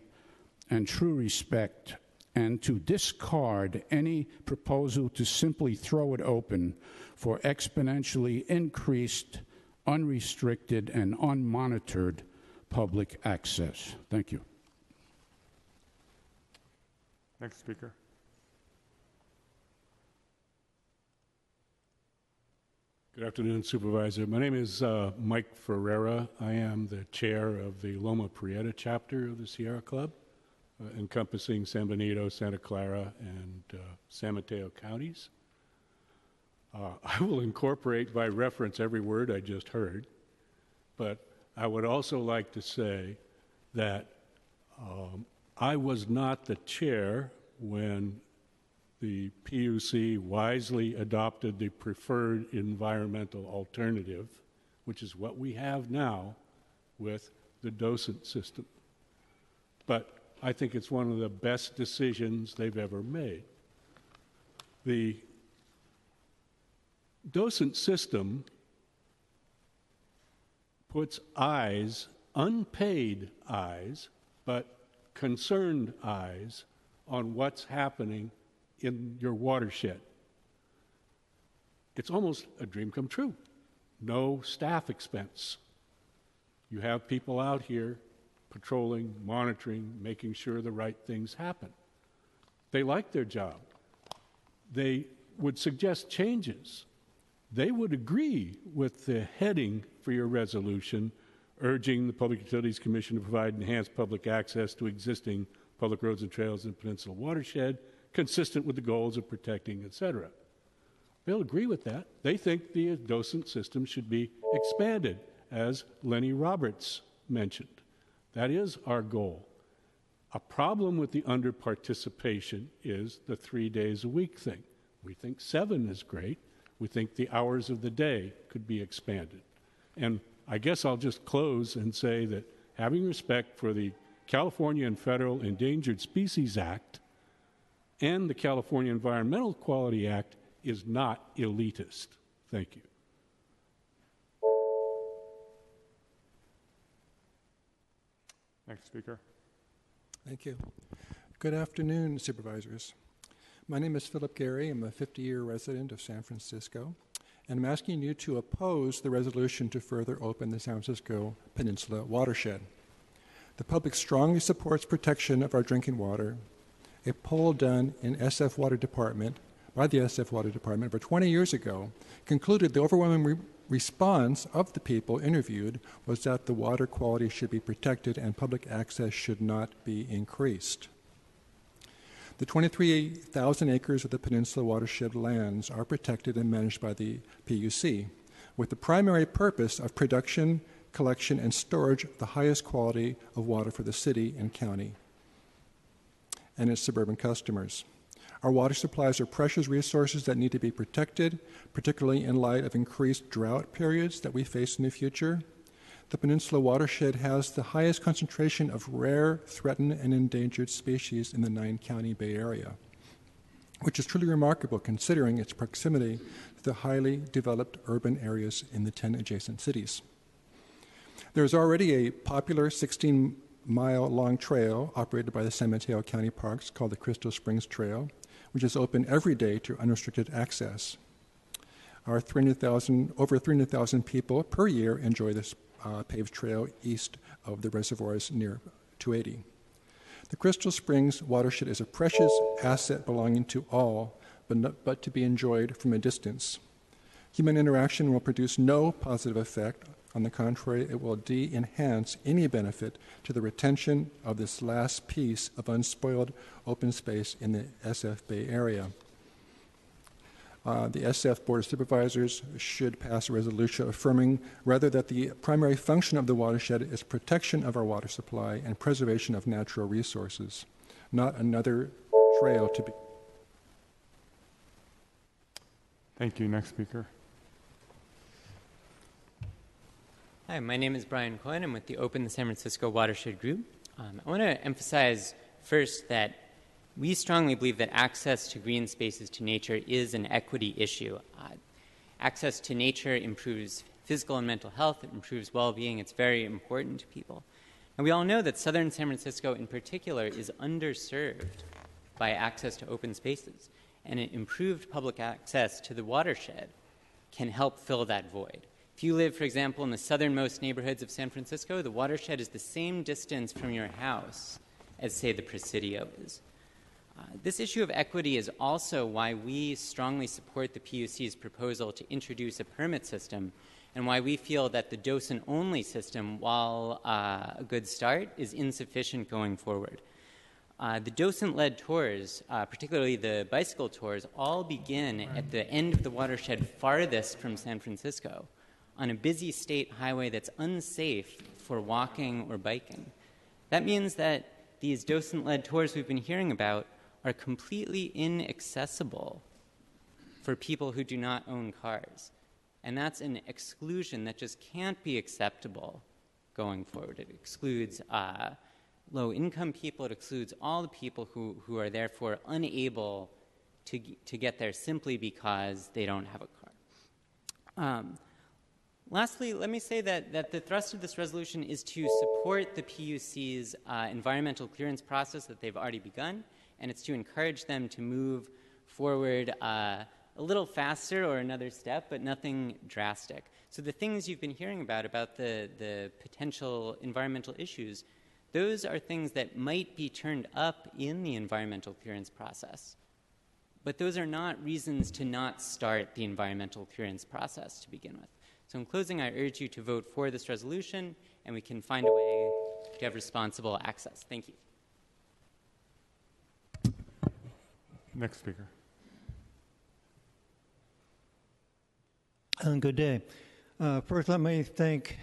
and true respect, and to discard any proposal to simply throw it open for exponentially increased, unrestricted, and unmonitored public access. Thank you. Next speaker. Good afternoon, Supervisor. My name is Mike Ferreira. I am the chair of the Loma Prieta chapter of the Sierra Club, encompassing San Benito, Santa Clara, and San Mateo counties. I will incorporate by reference every word I just heard, but I would also like to say that I was not the chair when the PUC wisely adopted the preferred environmental alternative, which is what we have now with the docent system. But I think it's one of the best decisions they've ever made. The docent system puts eyes, unpaid eyes, but concerned eyes on what's happening in your watershed. It's almost a dream come true. No staff expense. You have people out here patrolling, monitoring, making sure the right things happen. They like their job. They would suggest changes. They would agree with the heading for your resolution, urging the Public Utilities Commission to provide enhanced public access to existing public roads and trails in the Peninsula watershed, consistent with the goals of protecting, etc. They'll agree with that. They think the docent system should be expanded, as Lenny Roberts mentioned. That is our goal. A problem with the under-participation is the 3 days a week thing. We think 7 is great. We think the hours of the day could be expanded. And I guess I'll just close and say that having respect for the California and Federal Endangered Species Act and the California Environmental Quality Act is not elitist. Thank you. Next speaker. Thank you. Good afternoon, Supervisors. My name is Philip Gary. I'm a 50-year resident of San Francisco, and I'm asking you to oppose the resolution to further open the San Francisco Peninsula watershed. The public strongly supports protection of our drinking water. A poll done in SF Water Department, by the SF Water Department over 20 years ago, concluded the overwhelming response of the people interviewed was that the water quality should be protected and public access should not be increased. The 23,000 acres of the Peninsula watershed lands are protected and managed by the PUC, with the primary purpose of production, collection, and storage of the highest quality of water for the city and county and its suburban customers. Our water supplies are precious resources that need to be protected, particularly in light of increased drought periods that we face in the future. The Peninsula watershed has the highest concentration of rare, threatened, and endangered species in the 9-county Bay Area. which is truly remarkable considering its proximity to the highly developed urban areas in the 10 adjacent cities. There is already a popular 16-mile-long trail operated by the San Mateo County Parks called the Crystal Springs Trail, which is open every day to unrestricted access. Our over 300,000 people per year enjoy this paved trail east of the reservoirs near 280. The Crystal Springs watershed is a precious asset belonging to all, but to be enjoyed from a distance. Human interaction will produce no positive effect. On the contrary, it will enhance any benefit to the retention of this last piece of unspoiled open space in the SF Bay Area. The SF Board of Supervisors should pass a resolution affirming rather that the primary function of the watershed is protection of our water supply and preservation of natural resources, not another trail to be. Thank you. Next speaker. Hi, my name is Brian Cohen. I'm with the Open the San Francisco Watershed Group. I want to emphasize first that we strongly believe that access to green spaces to nature is an equity issue. Access to nature improves physical and mental health. It improves well-being. It's very important to people. And we all know that southern San Francisco in particular is underserved by access to open spaces. And an improved public access to the watershed can help fill that void. If you live, for example, in the southernmost neighborhoods of San Francisco, the watershed is the same distance from your house as, say, the Presidio is. This issue of equity is also why we strongly support the PUC's proposal to introduce a permit system and why we feel that the docent-only system, while a good start, is insufficient going forward. The docent-led tours, particularly the bicycle tours, all begin at the end of the watershed farthest from San Francisco on a busy state highway that's unsafe for walking or biking. That means that these docent-led tours we've been hearing about are completely inaccessible for people who do not own cars. And that's an exclusion that just can't be acceptable going forward. It excludes low-income people. It excludes all the people who are therefore unable to get there simply because they don't have a car. Lastly, let me say that the thrust of this resolution is to support the PUC's environmental clearance process that they've already begun, and it's to encourage them to move forward a little faster or another step, but nothing drastic. So the things you've been hearing about the potential environmental issues, those are things that might be turned up in the environmental clearance process. But those are not reasons to not start the environmental clearance process to begin with. So in closing, I urge you to vote for this resolution, and we can find a way to have responsible access. Thank you. Next speaker. Good day. First, let me thank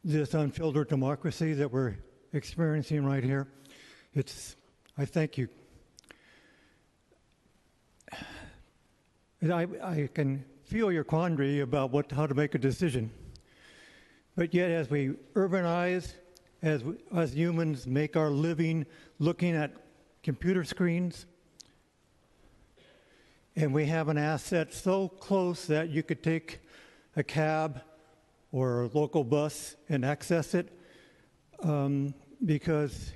this unfiltered democracy that we're experiencing right here. I thank you. I can feel your quandary about how to make a decision. But yet, as we urbanize, as humans make our living looking at computer screens, and we have an asset so close that you could take a cab or a local bus and access it, because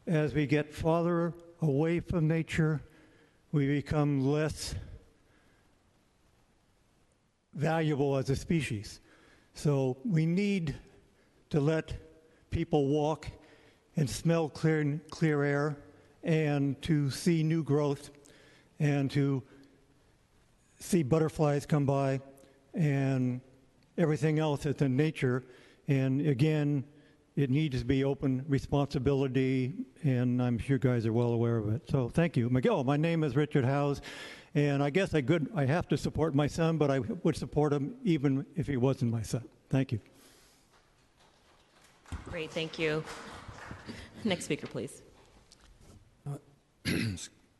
as we get farther away from nature, we become less valuable as a species. So we need to let people walk and smell clear air and to see new growth and to see butterflies come by and everything else that's in nature. And again, it needs to be open responsibility, and I'm sure you guys are well aware of it. So thank you. My name is Richard Howes, and I guess I have to support my son, but I would support him even if he wasn't my son. Thank you. Great, thank you. Next speaker, please.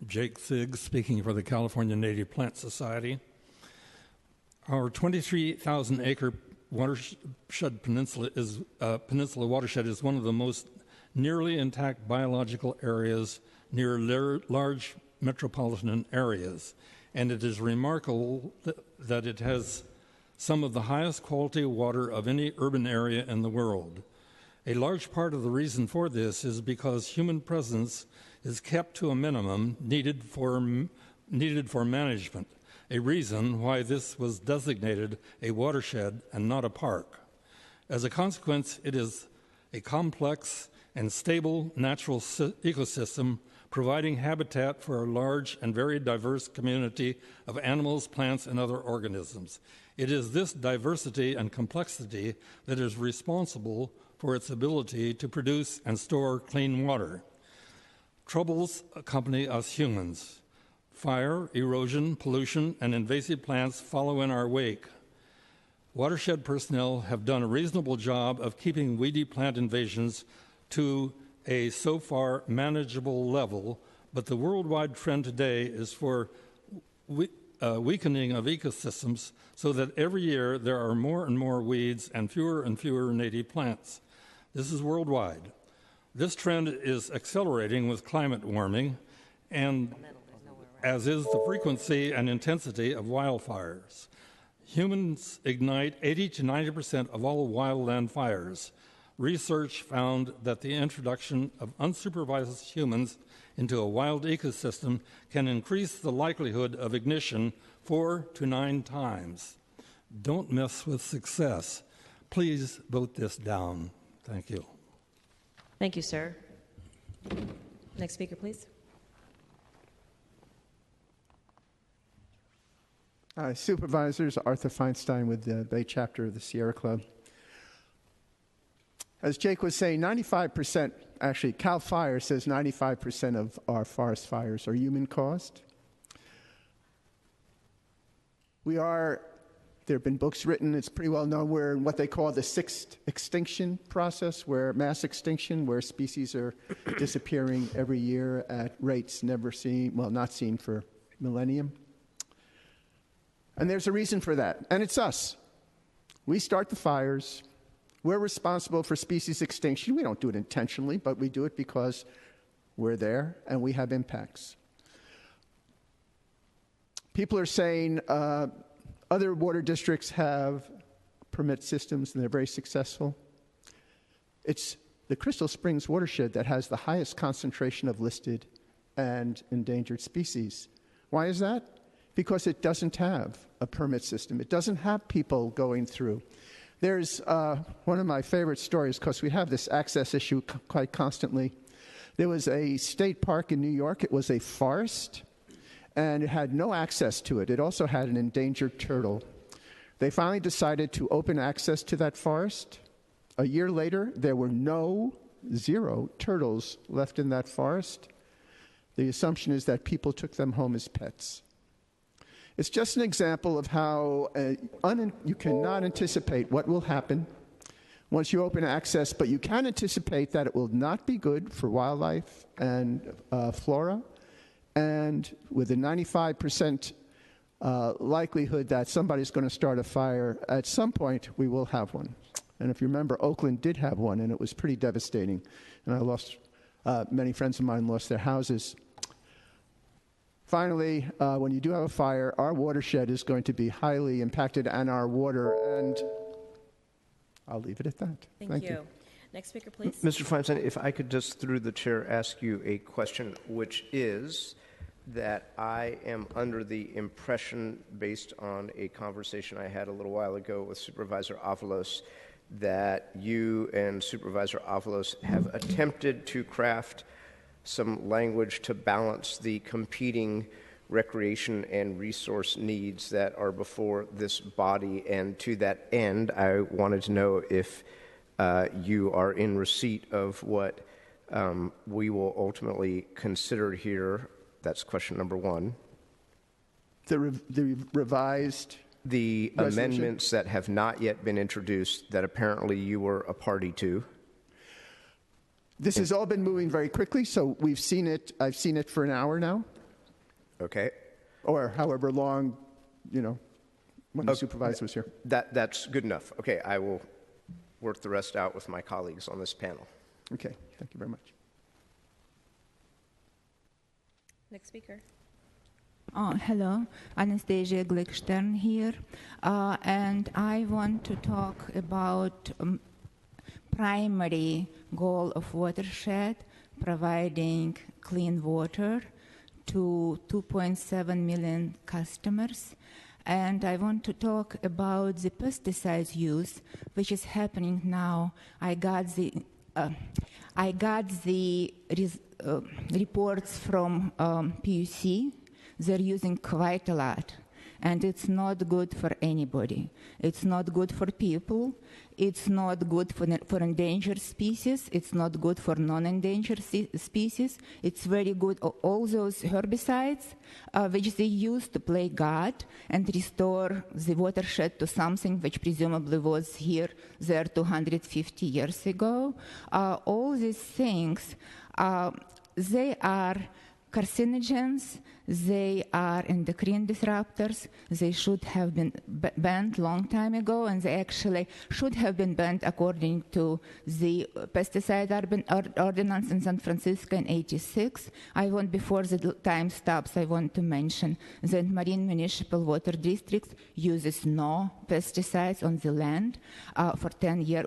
Jake Thiggs, speaking for the California Native Plant Society. Our 23,000-acre watershed peninsula watershed is one of the most nearly intact biological areas near large metropolitan areas, and it is remarkable that it has some of the highest quality water of any urban area in the world. A large part of the reason for this is because human presence is kept to a minimum needed for management, a reason why this was designated a watershed and not a park. As a consequence, it is a complex and stable natural ecosystem providing habitat for a large and very diverse community of animals, plants, and other organisms. It is this diversity and complexity that is responsible for its ability to produce and store clean water. Troubles accompany us humans. Fire, erosion, pollution, and invasive plants follow in our wake. Watershed personnel have done a reasonable job of keeping weedy plant invasions to a so far manageable level, but the worldwide trend today is for weakening of ecosystems so that every year there are more and more weeds and fewer native plants. This is worldwide. This trend is accelerating with climate warming, and as is the frequency and intensity of wildfires. Humans ignite 80 to 90% of all wildland fires. Research found that the introduction of unsupervised humans into a wild ecosystem can increase the likelihood of ignition 4 to 9 times. Don't mess with success. Please vote this down. Thank you. Thank you, sir. Next speaker, please. Supervisors, Arthur Feinstein with the Bay Chapter of the Sierra Club. As Jake was saying, 95%, actually, CAL FIRE says 95% of our forest fires are human-caused. There have been books written, it's pretty well known, we're in what they call the sixth extinction process, where mass extinction, where species are disappearing every year at rates not seen for millennium. And there's a reason for that, and it's us. We start the fires. We're responsible for species extinction. We don't do it intentionally, but we do it because we're there and we have impacts. People are saying other water districts have permit systems and they're very successful. It's the Crystal Springs watershed that has the highest concentration of listed and endangered species. Why is that? Because it doesn't have a permit system. It doesn't have people going through. There's one of my favorite stories, because we have this access issue quite constantly. There was a state park in New York. It was a forest, and it had no access to it. It also had an endangered turtle. They finally decided to open access to that forest. A year later, there were zero turtles left in that forest. The assumption is that people took them home as pets. It's just an example of how you cannot anticipate what will happen once you open access, but you can anticipate that it will not be good for wildlife and flora, and with a 95% likelihood that somebody's going to start a fire, at some point we will have one. And if you remember, Oakland did have one, and it was pretty devastating. And many friends of mine lost their houses. Finally, when you do have a fire, our watershed is going to be highly impacted, and our water, and I'll leave it at that. Thank you. Next speaker, please. Mr. Feinstein, if I could just, through the chair, ask you a question, which is that I am under the impression, based on a conversation I had a little while ago with Supervisor Avalos, that you and Supervisor Avalos have attempted to craft some language to balance the competing recreation and resource needs that are before this body. And to that end, I wanted to know if you are in receipt of what we will ultimately consider here. That's question number one. The revised the resolution? Amendments that have not yet been introduced that apparently you were a party to. This has all been moving very quickly, so we've seen it. I've seen it for an hour now. Okay. Or however long, when the supervisor was here. That's good enough. Okay, I will work the rest out with my colleagues on this panel. Okay, thank you very much. Next speaker. Hello, Anastasia Glickstern here, and I want to talk about primary goal of watershed, providing clean water to 2.7 million customers. And I want to talk about the pesticides use, which is happening now. I got the reports from PUC. They're using quite a lot, and it's not good for anybody. It's not good for people. It's not good for endangered species. It's not good for non-endangered species. It's very good. All those herbicides, which they use to play God and restore the watershed to something which presumably was there 250 years ago. All these things, they are carcinogens, they are endocrine disruptors. They should have been banned long time ago, and they actually should have been banned according to the pesticide ordinance in San Francisco in '86. Before the time stops, I want to mention that Marine Municipal Water District uses no pesticides on the land for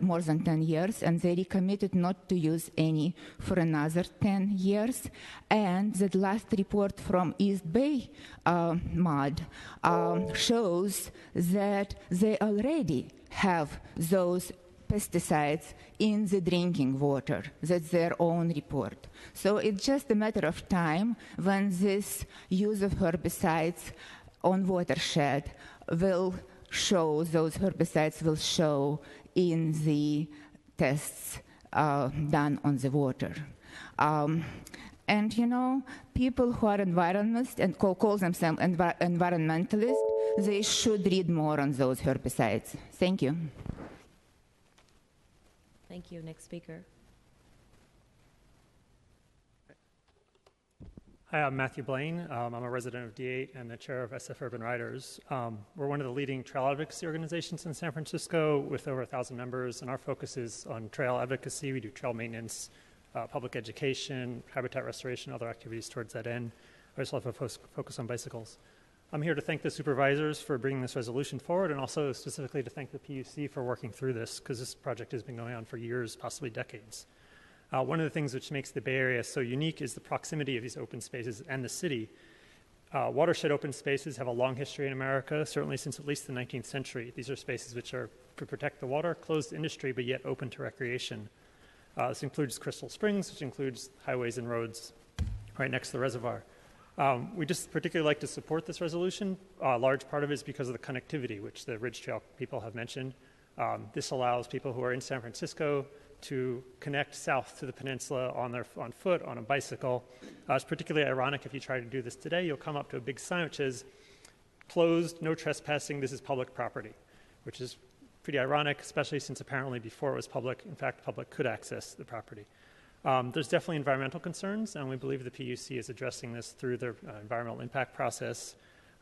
more than 10 years, and they recommitted not to use any for another 10 years. And the last report from East Bay MOD shows that they already have those pesticides in the drinking water. That's their own report. So it's just a matter of time when this use of herbicides on watershed will show, those herbicides will show in the tests done on the water. And people who are environmentalists and call themselves environmentalists, they should read more on those herbicides. Thank you. Thank you. Next speaker. Hi, I'm Matthew Blaine. I'm a resident of D8 and the chair of SF Urban Riders. We're one of the leading trail advocacy organizations in San Francisco with over 1,000 members, and our focus is on trail advocacy. We do trail maintenance, public education, habitat restoration, other activities towards that end. I also have a focus on bicycles. I'm here to thank the supervisors for bringing this resolution forward, and also specifically to thank the PUC for working through this, because this project has been going on for years, possibly decades. One of the things which makes the Bay Area so unique is the proximity of these open spaces and the city. Watershed open spaces have a long history in America, certainly since at least the 19th century. These are spaces which are to protect the water, closed to industry, but yet open to recreation. This includes Crystal Springs, which includes highways and roads right next to the reservoir. We just particularly like to support this resolution. A large part of it is because of the connectivity, which the Ridge Trail people have mentioned. This allows people who are in San Francisco to connect south to the peninsula on foot, on a bicycle. It's particularly ironic if you try to do this today. You'll come up to a big sign which says, closed, no trespassing, this is public property, which is pretty ironic, especially since apparently before it was public, in fact, the public could access the property. There's definitely environmental concerns, and we believe the PUC is addressing this through their environmental impact process,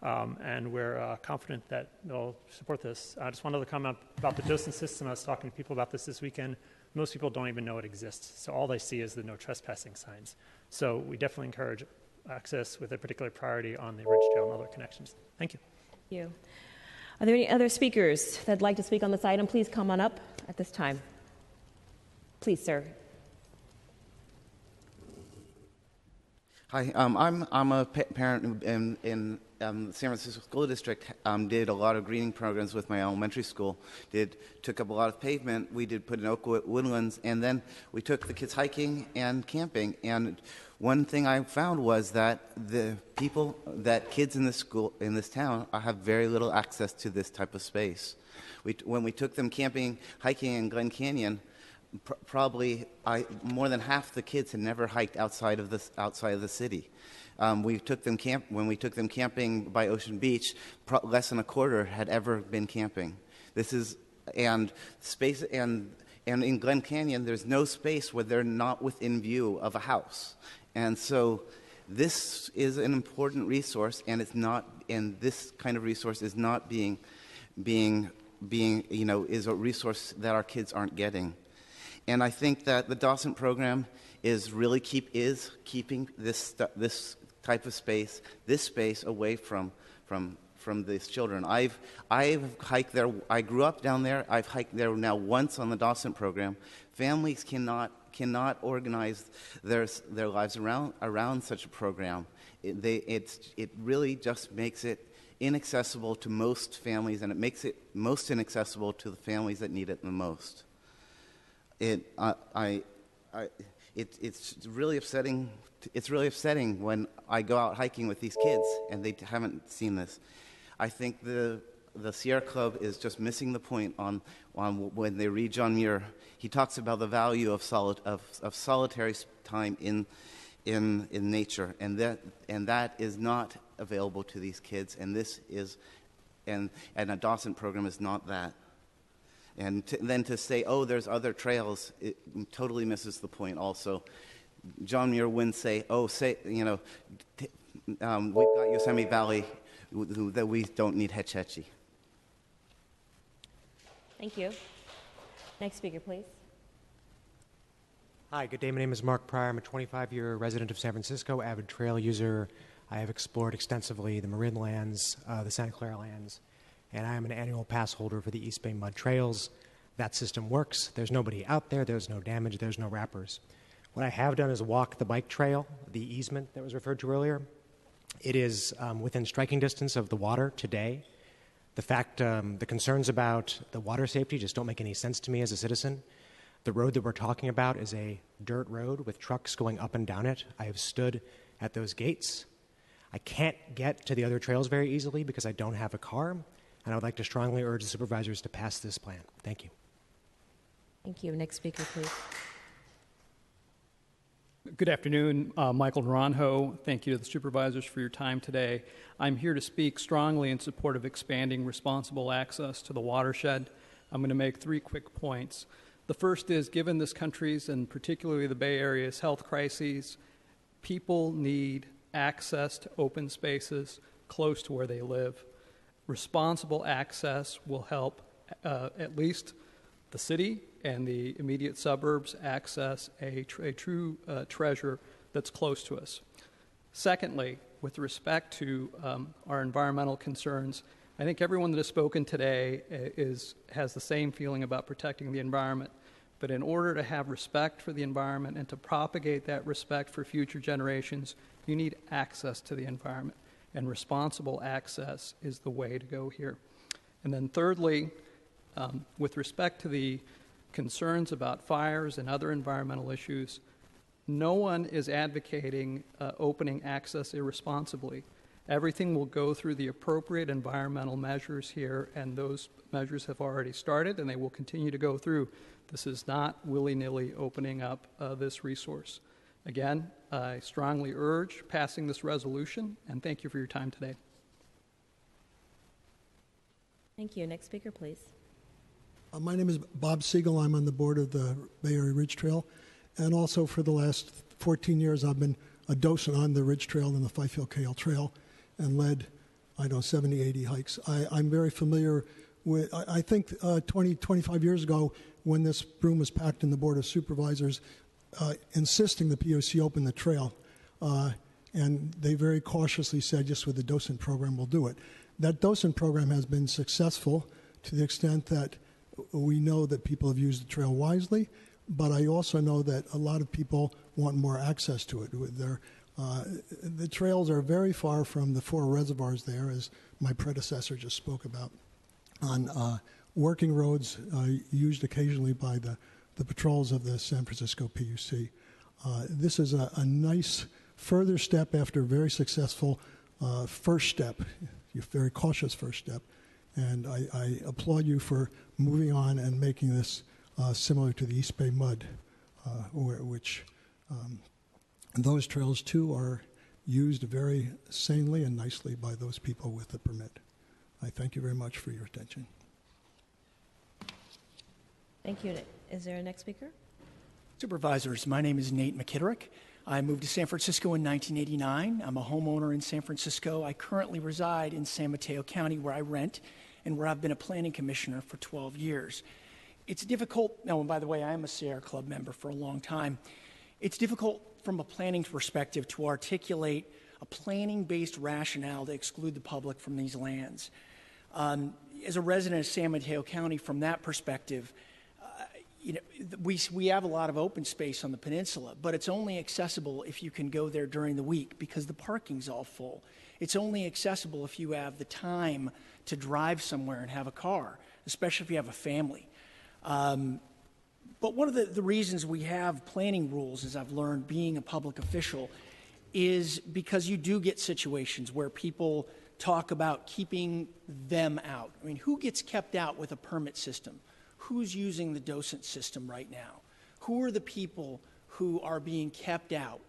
and we're confident that they'll support this. I just wanted to comment about the docent system. I was talking to people about this weekend. Most people don't even know it exists, so all they see is the no trespassing signs. So we definitely encourage access with a particular priority on the Ridge Trail and other connections. Thank you. Thank you. Are there any other speakers that'd like to speak on this item? Please come on up at this time. Please, sir. Hi, I'm a parent in the San Francisco School District. Did a lot of greening programs with my elementary school. Took up a lot of pavement. We did put in Oakwood Woodlands, and then we took the kids hiking and camping. And one thing I found was that kids in this town have very little access to this type of space. When we took them camping, hiking in Glen Canyon, probably more than half the kids had never hiked outside of the city. When we took them camping by Ocean Beach, less than a quarter had ever been camping. And in Glen Canyon, there's no space where they're not within view of a house. And so this is an important resource, and this kind of resource is not being is a resource that our kids aren't getting. And I think that the Dawson program is keeping this type of space, this space away from these children. I've hiked there. I grew up down there. I've hiked there now once on the Dawson program. Families cannot organize their lives around such a program. It really just makes it inaccessible to most families, and it makes it most inaccessible to the families that need it the most. It's really upsetting. It's really upsetting when I go out hiking with these kids and they haven't seen this. I think the Sierra Club is just missing the point on when they read John Muir. He talks about the value of solitary time in nature, and that is not available to these kids. And this is, and a Dawson program is not that. And then to say, oh, there's other trails, it totally misses the point. Also, John Muir wouldn't say, oh, we've got Yosemite Valley, that we don't need Hetch Hetchy. Thank you. Next speaker, please. Hi, good day. My name is Mark Pryor. I'm a 25-year resident of San Francisco, avid trail user. I have explored extensively the Marin Lands, the Santa Clara Lands, and I am an annual pass holder for the East Bay Mud Trails. That system works. There's nobody out there. There's no damage. There's no wrappers. What I have done is walk the bike trail, the easement that was referred to earlier. It is within striking distance of the water today. The concerns about the water safety just don't make any sense to me as a citizen. The road that we're talking about is a dirt road with trucks going up and down it. I have stood at those gates. I can't get to the other trails very easily because I don't have a car, and I would like to strongly urge the supervisors to pass this plan. Thank you. Thank you. Next speaker, please. Good afternoon, Michael Naranjo. Thank you to the supervisors for your time today. I'm here to speak strongly in support of expanding responsible access to the watershed. I'm going to make 3 quick points. The first is, given this country's and particularly the Bay Area's health crises, people need access to open spaces close to where they live. Responsible access will help at least the city and the immediate suburbs access a true treasure that's close to us. Secondly, with respect to our environmental concerns, I think everyone that has spoken today has the same feeling about protecting the environment. But in order to have respect for the environment and to propagate that respect for future generations, you need access to the environment. And responsible access is the way to go here. And then thirdly, with respect to the concerns about fires and other environmental issues, no one is advocating opening access irresponsibly. Everything will go through the appropriate environmental measures here, and those measures have already started, and they will continue to go through. This is not willy-nilly opening up this resource. Again, I strongly urge passing this resolution, and thank you for your time today. Thank you. Next speaker, please. My name is Bob Siegel. I'm on the board of the Bay Area Ridge Trail, and also for the last 14 years I've been a docent on the Ridge Trail and the Fifield Kale Trail and led, 70, 80 hikes. I'm very familiar with, I think 25 years ago when this room was packed in the Board of Supervisors insisting the POC open the trail, and they very cautiously said, just with the docent program, we'll do it. That docent program has been successful to the extent that we know that people have used the trail wisely, but I also know that a lot of people want more access to it. The trails are very far from the 4 reservoirs there, as my predecessor just spoke about, on working roads used occasionally by the patrols of the San Francisco PUC. This is a nice further step after a very successful first step, a very cautious first step. And I applaud you for moving on and making this similar to the East Bay Mud, which those trails too are used very sanely and nicely by those people with the permit. I thank you very much for your attention. Thank you. Is there a next speaker? Supervisors, my name is Nate McKitterick. I moved to San Francisco in 1989. I'm a homeowner in San Francisco. I currently reside in San Mateo County, where I rent and where I've been a planning commissioner for 12 years. It's difficult, and by the way, I am a Sierra Club member for a long time. It's difficult from a planning perspective to articulate a planning-based rationale to exclude the public from these lands. As a resident of San Mateo County, from that perspective, we have a lot of open space on the peninsula, but it's only accessible if you can go there during the week because the parking's all full. It's only accessible if you have the time to drive somewhere and have a car, especially if you have a family. But one of the reasons we have planning rules, as I've learned being a public official, is because you do get situations where people talk about keeping them out. I mean, who gets kept out with a permit system? Who's using the docent system right now? Who are the people who are being kept out?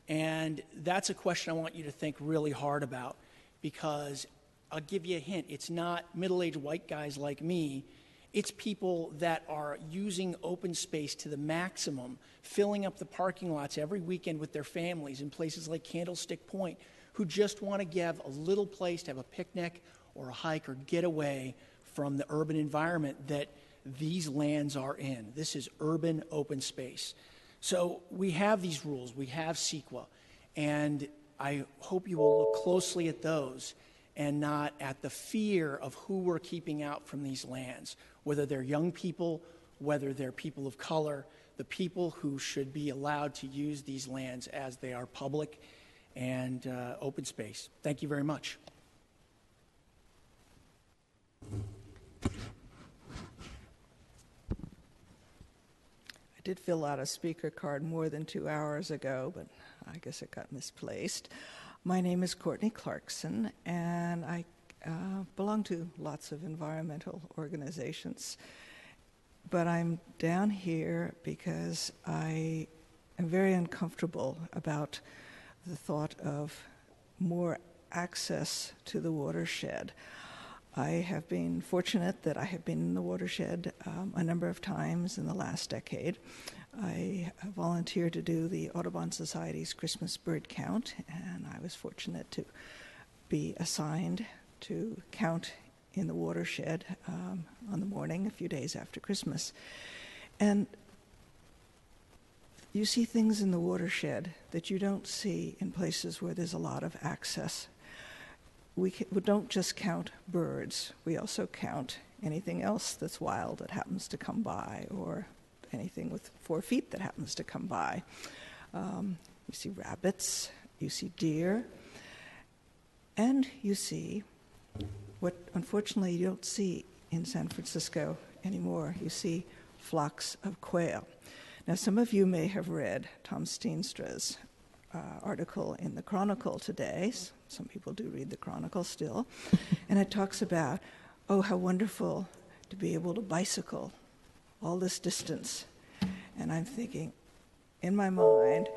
And that's a question I want you to think really hard about, because I'll give you a hint. It's not middle-aged white guys like me. It's people that are using open space to the maximum, filling up the parking lots every weekend with their families in places like Candlestick Point, who just want to have a little place to have a picnic or a hike or get away from the urban environment that these lands are in. This is urban open space. So we have these rules, we have CEQA, and I hope you will look closely at those and not at the fear of who we're keeping out from these lands, whether they're young people, whether they're people of color, the people who should be allowed to use these lands as they are public and open space. Thank you very much. I did fill out a speaker card more than 2 hours ago, but I guess it got misplaced. My name is Courtney Clarkson, and I belong to lots of environmental organizations. But I'm down here because I am very uncomfortable about the thought of more access to the watershed. I have been fortunate that I have been in the watershed a number of times in the last decade. I volunteered to do the Audubon Society's Christmas bird count, and I was fortunate to be assigned to count in the watershed on the morning, a few days after Christmas. And you see things in the watershed that you don't see in places where there's a lot of access. We don't just count birds, we also count anything else that's wild that happens to come by, or anything with 4 feet that happens to come by. You see rabbits, you see deer, and you see what unfortunately you don't see in San Francisco anymore. You see flocks of quail. Now, some of you may have read Tom Steenstra's article in the Chronicle today. Some people do read the Chronicle still. And it talks about, oh, how wonderful to be able to bicycle all this distance. And I'm thinking, in my mind,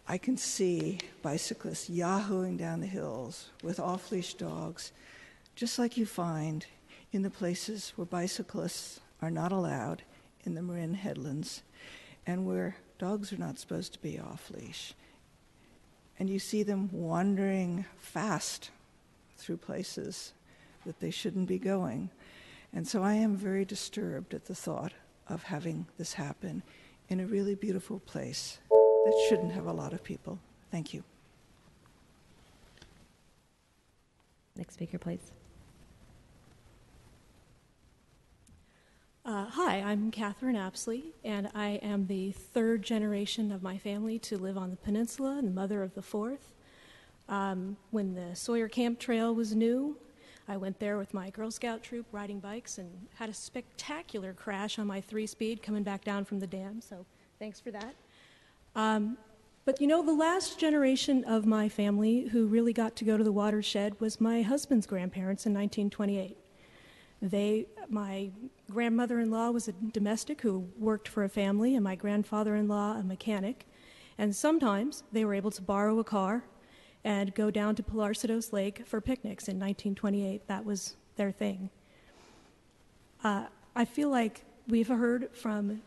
I can see bicyclists yahooing down the hills with off-leash dogs, just like you find in the places where bicyclists are not allowed, in the Marin Headlands, and where dogs are not supposed to be off-leash. And you see them wandering fast through places that they shouldn't be going. And so I am very disturbed at the thought of having this happen in a really beautiful place that shouldn't have a lot of people. Thank you. Next speaker, please. Hi, I'm Catherine Apsley, and I am the 3rd generation of my family to live on the peninsula and mother of the 4th. When the Sawyer Camp Trail was new, I went there with my Girl Scout troop riding bikes and had a spectacular crash on my 3-speed coming back down from the dam, so thanks for that. But you know, the last generation of my family who really got to go to the watershed was my husband's grandparents in 1928. My grandmother-in-law was a domestic who worked for a family, and my grandfather-in-law a mechanic. And sometimes they were able to borrow a car and go down to Pilarcitos Lake for picnics in 1928. That was their thing. I feel like we've heard from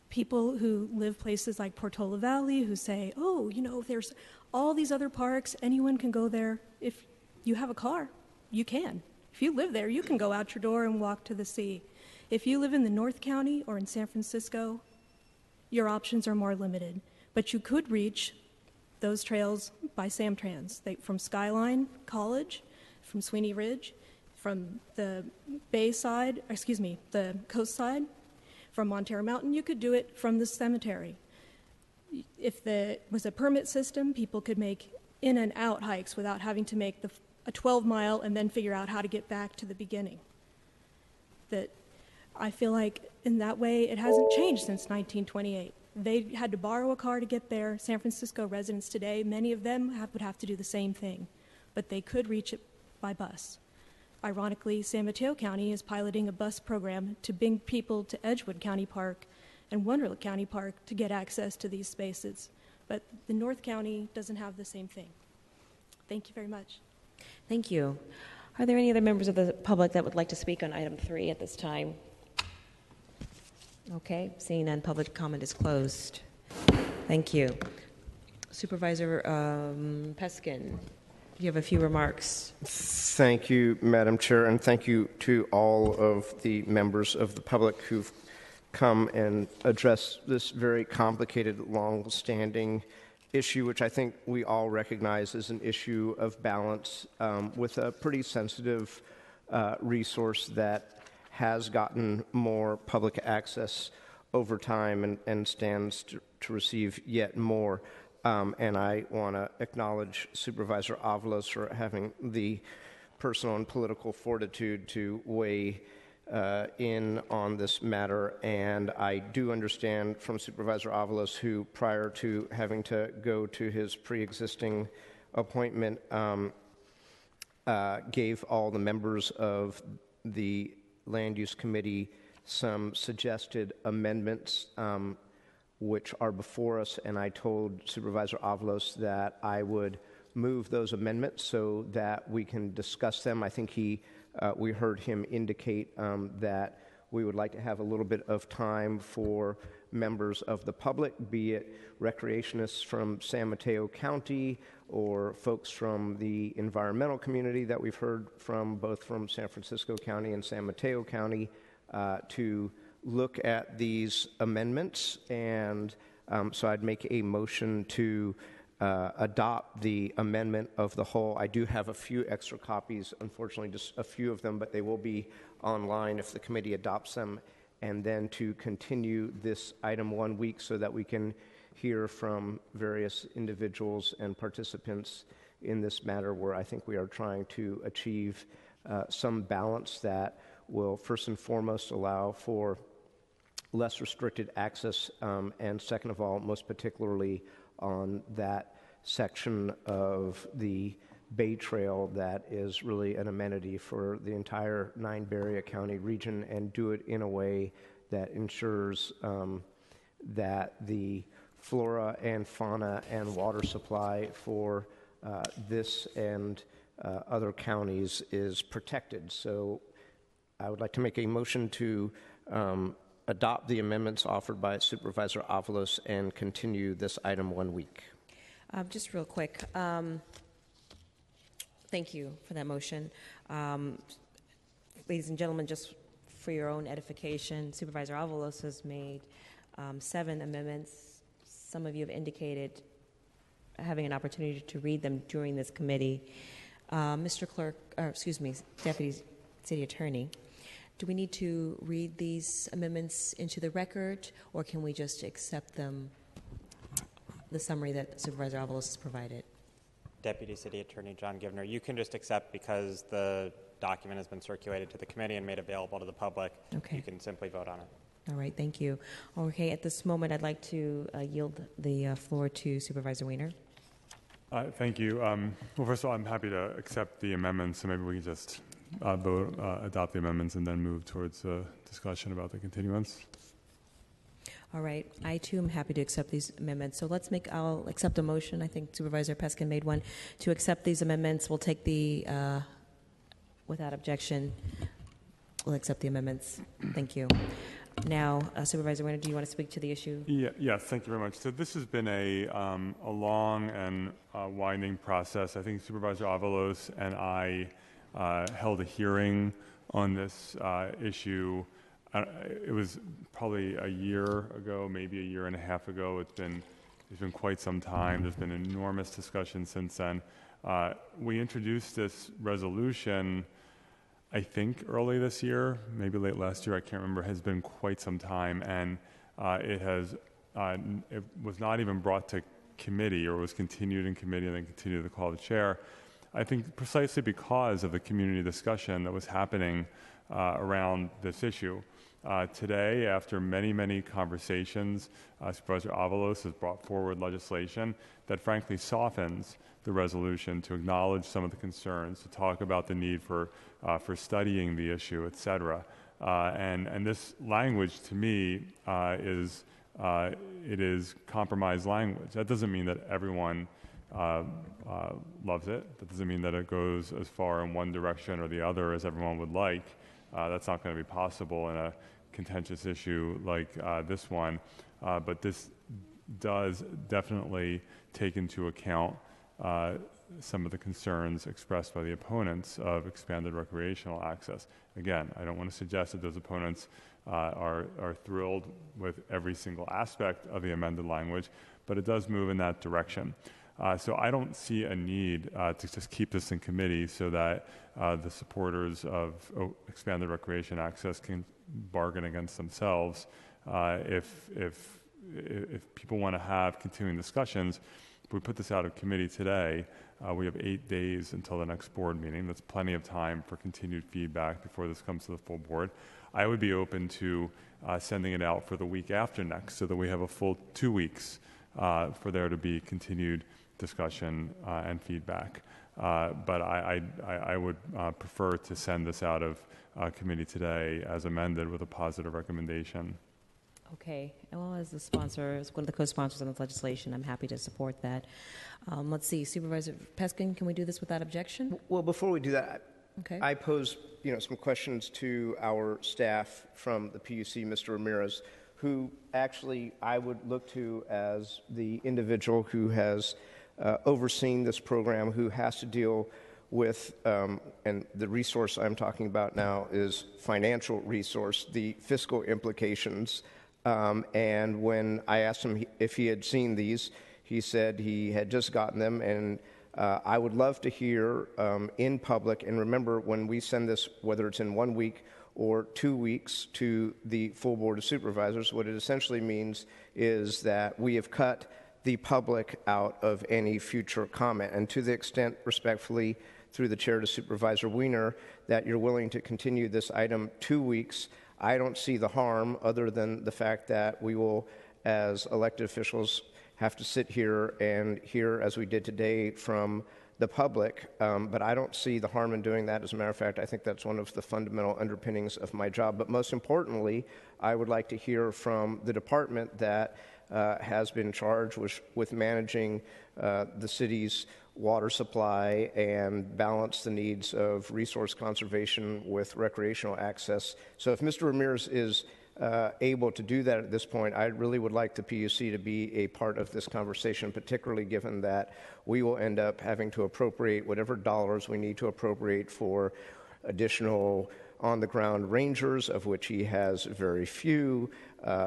people who live places like Portola Valley who say, oh, you know, there's all these other parks, anyone can go there. If you have a car, you can. If you live there, you can go out your door and walk to the sea. If you live in the North County or in San Francisco, your options are more limited. But you could reach those trails by Samtrans. From Skyline College, from Sweeney Ridge, from the the coast side, from Montero Mountain. You could do it from the cemetery. If there was a permit system, people could make in and out hikes without having to make a 12-mile and then figure out how to get back to the beginning. That I feel like in that way it hasn't changed since 1928. They had to borrow a car to get there. San Francisco residents today, many of them would have to do the same thing, but they could reach it by bus. Ironically, San Mateo County is piloting a bus program to bring people to Edgewood County Park and Wonderla County Park to get access to these spaces. But the North County doesn't have the same thing. Thank you very much. Thank you. Are there any other members of the public that would like to speak on item 3 at this time? Okay, seeing none, public comment is closed. Thank you. Supervisor Peskin, you have a few remarks. Thank you, Madam Chair, and thank you to all of the members of the public who've come and address this very complicated, long-standing issue, which I think we all recognize is an issue of balance with a pretty sensitive resource that has gotten more public access over time and stands to receive yet more. And I want to acknowledge Supervisor Avalos for having the personal and political fortitude to weigh in on this matter. And I do understand from Supervisor Avalos, who prior to having to go to his pre-existing appointment gave all the members of the Land Use Committee some suggested amendments which are before us, and I told Supervisor Avalos that I would move those amendments so that we can discuss them. I think we heard him indicate that we would like to have a little bit of time for members of the public, be it recreationists from San Mateo County or folks from the environmental community that we've heard from, both from San Francisco County and San Mateo County, to look at these amendments. And so I'd make a motion to adopt the amendment of the whole. I do have a few extra copies, unfortunately just a few of them, but they will be online if the committee adopts them, and then to continue this item 1 week so that we can hear from various individuals and participants in this matter, where I think we are trying to achieve some balance that will first and foremost allow for less restricted access, and second of all, most particularly on that section of the Bay Trail that is really an amenity for the entire Nine-Berea County region, and do it in a way that ensures that the flora and fauna and water supply for this and other counties is protected. So I would like to make a motion to adopt the amendments offered by Supervisor Avalos and continue this item 1 week. Just real quick, thank you for that motion. Ladies and gentlemen, just for your own edification, Supervisor Avalos has made 7 amendments. Some of you have indicated having an opportunity to read them during this committee. Mr. Clerk, Deputy City Attorney, do we need to read these amendments into the record, or can we just accept them, the summary that Supervisor Avalos has provided? Deputy City Attorney John Givner, you can just accept because the document has been circulated to the committee and made available to the public. Okay. You can simply vote on it. All right, thank you. Okay, at this moment, I'd like to yield the floor to Supervisor Weiner. Thank you. Well, first of all, I'm happy to accept the amendments, so maybe we can just adopt the amendments and then move towards a discussion about the continuance. All right, I too am happy to accept these amendments. So I'll accept a motion. I think Supervisor Peskin made one to accept these amendments. We'll take without objection, we'll accept the amendments. Thank you. Now, Supervisor Weiner, do you want to speak to the issue? Yes, thank you very much. So this has been a long and winding process. I think Supervisor Avalos and I held a hearing on this issue. It was probably a year ago, maybe a year and a half ago. It's been There's been quite some time. There's been enormous discussion since then. We introduced this resolution, I think, early this year, maybe late last year. I can't remember. It has been quite some time, and it was not even brought to committee, or was continued in committee and then continued to call the chair. I think precisely because of the community discussion that was happening around this issue. Today, after many, many conversations, Supervisor Avalos has brought forward legislation that frankly softens the resolution to acknowledge some of the concerns, to talk about the need for studying the issue, et cetera. And this language, to me, is compromise language. That doesn't mean that everyone loves it. That doesn't mean that it goes as far in one direction or the other as everyone would like. That's not going to be possible in a contentious issue like this one. But this does definitely take into account some of the concerns expressed by the opponents of expanded recreational access. Again, I don't want to suggest that those opponents are thrilled with every single aspect of the amended language, but it does move in that direction. So I don't see a need to just keep this in committee so that the supporters of expanded recreation access can bargain against themselves. If people want to have continuing discussions, if we put this out of committee today, we have 8 days until the next board meeting. That's plenty of time for continued feedback before this comes to the full board. I would be open to sending it out for the week after next so that we have a full 2 weeks for there to be continued discussion and feedback. But I would prefer to send this out of committee today as amended with a positive recommendation. Okay. Well, as the sponsor, as one of the co-sponsors on this legislation, I'm happy to support that. Let's see, Supervisor Peskin, can we do this without objection? Well, before we do that, okay. I posed some questions to our staff from the PUC, Mr. Ramirez, who actually I would look to as the individual who has overseen this program, who has to deal with, and the resource I'm talking about now is financial resource, the fiscal implications. And when I asked him if he had seen these, he said he had just gotten them, and I would love to hear in public, and remember when we send this, whether it's in 1 week or 2 weeks to the full Board of Supervisors, what it essentially means is that we have cut the public out of any future comment. And to the extent, respectfully, through the chair to Supervisor Wiener, that you're willing to continue this item 2 weeks, I don't see the harm other than the fact that we will, as elected officials, have to sit here and hear, as we did today, from the public. But I don't see the harm in doing that. As a matter of fact, I think that's one of the fundamental underpinnings of my job. But most importantly, I would like to hear from the department that has been charged with managing the city's water supply and balance the needs of resource conservation with recreational access. So if Mr. Ramirez is able to do that at this point, I really would like the PUC to be a part of this conversation, particularly given that we will end up having to appropriate whatever dollars we need to appropriate for additional on-the-ground rangers, of which he has very few,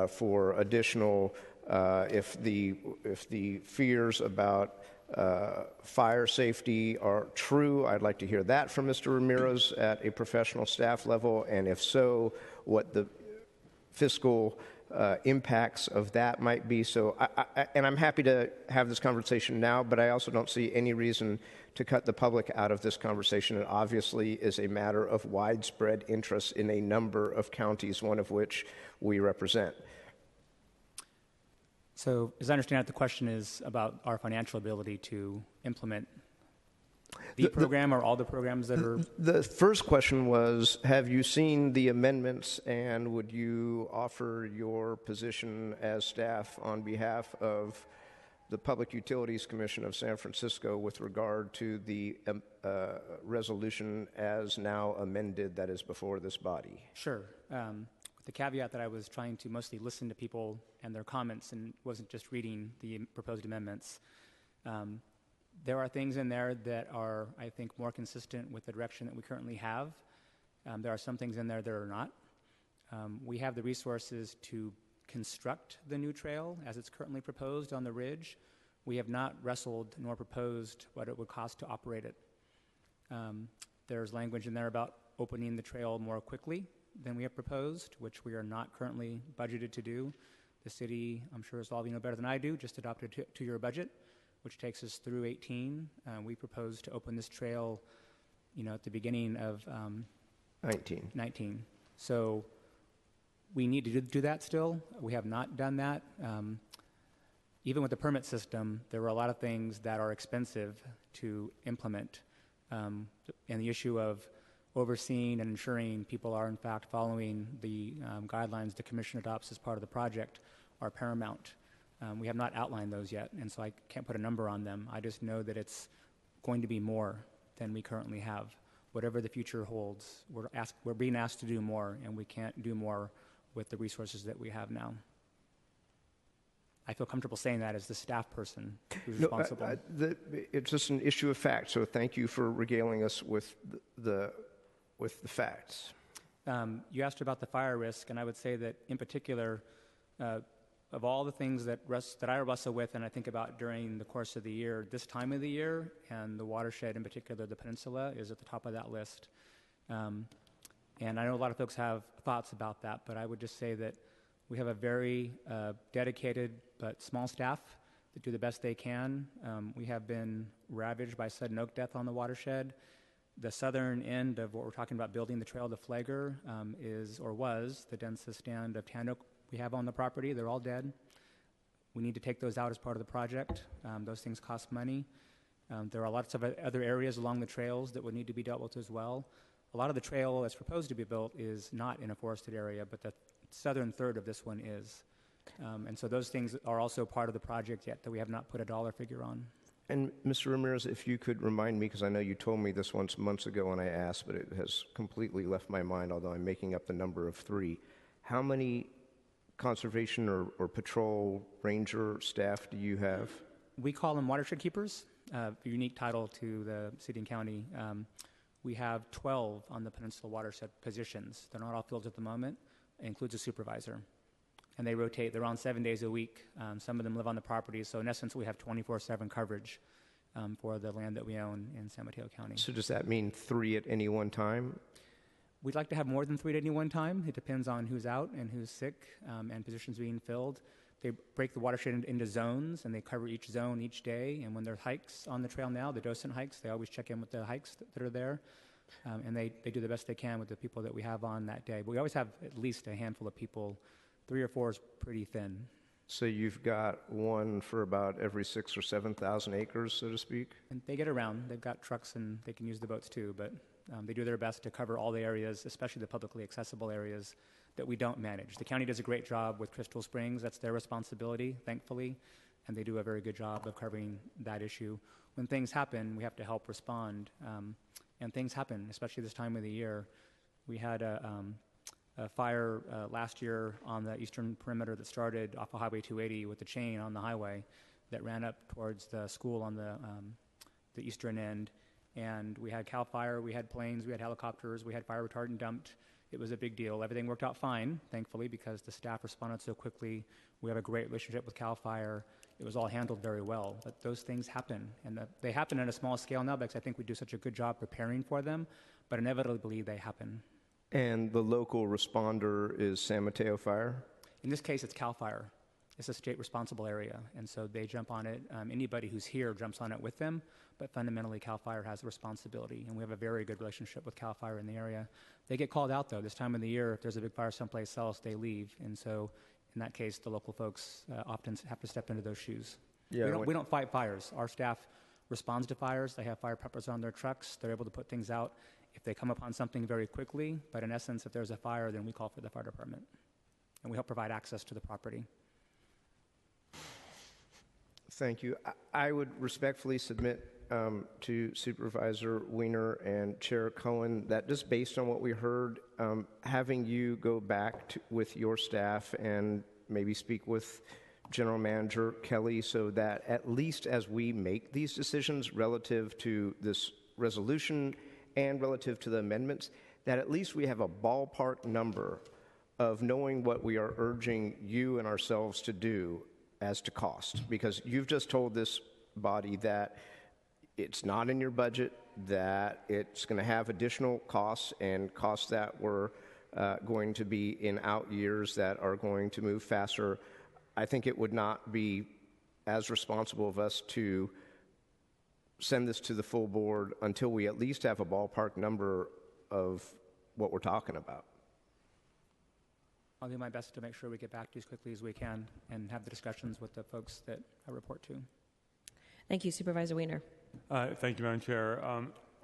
for additional, if the fears about fire safety are true, I'd like to hear that from Mr. Ramirez at a professional staff level, and if so, what the fiscal impacts of that might be. So, and I'm happy to have this conversation now, but I also don't see any reason to cut the public out of this conversation. It obviously is a matter of widespread interest in a number of counties, one of which we represent. So, as I understand it, the question is about our financial ability to implement the program or all the programs that are... The first question was, have you seen the amendments, and would you offer your position as staff on behalf of the Public Utilities Commission of San Francisco with regard to the resolution as now amended that is before this body? Sure. With the caveat that I was trying to mostly listen to people and their comments and wasn't just reading the proposed amendments. There are things in there that are, I think, more consistent with the direction that we currently have. There are some things in there that are not. We have the resources to construct the new trail as it's currently proposed on the ridge. We have not wrestled nor proposed what it would cost to operate it. There's language in there about opening the trail more quickly than we have proposed, which we are not currently budgeted to do. The city, I'm sure as all of you know better than I do, just adopted a two-year budget, which takes us through 18. We propose to open this trail, at the beginning of 19. So we need to do that still. We have not done that. Even with the permit system, there were a lot of things that are expensive to implement. And the issue of overseeing and ensuring people are, in fact, following the guidelines the Commission adopts as part of the project are paramount. We have not outlined those yet, and so I can't put a number on them. I just know that it's going to be more than we currently have. Whatever the future holds, we're being asked to do more, and we can't do more with the resources that we have now. I feel comfortable saying that as the staff person who's responsible. It's just an issue of fact, so thank you for regaling us with the facts. You asked about the fire risk, and I would say that in particular, of all the things that I wrestle with and I think about during the course of the year, this time of the year and the watershed in particular, the peninsula, is at the top of that list. And I know a lot of folks have thoughts about that, but I would just say that we have a very dedicated but small staff that do the best they can. We have been ravaged by sudden oak death on the watershed. The southern end of what we're talking about, building the trail to Flagler, was the densest stand of tan oak we have on the property. They're all dead. We need to take those out as part of the project. Those things cost money. There are lots of other areas along the trails that would need to be dealt with as well. A lot of the trail that's proposed to be built is not in a forested area, but the southern third of this one is. And so those things are also part of the project yet that we have not put a dollar figure on. And Mr. Ramirez, if you could remind me, because I know you told me this once months ago when I asked, but it has completely left my mind, although I'm making up the number of 3. How many conservation or patrol ranger staff do you have? We call them watershed keepers, a unique title to the city and county. We have 12 on the Peninsula watershed positions. They're not all filled at the moment. It includes a supervisor. And they rotate. They're on 7 days a week. Some of them live on the property. So in essence, we have 24/7 coverage for the land that we own in San Mateo County. So does that mean 3 at any one time? We'd like to have more than 3 at any one time. It depends on who's out and who's sick and positions being filled. They break the watershed into zones, and they cover each zone each day. And when there are hikes on the trail now, the docent hikes, they always check in with the hikes that are there. And they do the best they can with the people that we have on that day. But we always have at least a handful of people. 3 or 4 is pretty thin. So you've got one for about every 6,000 or 7,000 acres, so to speak? And they get around. They've got trucks, and they can use the boats too. But they do their best to cover all the areas, especially the publicly accessible areas that we don't manage. The county does a great job with Crystal Springs. That's their responsibility, thankfully. And they do a very good job of covering that issue. When things happen, we have to help respond. And things happen, especially this time of the year. We had a fire last year on the eastern perimeter that started off of Highway 280 with the chain on the highway that ran up towards the school on the eastern end. And we had CAL FIRE, we had planes, we had helicopters, we had fire retardant dumped. It was a big deal. Everything worked out fine, thankfully, because the staff responded so quickly. We have a great relationship with CAL FIRE. It was all handled very well. But those things happen. And they happen at a small scale now because I think we do such a good job preparing for them. But inevitably, they happen. And the local responder is San Mateo Fire? In this case, it's CAL FIRE. It's a state responsible area, and so they jump on it. Anybody who's here jumps on it with them, but fundamentally CAL FIRE has the responsibility, and we have a very good relationship with CAL FIRE in the area. They get called out, though. This time of the year, if there's a big fire someplace else, they leave, and so in that case, the local folks often have to step into those shoes. Yeah, we don't fight fires. Our staff responds to fires. They have fire preppers on their trucks. They're able to put things out if they come upon something very quickly, but in essence, if there's a fire, then we call for the fire department, and we help provide access to the property. Thank you. I would respectfully submit to Supervisor Wiener and Chair Cohen that just based on what we heard, having you go back with your staff and maybe speak with General Manager Kelly so that at least as we make these decisions relative to this resolution and relative to the amendments, that at least we have a ballpark number of knowing what we are urging you and ourselves to do as to cost, because you've just told this body that it's not in your budget, that it's going to have additional costs and costs that were going to be in out years that are going to move faster. I think it would not be as responsible of us to send this to the full board until we at least have a ballpark number of what we're talking about. I'll do my best to make sure we get back to you as quickly as we can and have the discussions with the folks that I report to. Thank you, Supervisor Wiener. Thank you, Madam Chair.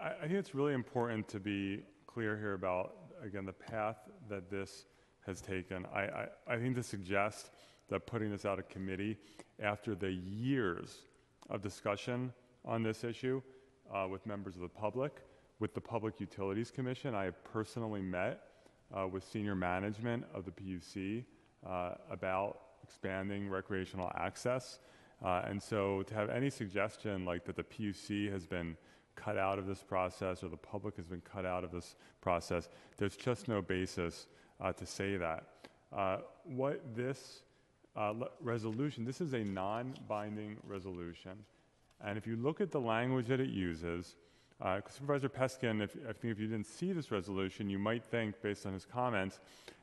I think it's really important to be clear here about, again, the path that this has taken. I think to suggest that putting this out of committee after the years of discussion on this issue with members of the public, with the Public Utilities Commission, I have personally met with senior management of the PUC about expanding recreational access. And so to have any suggestion like that the PUC has been cut out of this process or the public has been cut out of this process, there's just no basis to say that. What this resolution, this is a non-binding resolution. And if you look at the language that it uses, Supervisor Peskin, I think if you didn't see this resolution, you might think, based on his comments,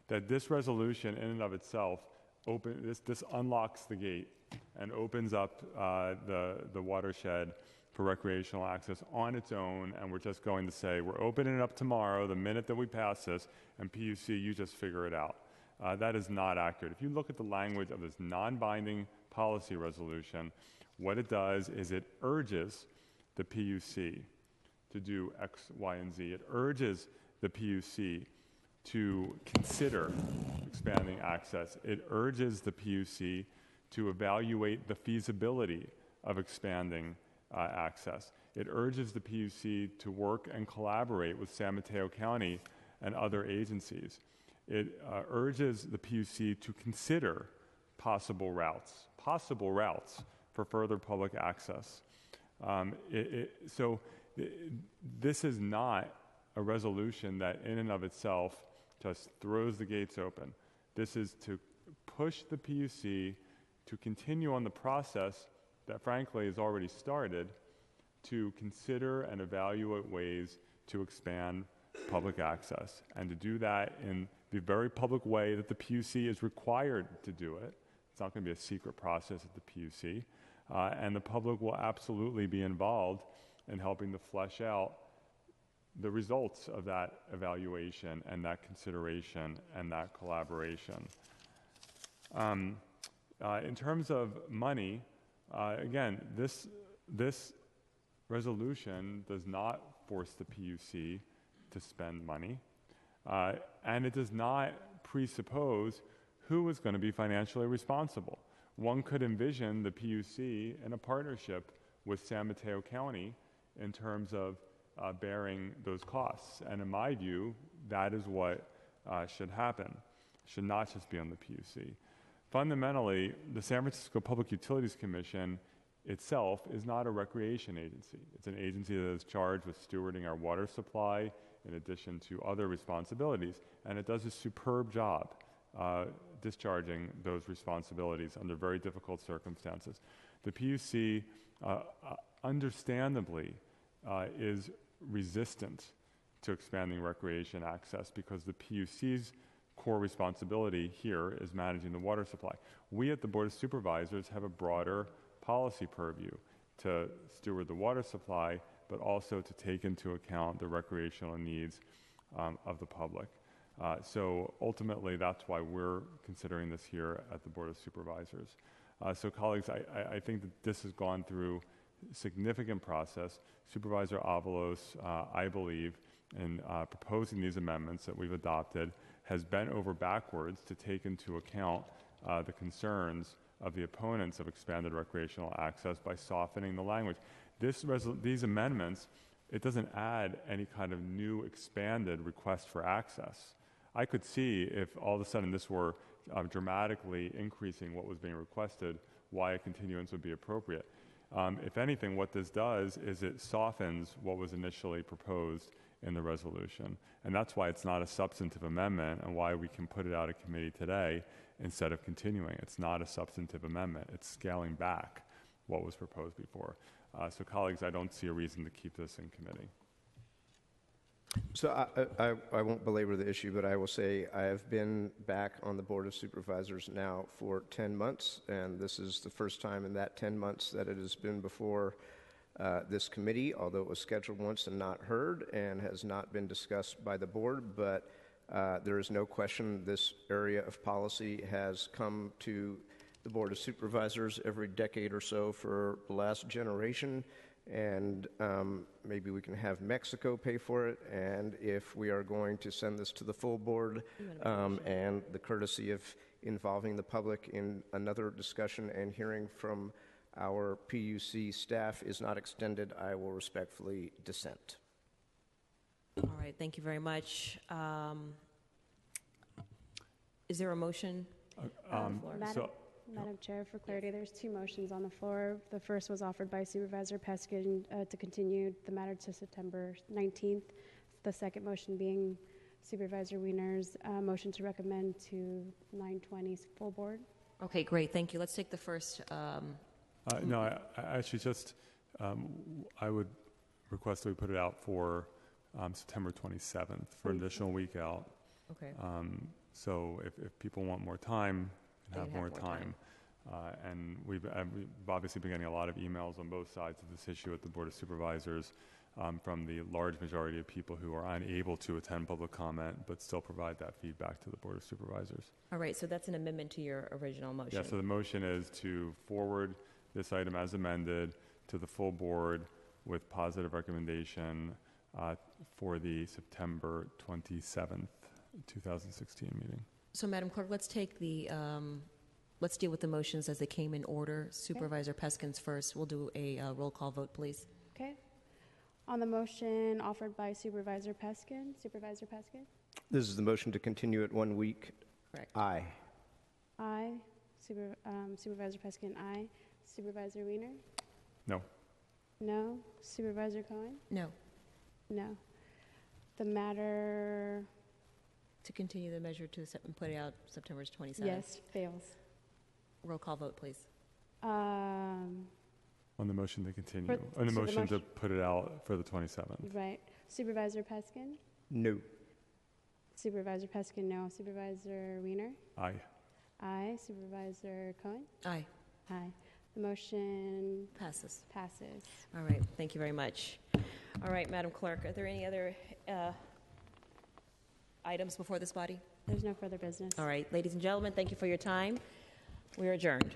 that this resolution in and of itself, this unlocks the gate and opens up the watershed for recreational access on its own, and we're just going to say, we're opening it up tomorrow, the minute that we pass this, and PUC, you just figure it out. That is not accurate. If you look at the language of this non-binding policy resolution, what it does is it urges the PUC to do X, Y, and Z. It urges the PUC to consider expanding access. It urges the PUC to evaluate the feasibility of expanding access. It urges the PUC to work and collaborate with San Mateo County and other agencies. It urges the PUC to consider possible routes for further public access. This is not a resolution that in and of itself just throws the gates open. This is to push the PUC to continue on the process that frankly has already started to consider and evaluate ways to expand public access, and to do that in the very public way that the PUC is required to do it. It's not going to be a secret process at the PUC, and the public will absolutely be involved in helping to flesh out the results of that evaluation and that consideration and that collaboration. In terms of money, again, this resolution does not force the PUC to spend money, and it does not presuppose who is going to be financially responsible. One could envision the PUC in a partnership with San Mateo County in terms of bearing those costs. And in my view, that is what should happen. It should not just be on the PUC. Fundamentally, the San Francisco Public Utilities Commission itself is not a recreation agency. It's an agency that is charged with stewarding our water supply in addition to other responsibilities, and it does a superb job discharging those responsibilities under very difficult circumstances. The PUC understandably is resistant to expanding recreation access because the PUC's core responsibility here is managing the water supply. We at the Board of Supervisors have a broader policy purview to steward the water supply, but also to take into account the recreational needs of the public. So ultimately, that's why we're considering this here at the Board of Supervisors. So colleagues, I think that this has gone through significant process. Supervisor Avalos, I believe, in proposing these amendments that we've adopted, has bent over backwards to take into account the concerns of the opponents of expanded recreational access by softening the language. These amendments, it doesn't add any kind of new expanded request for access. I could see if all of a sudden this were dramatically increasing what was being requested, why a continuance would be appropriate. If anything, what this does is it softens what was initially proposed in the resolution. And that's why it's not a substantive amendment and why we can put it out of committee today instead of continuing. It's not a substantive amendment. It's scaling back what was proposed before. So colleagues, I don't see a reason to keep this in committee. So I won't belabor the issue, but I will say I have been back on the Board of Supervisors now for 10 months, and this is the first time in that 10 months that it has been before this committee, although it was scheduled once and not heard and has not been discussed by the board. But there is no question this area of policy has come to the Board of Supervisors every decade or so for the last generation. And maybe we can have Mexico pay for it. And if we are going to send this to the full board and the courtesy of involving the public in another discussion and hearing from our PUC staff is not extended, I will respectfully dissent. All right, thank you very much. Is there a motion? Madam Chair, for clarity, there's two motions on the floor. The first was offered by Supervisor Peskin to continue the matter to September 19th. The second motion being Supervisor Wiener's motion to recommend to 920's full board. Okay, great, thank you. Let's take the first. No, I actually just, I would request that we put it out for September 27th for an additional week out. Okay. So if people want more time, have more time. And we've obviously been getting a lot of emails on both sides of this issue at the Board of Supervisors from the large majority of people who are unable to attend public comment but still provide that feedback to the Board of Supervisors. All right, so that's an amendment to your original motion. Yeah, so the motion is to forward this item as amended to the full board with positive recommendation for the September 27th, 2016 meeting. So, Madam Clerk, let's take the, let's deal with the motions as they came in order. Supervisor Peskins first. We'll do a roll call vote, please. Okay. On the motion offered by Supervisor Peskin, Supervisor Peskin? This is the motion to continue it 1 week. Correct. Aye. Aye. Supervisor Peskin, aye. Supervisor Wiener? No. No. Supervisor Cohen? No. No. The matter... To continue the measure to put it out September 27th. Yes, fails. Roll call vote, please. On the motion to continue. On the motion to put it out for the 27th. Right. Supervisor Peskin? No. Supervisor Peskin, no. Supervisor Wiener? Aye. Aye. Supervisor Cohen? Aye. Aye. The motion passes. Passes. All right. Thank you very much. All right, Madam Clerk, are there any other items before this body? There's no further business. All right, ladies and gentlemen, thank you for your time. We are adjourned.